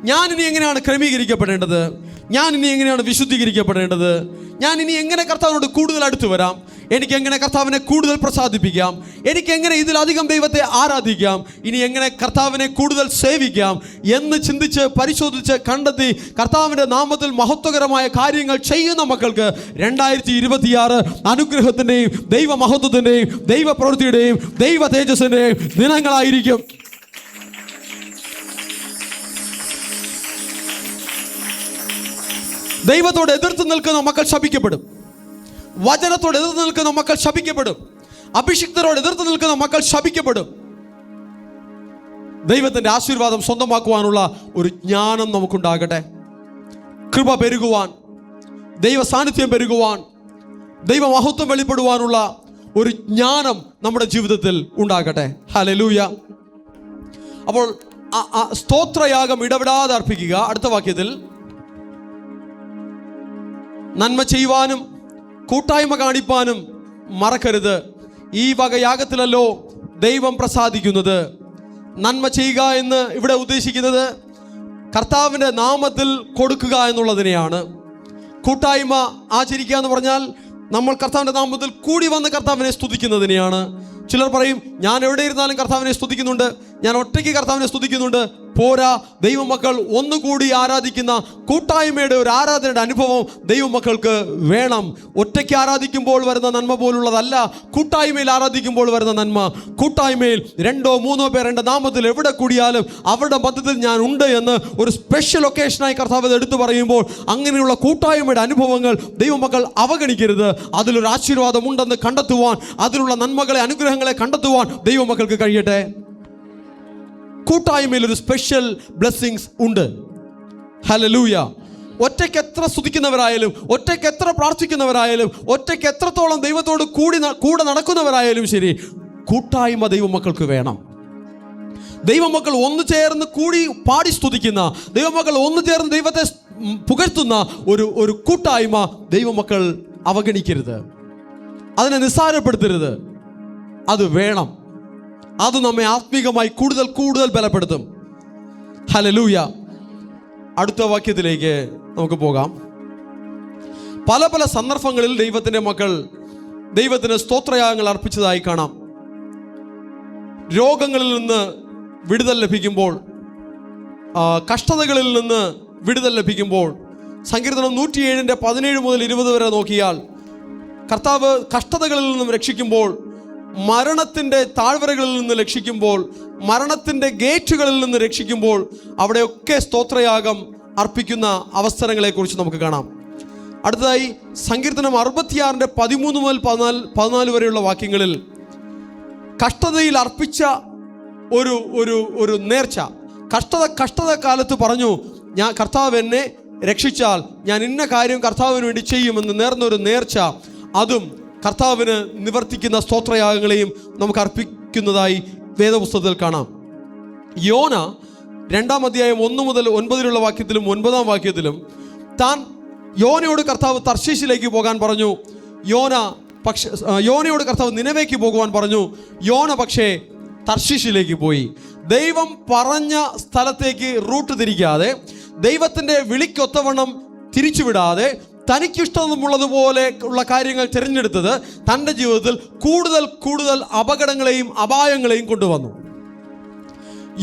ഞാൻ ഇനി എങ്ങനെയാണ് ക്രമീകരിക്കപ്പെടേണ്ടത്, ഞാൻ ഇനി എങ്ങനെയാണ് വിശുദ്ധീകരിക്കപ്പെടേണ്ടത്, ഞാൻ ഇനി എങ്ങനെ കർത്താവിനോട് കൂടുതൽ അടുത്ത് വരാം, എനിക്ക് എങ്ങനെ കർത്താവിനെ കൂടുതൽ പ്രസാദിപ്പിക്കാം, എനിക്ക് എങ്ങനെ ഇതിലധികം ദൈവത്തെ ആരാധിക്കാം, ഇനി എങ്ങനെ കർത്താവിനെ കൂടുതൽ സേവിക്കാം എന്ന് ചിന്തിച്ച് പരിശോധിച്ച് കണ്ടെത്തി കർത്താവിൻ്റെ നാമത്തിൽ മഹത്വകരമായ കാര്യങ്ങൾ ചെയ്യുന്ന മക്കൾക്ക് 2026 അനുഗ്രഹത്തിൻ്റെയും ദൈവമഹത്വത്തിൻ്റെയും ദൈവപ്രവൃത്തിയുടെയും ദൈവ തേജസ്സിൻ്റെയും ദിനങ്ങളായിരിക്കും. ദൈവത്തോട് എതിർത്ത് നിൽക്കുന്ന മക്കൾ ശപിക്കപ്പെടും. വചനത്തോട് എതിർത്ത് നിൽക്കുന്ന മക്കൾ ശപിക്കപ്പെടും. അഭിഷിക്തരോട് എതിർത്ത് നിൽക്കുന്ന മക്കൾ ശപിക്കപ്പെടും. ദൈവത്തിൻ്റെ ആശീർവാദം സ്വന്തമാക്കുവാനുള്ള ഒരു ജ്ഞാനം നമുക്കുണ്ടാകട്ടെ. കൃപ പെരുകുവാൻ, ദൈവ സാന്നിധ്യം പെരുകുവാൻ, ദൈവമഹത്വം വെളിപ്പെടുവാനുള്ള ഒരു ജ്ഞാനം നമ്മുടെ ജീവിതത്തിൽ ഉണ്ടാകട്ടെ. ഹല്ലേലൂയ. അപ്പോൾ സ്തോത്രയാഗം ഇടപെടാതെ അർപ്പിക്കുക. അടുത്ത വാക്യത്തിൽ, നന്മ ചെയ്യുവാനും കൂട്ടായ്മ കാണിപ്പാനും മറക്കരുത്. ഈ വക യാഗത്തിലല്ലോ ദൈവം പ്രസാദിക്കുന്നത്. നന്മ ചെയ്യുക എന്ന് ഇവിടെ ഉദ്ദേശിക്കുന്നത് കർത്താവിൻ്റെ നാമത്തിൽ കൊടുക്കുക എന്നുള്ളതിനെയാണ്. കൂട്ടായ്മ ആചരിക്കുക എന്ന് പറഞ്ഞാൽ നമ്മൾ കർത്താവിൻ്റെ നാമത്തിൽ കൂടി വന്ന് കർത്താവിനെ സ്തുതിക്കുന്നതിനെയാണ്. ചിലർ പറയും, ഞാൻ എവിടെ ഇരുന്നാലും കർത്താവിനെ സ്തുതിക്കുന്നുണ്ട്, ഞാൻ ഒറ്റയ്ക്ക് കർത്താവിനെ സ്തുതിക്കുന്നുണ്ട്. പോരാ, ദൈവമക്കൾ ഒന്നുകൂടി ആരാധിക്കുന്ന കൂട്ടായ്മയുടെ ഒരു ആരാധനയുടെ അനുഭവം ദൈവമക്കൾക്ക് വേണം. ഒറ്റയ്ക്ക് ആരാധിക്കുമ്പോൾ വരുന്ന നന്മ പോലുള്ളതല്ല കൂട്ടായ്മയിൽ ആരാധിക്കുമ്പോൾ വരുന്ന നന്മ. കൂട്ടായ്മയിൽ 2 or 3 പേർ എൻ്റെ നാമത്തിൽ എവിടെ കൂടിയാലും അവരുടെ മധ്യത്തിൽ ഞാൻ ഉണ്ട് എന്ന് ഒരു സ്പെഷ്യൽ ഒക്കേഷനായി കർത്താവ് എടുത്തു പറയുമ്പോൾ അങ്ങനെയുള്ള കൂട്ടായ്മയുടെ അനുഭവങ്ങൾ ദൈവമക്കൾ അവഗണിക്കരുത്. അതിലൊരു ആശീർവാദം ഉണ്ടെന്ന് കണ്ടെത്തുവാൻ, അതിലുള്ള നന്മകളെ അനുഗ്രഹങ്ങളെ കണ്ടെത്തുവാൻ ദൈവമക്കൾക്ക് കഴിയട്ടെ. കൂട്ടായ്മയിൽ ഒരു സ്പെഷ്യൽ ബ്ലെസ്സിങ്സ് ഉണ്ട്. ഹല്ലേലൂയ. ഒറ്റയ്ക്ക് എത്ര സ്തുതിക്കുന്നവരായാലും, ഒറ്റയ്ക്ക് എത്ര പ്രാർത്ഥിക്കുന്നവരായാലും, ഒറ്റയ്ക്ക് എത്രത്തോളം ദൈവത്തോട് കൂടെ നടക്കുന്നവരായാലും ശരി, കൂട്ടായ്മ ദൈവമക്കൾക്ക് വേണം. ദൈവമക്കൾ ഒന്നു ചേർന്ന് കൂടി പാടി സ്തുതിക്കുന്ന, ദൈവമക്കൾ ഒന്നു ചേർന്ന് ദൈവത്തെ പുകഴ്ത്തുന്ന ഒരു കൂട്ടായ്മ ദൈവമക്കൾ അവഗണിക്കരുത്, അതിനെ നിസ്സാരപ്പെടുത്തരുത്. അത് വേണം. അത് നമ്മെ ആത്മീകമായി കൂടുതൽ ബലപ്പെടുത്തും. ഹല്ലേലൂയ. അടുത്ത വാക്യത്തിലേക്ക് നമുക്ക് പോകാം. പല സന്ദർഭങ്ങളിൽ ദൈവത്തിൻ്റെ മക്കൾ ദൈവത്തിന് സ്തോത്രയാഗങ്ങൾ അർപ്പിച്ചതായി കാണാം. രോഗങ്ങളിൽ നിന്ന് വിടുതൽ ലഭിക്കുമ്പോൾ, കഷ്ടതകളിൽ നിന്ന് വിടുതൽ ലഭിക്കുമ്പോൾ, സങ്കീർത്തനം 107:17 മുതൽ 20 വരെ നോക്കിയാൽ കർത്താവ് കഷ്ടതകളിൽ നിന്നും രക്ഷിക്കുമ്പോൾ, മരണത്തിൻ്റെ താഴ്വരകളിൽ നിന്ന് രക്ഷിക്കുമ്പോൾ, മരണത്തിൻ്റെ ഗേറ്റുകളിൽ നിന്ന് രക്ഷിക്കുമ്പോൾ, അവിടെയൊക്കെ സ്തോത്രയാഗം അർപ്പിക്കുന്ന അവസരങ്ങളെക്കുറിച്ച് നമുക്ക് കാണാം. അടുത്തതായി സങ്കീർത്തനം 66:13 മുതൽ 14 വരെയുള്ള വാക്യങ്ങളിൽ കഷ്ടതയിൽ അർപ്പിച്ച ഒരു ഒരു ഒരു നേർച്ച. കഷ്ടത കാലത്ത് പറഞ്ഞു, ഞാൻ കർത്താവ് എന്നെ രക്ഷിച്ചാൽ ഞാൻ ഇന്ന കാര്യം കർത്താവിന് വേണ്ടി ചെയ്യുമെന്ന് നേർന്നൊരു നേർച്ച, അതും കർത്താവിന് നിവർത്തിക്കുന്ന സ്തോത്രയാഗങ്ങളെയും നമുക്ക് അർപ്പിക്കുന്നതായി വേദപുസ്തകത്തിൽ കാണാം. യോന 2-ാം അധ്യായം 1 മുതൽ 9 വാക്യത്തിലും 9-ാം വാക്യത്തിലും യോനയോട് കർത്താവ് തർശീശിലേക്ക് പോകാൻ പറഞ്ഞു. യോനയോട് കർത്താവ് നിനവേക്ക് പോകുവാൻ പറഞ്ഞു. യോന പക്ഷേ തർശീശിലേക്ക് പോയി. ദൈവം പറഞ്ഞ സ്ഥലത്തേക്ക് റൂട്ട് തിരിക്കാതെ, ദൈവത്തിൻ്റെ വിളിക്കൊത്തവണ്ണം തിരിച്ചുവിടാതെ, തനിക്കിഷ്ടമുള്ളതുപോലെ ഉള്ള കാര്യങ്ങൾ തിരഞ്ഞെടുത്തത് തൻ്റെ ജീവിതത്തിൽ കൂടുതൽ അപകടങ്ങളെയും അപായങ്ങളെയും കൊണ്ടുവന്നു.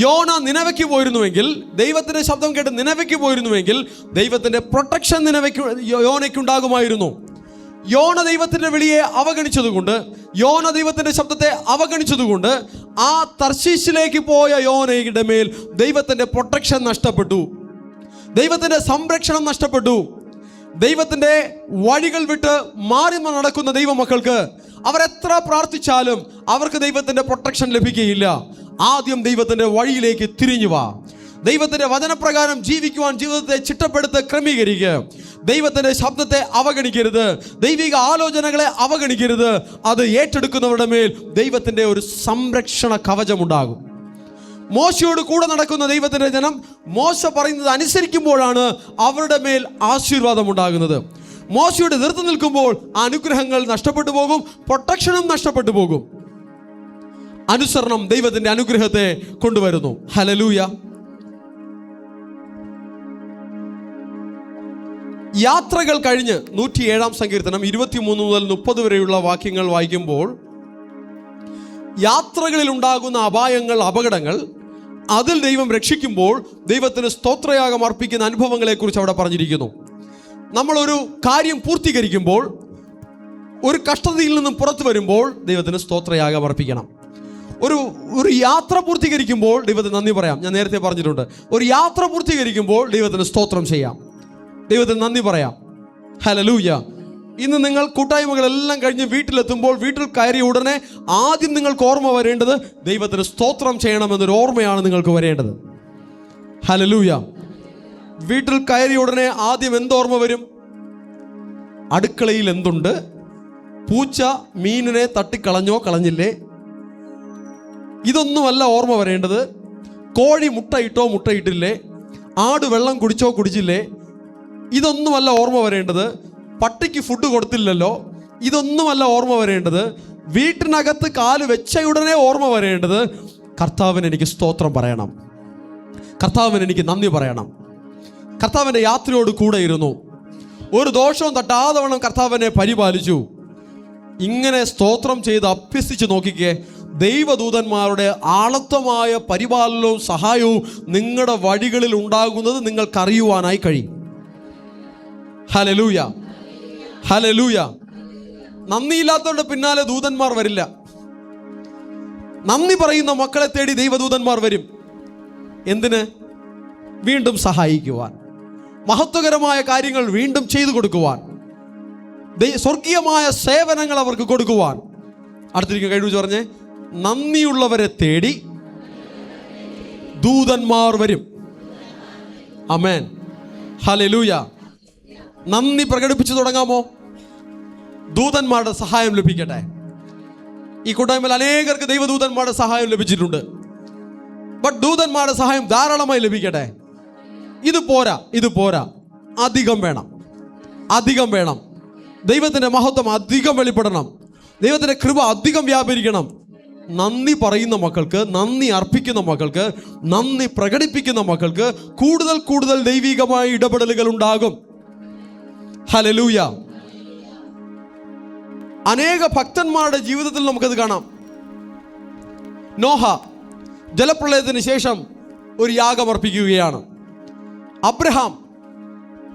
യോന നിനവയ്ക്ക് പോയിരുന്നുവെങ്കിൽ, ദൈവത്തിൻ്റെ ശബ്ദം കേട്ട് നിനവയ്ക്ക് പോയിരുന്നുവെങ്കിൽ, ദൈവത്തിൻ്റെ പ്രൊട്ടക്ഷൻ യോനയ്ക്കുണ്ടാകുമായിരുന്നു. യോന ദൈവത്തിൻ്റെ വിളിയെ അവഗണിച്ചതുകൊണ്ട്, യോന ദൈവത്തിൻ്റെ ശബ്ദത്തെ അവഗണിച്ചതുകൊണ്ട് ആ തർശീശിലേക്ക് പോയ യോനയുടെ മേൽ ദൈവത്തിൻ്റെ പ്രൊട്ടക്ഷൻ നഷ്ടപ്പെട്ടു, ദൈവത്തിൻ്റെ സംരക്ഷണം നഷ്ടപ്പെട്ടു. ദൈവത്തിൻ്റെ വഴികൾ വിട്ട് മാറി നടക്കുന്ന ദൈവമക്കൾക്ക് അവരെത്ര പ്രാർത്ഥിച്ചാലും അവർക്ക് ദൈവത്തിൻ്റെ പ്രൊട്ടക്ഷൻ ലഭിക്കുകയില്ല. ആദ്യം ദൈവത്തിൻ്റെ വഴിയിലേക്ക് തിരിഞ്ഞു വാ. ദൈവത്തിൻ്റെ വചനപ്രകാരം ജീവിക്കുവാൻ ജീവിതത്തെ ചിട്ടപ്പെടുത്ത് ക്രമീകരിക്കുക. ദൈവത്തിൻ്റെ ശബ്ദത്തെ അവഗണിക്കരുത്, ദൈവിക ആലോചനകളെ അവഗണിക്കരുത്. അത് ഏറ്റെടുക്കുന്നവരുടെ മേൽ ദൈവത്തിൻ്റെ ഒരു സംരക്ഷണ കവചമുണ്ടാകും. മോശയോട് കൂടെ നടക്കുന്ന ദൈവത്തിൻ്റെ ജനം മോശ പറയുന്നത് അനുസരിക്കുമ്പോഴാണ് അവരുടെ മേൽ ആശീർവാദം ഉണ്ടാകുന്നത്. മോശയുടെ എതിർത്ത് നിൽക്കുമ്പോൾ അനുഗ്രഹങ്ങൾ നഷ്ടപ്പെട്ടു പോകും, പ്രൊട്ടക്ഷനും നഷ്ടപ്പെട്ടു പോകും. അനുസരണം ദൈവത്തിൻ്റെ അനുഗ്രഹത്തെ കൊണ്ടുവരുന്നു. ഹല്ലേലൂയ. യാത്രകൾ കഴിഞ്ഞ് 107-ാം സങ്കീർത്തനം 23 മുതൽ 30 വരെയുള്ള വാക്യങ്ങൾ വായിക്കുമ്പോൾ യാത്രകളിൽ ഉണ്ടാകുന്ന അപായങ്ങൾ, അപകടങ്ങൾ, അതിൽ ദൈവം രക്ഷിക്കുമ്പോൾ ദൈവത്തിന് സ്തോത്രയാഗം അർപ്പിക്കുന്ന അനുഭവങ്ങളെക്കുറിച്ച് അവിടെ പറഞ്ഞിരിക്കുന്നു. നമ്മളൊരു കാര്യം പൂർത്തീകരിക്കുമ്പോൾ, ഒരു കഷ്ടതയിൽ നിന്നും പുറത്തു വരുമ്പോൾ ദൈവത്തിന് സ്തോത്രയാഗം അർപ്പിക്കണം. ഒരു യാത്ര പൂർത്തീകരിക്കുമ്പോൾ ദൈവത്തിന് നന്ദി പറയാം. ഞാൻ നേരത്തെ പറഞ്ഞിട്ടുണ്ട്, ഒരു യാത്ര പൂർത്തീകരിക്കുമ്പോൾ ദൈവത്തിന് സ്തോത്രം ചെയ്യാം, ദൈവത്തിന് നന്ദി പറയാം. ഹല്ലേലൂയ. ഇന്ന് നിങ്ങൾ കൂട്ടായ്മകളെല്ലാം കഴിഞ്ഞ് വീട്ടിലെത്തുമ്പോൾ, വീട്ടിൽ കയറിയ ഉടനെ ആദ്യം നിങ്ങൾക്ക് ഓർമ്മ വരേണ്ടത് ദൈവത്തിന് സ്തോത്രം ചെയ്യണമെന്നൊരു ഓർമ്മയാണ് നിങ്ങൾക്ക് വരേണ്ടത്. ഹല്ലേലൂയ. വീട്ടിൽ കയറിയ ഉടനെ ആദ്യം എന്തോർമ്മ വരും? അടുക്കളയിൽ എന്തുണ്ട്? പൂച്ച മീനിനെ തട്ടിക്കളഞ്ഞോ കളഞ്ഞില്ലേ? ഇതൊന്നുമല്ല ഓർമ്മ വരേണ്ടത്. കോഴി മുട്ടയിട്ടോ മുട്ടയിട്ടില്ലേ? ആട് വെള്ളം കുടിച്ചോ കുടിച്ചില്ലേ? ഇതൊന്നുമല്ല ഓർമ്മ വരേണ്ടത്. പട്ടിക്ക് ഫുഡ് കൊടുത്തില്ലല്ലോ? ഇതൊന്നുമല്ല ഓർമ്മ വരേണ്ടത്. വീട്ടിനകത്ത് കാല് വെച്ചയുടനെ ഓർമ്മ വരേണ്ടത് കർത്താവിന് എനിക്ക് സ്തോത്രം പറയണം, കർത്താവിന് എനിക്ക് നന്ദി പറയണം. കർത്താവിൻ്റെ യാത്രയോട് കൂടെ ഇരുന്നു, ഒരു ദോഷവും തട്ടാതെ വണ്ണം കർത്താവിനെ പരിപാലിച്ചു. ഇങ്ങനെ സ്തോത്രം ചെയ്ത് അഭ്യസിച്ച് നോക്കിക്കേ, ദൈവദൂതന്മാരുടെ ആളത്വമായ പരിപാലനവും സഹായവും നിങ്ങളുടെ വഴികളിൽ ഉണ്ടാകുന്നത് നിങ്ങൾക്കറിയുവാനായി കഴിയും. Hallelujah, hallelujah. നന്ദിയില്ലാത്തവരുടെ പിന്നാലെ ദൂതന്മാർ വരില്ല. നന്ദി പറയുന്ന മക്കളെ തേടി ദൈവദൂതന്മാർ വരും. എന്തിന്? വീണ്ടും സഹായിക്കുവാൻ, മഹത്വകരമായ കാര്യങ്ങൾ വീണ്ടും ചെയ്തു കൊടുക്കുവാൻ, സ്വർഗീയമായ സേവനങ്ങൾ അവർക്ക് കൊടുക്കുവാൻ. അടുത്തിരിക്കും കഴിവ് പറഞ്ഞേ, നന്ദിയുള്ളവരെ തേടി ദൂതന്മാർ വരും. ആമേൻ, ഹല്ലേലൂയ. നന്ദി പ്രകടിപ്പിച്ചു തുടങ്ങാമോ? ദൂതന്മാരുടെ സഹായം ലഭിക്കട്ടെ. ഈ കൂട്ടായ്മയിൽ അനേകർക്ക് ദൈവദൂതന്മാരുടെ സഹായം ലഭിച്ചിട്ടുണ്ട്. ബട്ട് ദൂതന്മാരുടെ സഹായം ധാരാളമായി ലഭിക്കട്ടെ. ഇത് പോരാ, അധികം വേണം, അധികം വേണം. ദൈവത്തിൻ്റെ മഹത്വം അധികം വെളിപ്പെടണം, ദൈവത്തിൻ്റെ കൃപ അധികം വ്യാപരിക്കണം. നന്ദി പറയുന്ന മക്കൾക്ക്, നന്ദി അർപ്പിക്കുന്ന മക്കൾക്ക്, നന്ദി പ്രകടിപ്പിക്കുന്ന മക്കൾക്ക് കൂടുതൽ ദൈവികമായ ഇടപെടലുകൾ ഉണ്ടാകും. ഹല്ലേലൂയ. അനേക ഭക്തന്മാരുടെ ജീവിതത്തിൽ നമുക്കത് കാണാം. നോഹ ജലപ്രളയത്തിന് ശേഷം ഒരു യാഗം അർപ്പിക്കുകയാണ്. അബ്രഹാം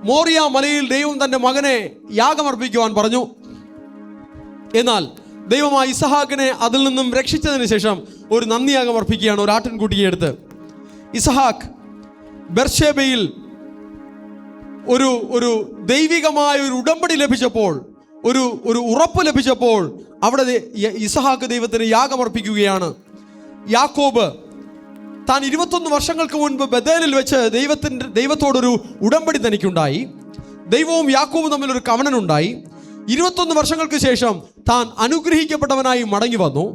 മോറിയ മലയിൽ ദൈവം തൻ്റെ മകനെ യാഗമർപ്പിക്കുവാൻ പറഞ്ഞു. എന്നാൽ ദൈവമായ ഇസഹാക്കിനെ അതിൽ നിന്നും രക്ഷിച്ചതിന് ശേഷം ഒരു നന്ദിയാഗം അർപ്പിക്കുകയാണ്, ഒരു ആട്ടിൻകുട്ടിയെ എടുത്ത്. ഇസഹാക്ക് ബെർശേബയിൽ ഒരു ദൈവികമായ ഒരു ഉടമ്പടി ലഭിച്ചപ്പോൾ, ഒരു ഉറപ്പ് ലഭിച്ചപ്പോൾ അവിടെ ഇസഹാക്ക് ദൈവത്തിന് യാഗമർപ്പിക്കുകയാണ്. യാക്കോബ് താൻ 21 വർഷങ്ങൾക്ക് മുൻപ് ബഥേലിൽ വെച്ച് ദൈവത്തോടൊരു ഉടമ്പടി തനിക്കുണ്ടായി. ദൈവവും യാക്കോബും തമ്മിലൊരു കവണനുണ്ടായി. 21 വർഷങ്ങൾക്ക് ശേഷം താൻ അനുഗ്രഹിക്കപ്പെട്ടവനായി മടങ്ങി വന്നു.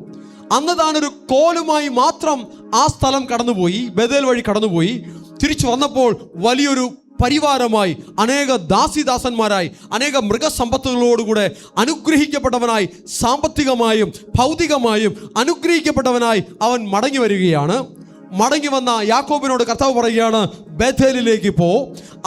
അന്ന് താനൊരു കോലുമായി മാത്രം ആ സ്ഥലം കടന്നുപോയി, ബഥേൽ വഴി കടന്നുപോയി. തിരിച്ചു വന്നപ്പോൾ വലിയൊരു പരിവാരമായി, അനേക ദാസിദാസന്മാരായി, അനേക മൃഗസമ്പത്തുകളോടുകൂടെ അനുഗ്രഹിക്കപ്പെട്ടവനായി, സാമ്പത്തികമായും ഭൗതികമായും അനുഗ്രഹിക്കപ്പെട്ടവനായി അവൻ മടങ്ങി വരികയാണ്. മടങ്ങി വന്ന യാക്കോബിനോട് കർത്താവ് പറയുകയാണ്, ബേഥേലിലേക്ക് പോ,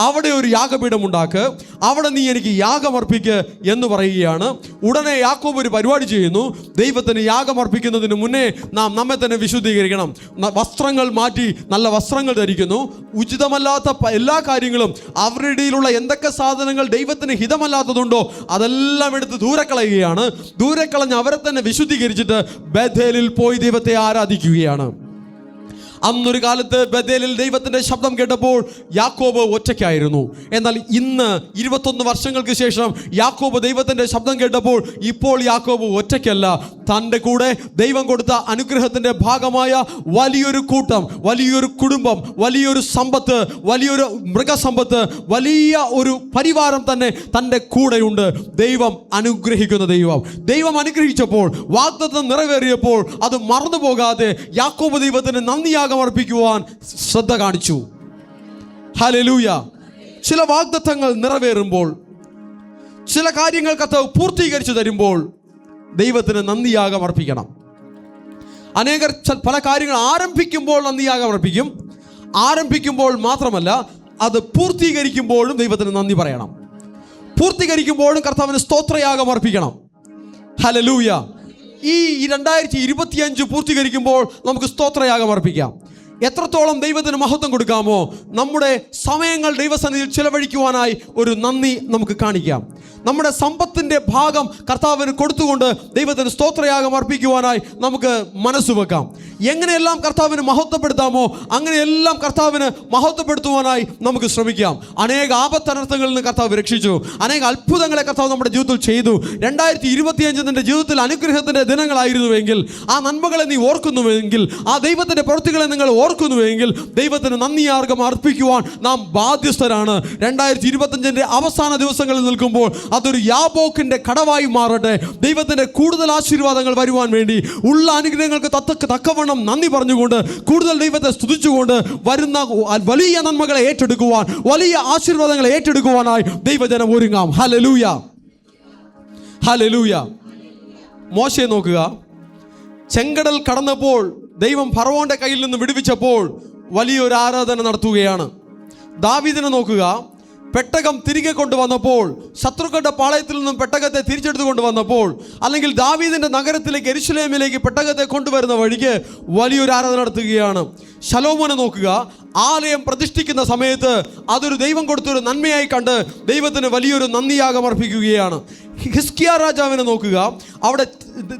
അവിടെ ഒരു യാഗപീഠം ഉണ്ടാക്ക്, അവിടെ നീ എനിക്ക് യാഗമർപ്പിക്ക് എന്ന് പറയുകയാണ്. ഉടനെ യാക്കോബ് ഒരു പരിപാടി ചെയ്യുന്നു. ദൈവത്തിന് യാഗമർപ്പിക്കുന്നതിന് മുന്നേ നാം നമ്മെ തന്നെ വിശുദ്ധീകരിക്കണം. വസ്ത്രങ്ങൾ മാറ്റി നല്ല വസ്ത്രങ്ങൾ ധരിക്കുന്നു. ഉചിതമല്ലാത്ത എല്ലാ കാര്യങ്ങളും, അവരുടെ ഇടയിലുള്ള എന്തൊക്കെ സാധനങ്ങൾ ദൈവത്തിന് ഹിതമല്ലാത്തതുണ്ടോ അതെല്ലാം എടുത്ത് ദൂരെ കളയുകയാണ്. ദൂരെ കളഞ്ഞ് അവരെ തന്നെ വിശുദ്ധീകരിച്ചിട്ട് ബേഥേലിൽ പോയി ദൈവത്തെ ആരാധിക്കുകയാണ്. അന്നൊരു കാലത്ത് ബഥേലിൽ ദൈവത്തിൻ്റെ ശബ്ദം കേട്ടപ്പോൾ യാക്കോബ് ഒറ്റയ്ക്കായിരുന്നു. എന്നാൽ ഇന്ന് 21 വർഷങ്ങൾക്ക് ശേഷം യാക്കോബ് ദൈവത്തിൻ്റെ ശബ്ദം കേട്ടപ്പോൾ ഇപ്പോൾ യാക്കോബ് ഒറ്റയ്ക്കല്ല. തൻ്റെ കൂടെ ദൈവം കൊടുത്ത അനുഗ്രഹത്തിൻ്റെ ഭാഗമായ വലിയൊരു കൂട്ടം, വലിയൊരു കുടുംബം, വലിയൊരു സമ്പത്ത്, വലിയൊരു മൃഗസമ്പത്ത്, വലിയ ഒരു പരിവാരം തന്നെ തൻ്റെ കൂടെയുണ്ട്. ദൈവം അനുഗ്രഹിക്കുന്ന ദൈവം അനുഗ്രഹിച്ചപ്പോൾ, വാഗ്ദത്തം നിറവേറിയപ്പോൾ അത് മറന്നു പോകാതെ യാക്കോബ് ദൈവത്തിന് നന്ദിയാകും അർപ്പിക്കുവാൻ ശ്രദ്ധ കാണിച്ചു. ഹല്ലേലൂയ. ചില വാഗ്ദത്തങ്ങൾ നിറവേറുമ്പോൾ, ചില കാര്യങ്ങൾ കർത്താവ് പൂർത്തീകരിച്ചു തരുമ്പോൾ ദൈവത്തിന് നന്ദിയാഗം അർപ്പിക്കണം. അനേകർ പല കാര്യങ്ങൾ ആരംഭിക്കുമ്പോൾ നന്ദിയാഗം അർപ്പിക്കും. ആരംഭിക്കുമ്പോൾ മാത്രമല്ല, അത് പൂർത്തീകരിക്കുമ്പോഴും ദൈവത്തിന് നന്ദി പറയണം. പൂർത്തീകരിക്കുമ്പോഴും കർത്താവിന് സ്തോത്രയാഗം അർപ്പിക്കണം. ഹല്ലേലൂയ. ഈ 2025 പൂർത്തീകരിക്കുമ്പോൾ നമുക്ക് സ്തോത്രയാഗം അർപ്പിക്കാം. എത്രത്തോളം ദൈവത്തിന് മഹത്വം കൊടുക്കാമോ നമ്മുടെ സമയങ്ങൾ ദൈവസന്നിധിയിൽ ചിലവഴിക്കുവാനായി ഒരു നന്ദി നമുക്ക് കാണിക്കാം. നമ്മുടെ സമ്പത്തിൻ്റെ ഭാഗം കർത്താവിന് കൊടുത്തുകൊണ്ട് ദൈവത്തിന് സ്തോത്രയാഗം അർപ്പിക്കുവാനായി നമുക്ക് മനസ്സ് വെക്കാം. എങ്ങനെയെല്ലാം കർത്താവിന് മഹത്വപ്പെടുത്താമോ അങ്ങനെയെല്ലാം കർത്താവിന് മഹത്വപ്പെടുത്തുവാനായി നമുക്ക് ശ്രമിക്കാം. അനേക ആപത്തനർത്ഥങ്ങളിൽ നിന്ന് കർത്താവ് രക്ഷിച്ചു. അനേക അത്ഭുതങ്ങളെ കർത്താവ് നമ്മുടെ ജീവിതത്തിൽ ചെയ്തു. 2025 നിന്റെ ജീവിതത്തിൽ അനുഗ്രഹത്തിൻ്റെ ദിനങ്ങളായിരുന്നുവെങ്കിൽ, ആ നന്മകളെ നീ ഓർക്കുന്നുവെങ്കിൽ, ആ ദൈവത്തിൻ്റെ പ്രവൃത്തികളെ നിങ്ങൾ ഓർക്കുന്നുവെങ്കിൽ ദൈവത്തിന് നന്ദിയാർഗം അർപ്പിക്കുവാൻ നാം ബാധ്യസ്ഥരാണ്. 2025 അവസാന ദിവസങ്ങളിൽ നിൽക്കുമ്പോൾ അതൊരു യാബോക്കിൻ്റെ കടവായി മാറട്ടെ. ദൈവത്തിൻ്റെ കൂടുതൽ ആശീർവാദങ്ങൾ വരുവാൻ വേണ്ടി ഉള്ള അനുഗ്രഹങ്ങൾക്ക് തക്കവണ്ണം നന്ദി പറഞ്ഞുകൊണ്ട്, കൂടുതൽ ദൈവത്തെ സ്തുതിച്ചുകൊണ്ട് വരുന്ന വലിയ നന്മകളെ ഏറ്റെടുക്കുവാൻ, വലിയ ആശീർവാദങ്ങളെ ഏറ്റെടുക്കുവാനായി ദൈവജനം ഒരുങ്ങാം. Hallelujah, hallelujah. മോശയെ നോക്കുക. ചെങ്കടൽ കടന്നപ്പോൾ ദൈവം ഫറവോന്റെ കയ്യിൽ നിന്ന് വിടുവിച്ചപ്പോൾ വലിയൊരു ആരാധന നടത്തുകയാണ്. ദാവീദിനെ നോക്കുക. പെട്ടകം തിരികെ കൊണ്ടുവന്നപ്പോൾ, ശത്രുക്കളുടെ പാളയത്തിൽ നിന്നും പെട്ടകത്തെ തിരിച്ചെടുത്തു കൊണ്ടുവന്നപ്പോൾ, അല്ലെങ്കിൽ ദാവീദിന്റെ നഗരത്തിലേക്ക് യെരൂശലേമിലേക്ക് പെട്ടകത്തെ കൊണ്ടുവരുന്ന വഴിക്ക് വലിയൊരു ആരാധന നടത്തുകയാണ്. ശലോമോനെ നോക്കുക. ആലയം പ്രതിഷ്ഠിക്കുന്ന സമയത്ത് അതൊരു ദൈവം കൊടുത്തൊരു നന്മയായി കണ്ട് ദൈവത്തിന് വലിയൊരു നന്ദിയാഗം അർപ്പിക്കുകയാണ്. ഹിസ്കിയ രാജാവിനെ നോക്കുക. അവിടെ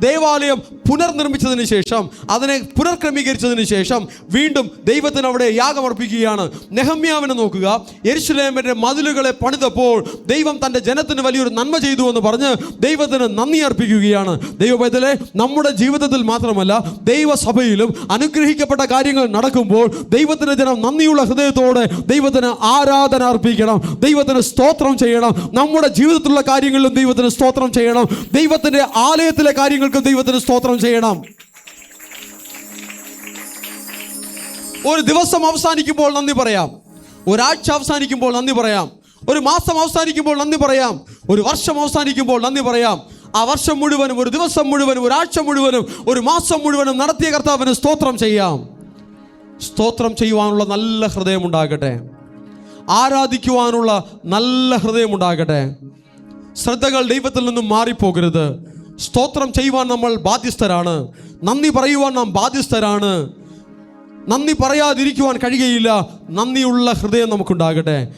ദേവാലയം പുനർനിർമ്മിച്ചതിന് ശേഷം, അതിനെ പുനർക്രമീകരിച്ചതിന് ശേഷം വീണ്ടും ദൈവത്തിന് അവിടെ യാഗമർപ്പിക്കുകയാണ്. നെഹമ്യാവിനെ നോക്കുക. യെരൂശലേമിന്റെ മതിലുകളെ പണിതപ്പോൾ ദൈവം തൻ്റെ ജനത്തിന് വലിയൊരു നന്മ ചെയ്തു എന്ന് പറഞ്ഞ് ദൈവത്തിന് നന്ദി അർപ്പിക്കുകയാണ്. ദൈവപൈതലേ, നമ്മുടെ ജീവിതത്തിൽ മാത്രമല്ല ദൈവസഭയിലും അനുഗ്രഹിക്കപ്പെട്ട കാര്യങ്ങൾ നടക്കുമ്പോൾ ദൈവത്തിൻ്റെ ജനം നന്ദിയുള്ള ഹൃദയത്തോടെ ദൈവത്തിന് ആരാധന അർപ്പിക്കണം. ദൈവത്തിന് സ്തോത്രം ചെയ്യണം. നമ്മുടെ ജീവിതത്തിലുള്ള കാര്യങ്ങളിലും ദൈവത്തിന് സ്തോത്രം ചെയ്യണം. ദൈവത്തിൻ്റെ ആലയത്തിലെ കാര്യങ്ങൾക്കും ദൈവത്തിന് സ്തോത്രം ചെയ്യണം. ഒരു ദിവസം അവസാനിക്കുമ്പോൾ നന്ദി പറയാം. ഒരാഴ്ച അവസാനിക്കുമ്പോൾ നന്ദി പറയാം. ഒരു മാസം അവസാനിക്കുമ്പോൾ നന്ദി പറയാം. ഒരു വർഷം അവസാനിക്കുമ്പോൾ നന്ദി പറയാം. ആ വർഷം മുഴുവനും, ഒരു ദിവസം മുഴുവനും, ഒരാഴ്ച മുഴുവനും, ഒരു മാസം മുഴുവനും നടത്തിയ കർത്താവിന് സ്തോത്രം ചെയ്യാം. സ്തോത്രം ചെയ്യുവാനുള്ള നല്ല ഹൃദയമുണ്ടാകട്ടെ. ആരാധിക്കുവാനുള്ള നല്ല ഹൃദയമുണ്ടാകട്ടെ. ശ്രദ്ധകൾ ദൈവത്തിൽ നിന്നും മാറിപ്പോകരുത്. സ്തോത്രം ചെയ്യുവാൻ നമ്മൾ ബാധ്യസ്ഥരാണ്. നന്ദി പറയുവാൻ നാം ബാധ്യസ്ഥരാണ്. നന്ദി പറയാതിരിക്കുവാൻ കഴിയുകയില്ല. നന്ദിയുള്ള ഹൃദയം നമുക്കുണ്ടാകട്ടെ.